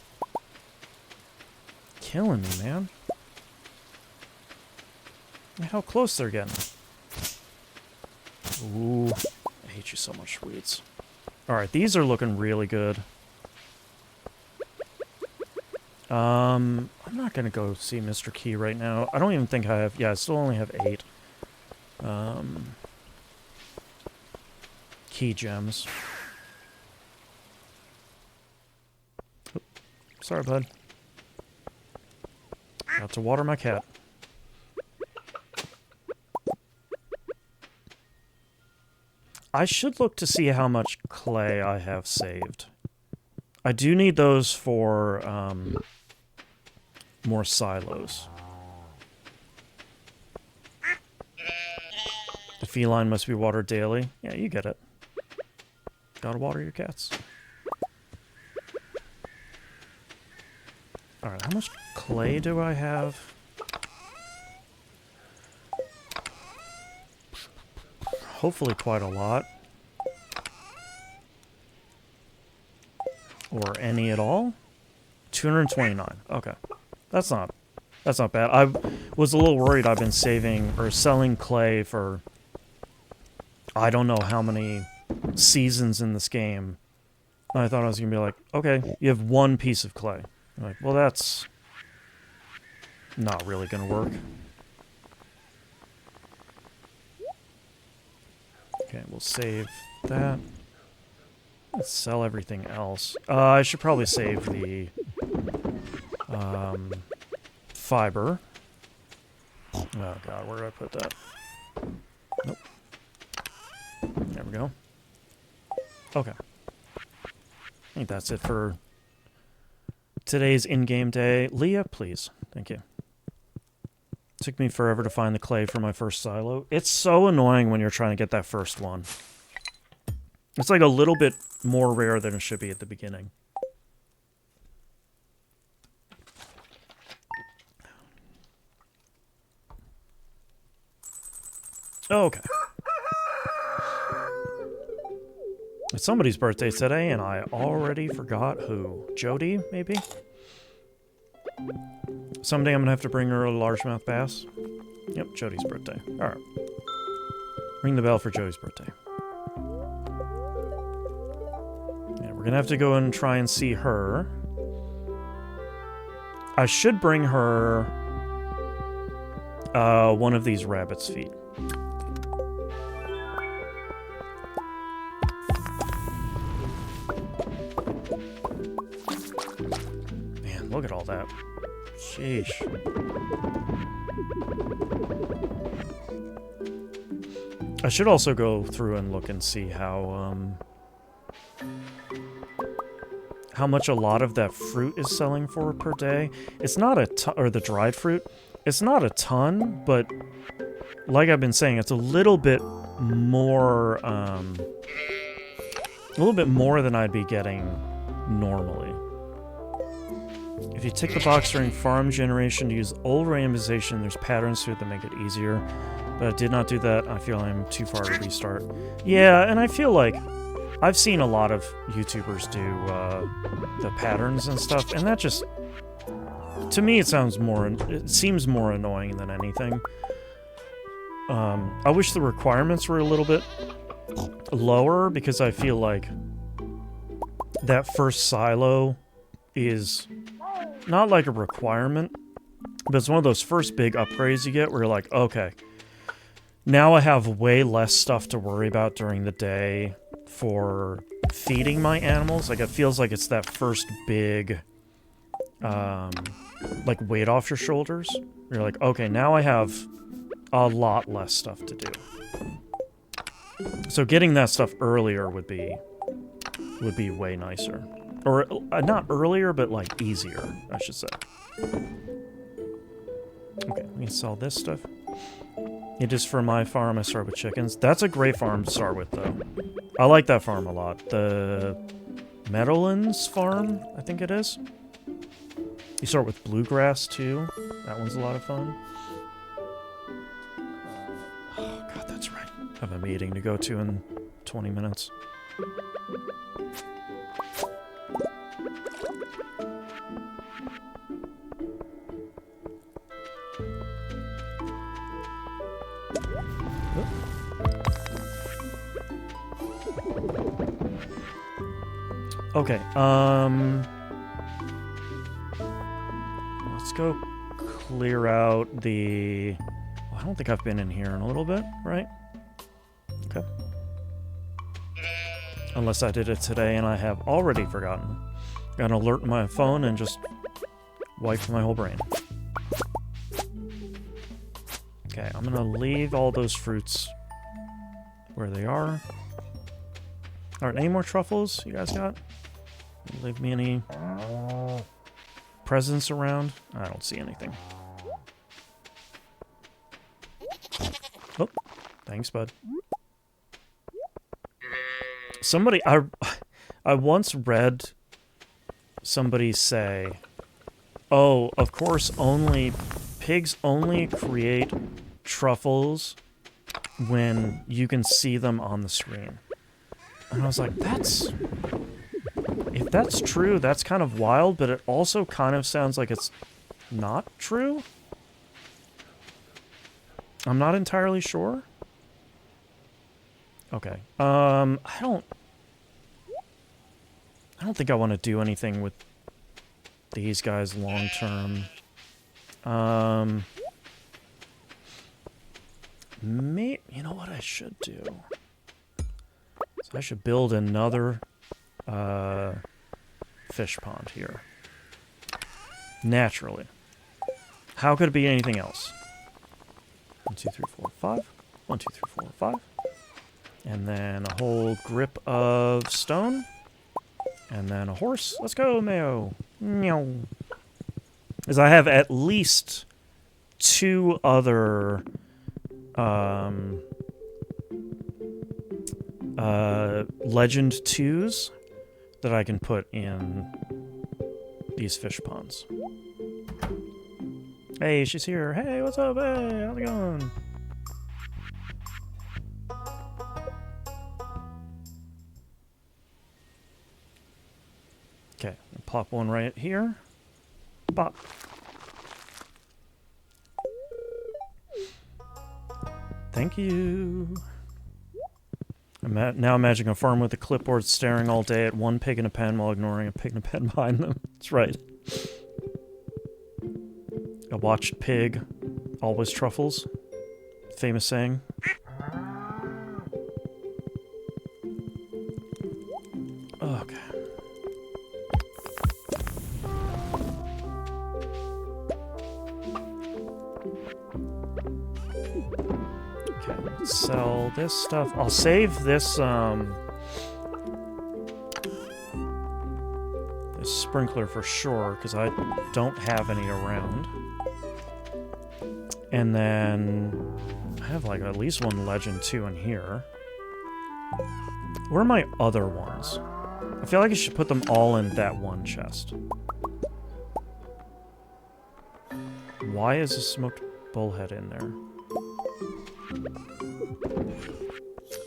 Killing me, man. Look how close they're getting. Ooh, I hate you so much, Weeds. Alright, these are looking really good. I'm not gonna go see Mr. Key right now. I don't even think I have... Yeah, I still only have 8. Key gems. Oop. Sorry, bud. Got to water my cat. I should look to see how much clay I have saved. I do need those for more silos. The feline must be watered daily. Yeah, you get it. Gotta water your cats. Alright, how much clay do I have? Hopefully quite a lot. Or any at all? 229. Okay. That's not bad. I was a little worried. I've been saving or selling clay for I don't know how many seasons in this game. And I thought I was going to be like, okay, you have one piece of clay. I'm like, well, that's not really going to work. Okay, we'll save that. Let's sell everything else. I should probably save the fiber. Oh god, where did I put that? Nope. There we go. Okay. I think that's it for today's in-game day. Leah, please. Thank you. Took me forever to find the clay for my first silo. It's so annoying when you're trying to get that first one. It's like a little bit more rare than it should be at the beginning. Okay. It's somebody's birthday today, and I already forgot who. Jody, maybe? Someday I'm gonna have to bring her a largemouth bass. Yep, Jody's birthday. Alright. Ring the bell for Jody's birthday. Yeah, we're gonna have to go and try and see her. I should bring her one of these rabbit's feet. Man, look at all that. Sheesh. I should also go through and look and see how much a lot of that fruit is selling for per day. It's not a ton, or the dried fruit. It's not a ton, but like I've been saying, it's a little bit more than I'd be getting normally. If you tick the box during farm generation to use old randomization, there's patterns to it that make it easier. But I did not do that. I feel I'm too far to restart. Yeah, and I feel like I've seen a lot of YouTubers do the patterns and stuff, and that just, to me, it seems more annoying than anything. I wish the requirements were a little bit lower, because I feel like that first silo is not like a requirement, but it's one of those first big upgrades you get where you're like, okay, now I have way less stuff to worry about during the day for feeding my animals. Like, it feels like it's that first big, like, weight off your shoulders. You're like, okay, now I have a lot less stuff to do. So getting that stuff earlier would be way nicer. Or, not earlier, but, like, easier, I should say. Okay, we can sell this stuff. It is for my farm. I start with chickens. That's a great farm to start with, though. I like that farm a lot. The Meadowlands farm, I think it is. You start with bluegrass, too. That one's a lot of fun. Oh, God, that's right. I have a meeting to go to in 20 minutes. Okay, let's go clear out the Well, I don't think I've been in here in a little bit, right? Okay. Unless I did it today and I have already forgotten. Got an alert on my phone and just wiped my whole brain. Okay, I'm gonna leave all those fruits where they are. Alright, any more truffles you guys got? Leave me any presents around? I don't see anything. Oh, thanks, bud. Somebody, I once read somebody say, oh, of course, pigs only create truffles when you can see them on the screen. And I was like, if that's true, that's kind of wild, but it also kind of sounds like it's not true. I'm not entirely sure. Okay. I don't think I want to do anything with these guys long term. You know what I should do? So I should build another fish pond here. Naturally. How could it be anything else? 1, 2, 3, 4, 5. 1, 2, 3, 4, 5. And then a whole grip of stone. And then a horse. Let's go, Mayo. Meow. As I have at least 2 other Legend 2s that I can put in these fish ponds. Hey, she's here. Hey, what's up? Hey, how's it going? Okay, pop one right here. Pop. Thank you. I'm now imagining a farm with a clipboard staring all day at one pig in a pen while ignoring a pig in a pen behind them. That's right. A watched pig, always truffles. Famous saying. Okay. Okay, let's sell this stuff. I'll save this, this sprinkler for sure, because I don't have any around. And then I have like at least one Legend 2 in here. Where are my other ones? I feel like I should put them all in that one chest. Why is a smoked bullhead in there?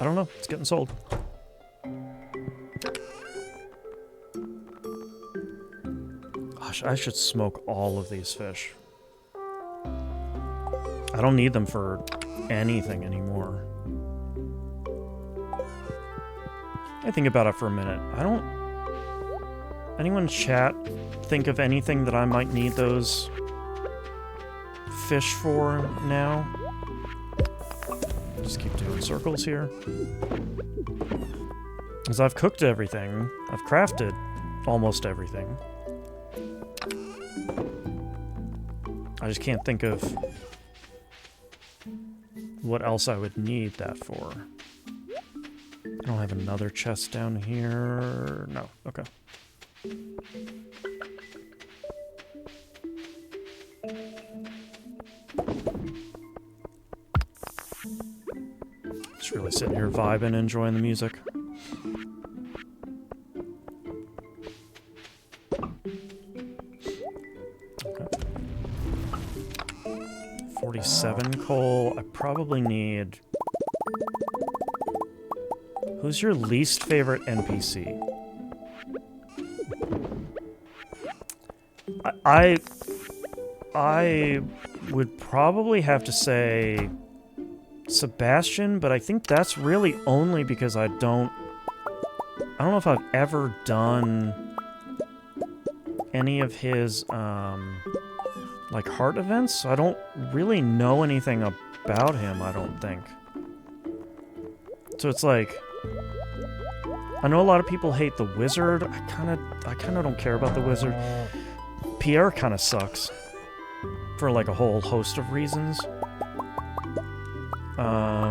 I don't know. It's getting sold. Gosh, I should smoke all of these fish. I don't need them for anything anymore. I think about it for a minute. Anyone in chat think of anything that I might need those fish for now? Just keep doing circles here. Because I've cooked everything. I've crafted almost everything. I just can't think of what else I would need that for. I don't have another chest down here. No, okay. Just really sitting here vibing, enjoying the music. Okay. 47 coal. I probably need... Who's your least favorite NPC? I would probably have to say Sebastian, but I think that's really only because I don't know if I've ever done any of his like like heart events. I don't really know anything about him, I don't think. So it's like, I know a lot of people hate the wizard. I kind of don't care about the wizard. Pierre kind of sucks for like a whole host of reasons. I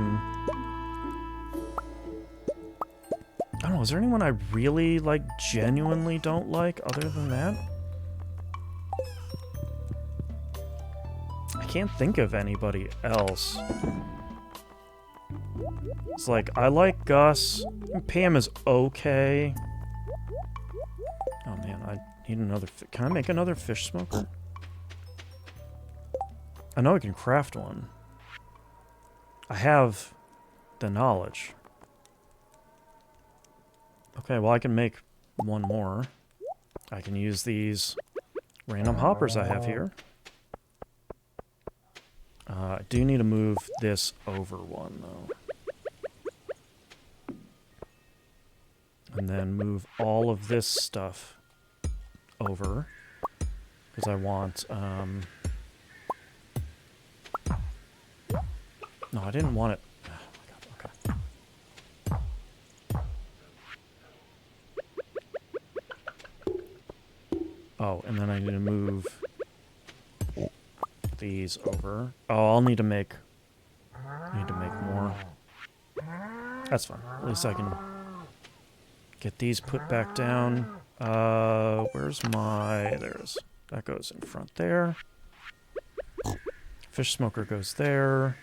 don't know, is there anyone I really, like, genuinely don't like other than that? I can't think of anybody else. It's like, I like Gus. Pam is okay. Oh man, I need another... Can I make another fish smoker? I know I can craft one. I have the knowledge. Okay, well I can make one more. I can use these random hoppers I have here. I do need to move this over one, though. And then move all of this stuff over. Because I want, no, I didn't want it. Oh my god, okay. Oh, and then I need to move these over. Oh, I'll need to make... I need to make more. That's fine. At least I can get these put back down. Where's my... There's... That goes in front there. Fish smoker goes there.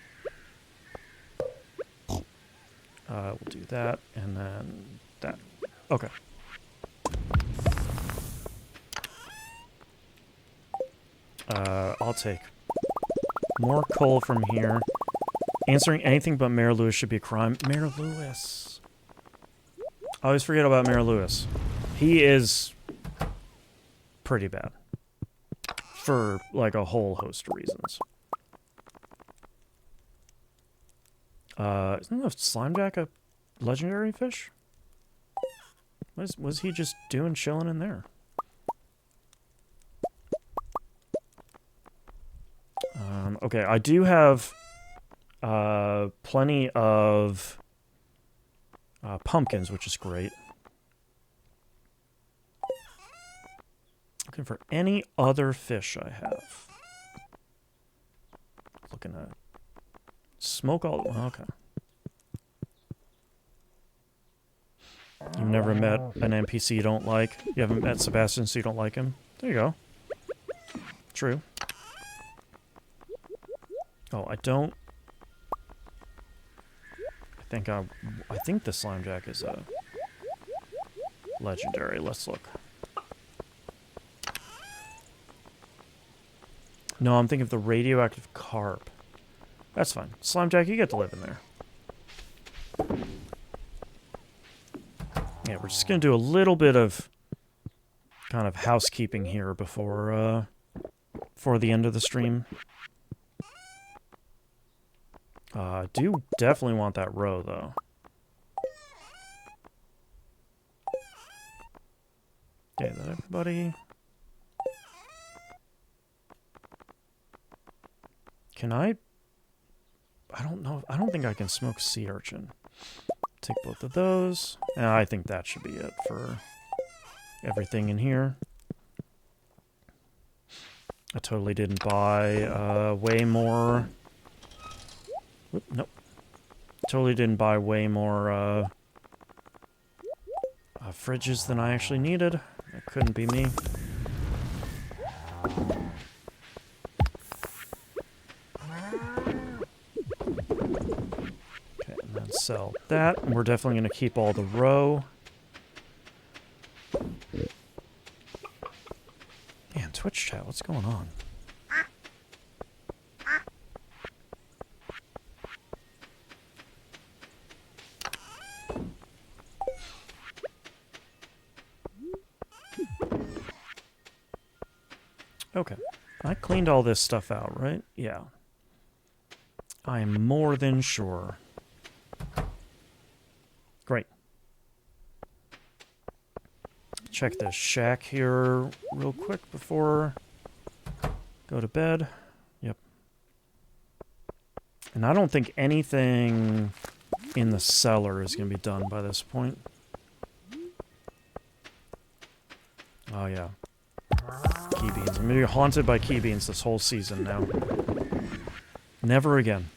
We'll do that, and then that. Okay. I'll take more coal from here. Answering anything but Mayor Lewis should be a crime. Mayor Lewis. I always forget about Mayor Lewis. He is pretty bad. For, like, a whole host of reasons. Isn't the Slimejack a legendary fish? Was he just doing chilling in there? Okay, I do have plenty of pumpkins, which is great. Looking for any other fish I have. Looking at... Smoke all... Okay. You've never met an NPC you don't like? You haven't met Sebastian, so you don't like him? There you go. True. Oh, I don't... I think the Slimejack is a legendary. Let's look. No, I'm thinking of the radioactive carp. That's fine. Slimejack, you get to live in there. Yeah, we're just gonna do a little bit of kind of housekeeping here before the end of the stream. I do definitely want that row, though. Okay, that everybody... Can I don't know. I don't think I can smoke sea urchin. Take both of those. I think that should be it for everything in here. I totally didn't buy way more... Oop, nope. Totally didn't buy way more fridges than I actually needed. That couldn't be me. Okay, and then sell that. And we're definitely going to keep all the row. Man, Twitch chat, what's going on? Okay. I cleaned all this stuff out, right? Yeah. I am more than sure. Great. Check this shack here real quick before... Go to bed. Yep. And I don't think anything in the cellar is going to be done by this point. Oh, yeah. Key beans. I'm going to be haunted by key beans this whole season now. Never again.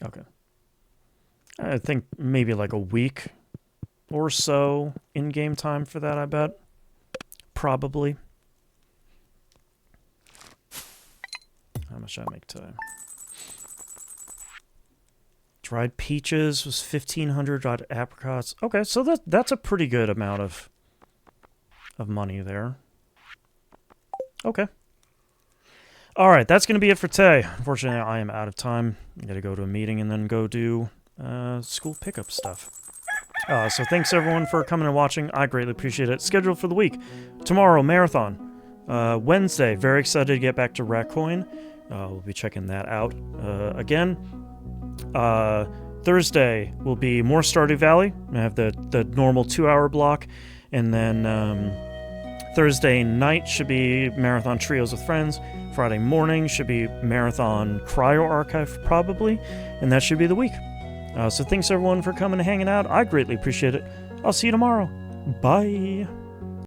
Okay. I think maybe like a week or so in-game time for that, I bet. Probably. How much did I make today? Dried peaches was 1,500. Dried apricots. Okay, so that's a pretty good amount of money there. Okay. All right, that's going to be it for today. Unfortunately, I am out of time. I got to go to a meeting and then go do school pickup stuff. So thanks everyone for coming and watching. I greatly appreciate it. Scheduled for the week. Tomorrow, marathon. Wednesday, very excited to get back to Ratcoin. We'll be checking that out again. Thursday will be more Stardew Valley. I have the normal 2-hour block. And then Thursday night should be Marathon Trios with Friends. Friday morning should be Marathon Cryo Archive, probably. And that should be the week. So thanks everyone for coming and hanging out. I greatly appreciate it. I'll see you tomorrow. Bye.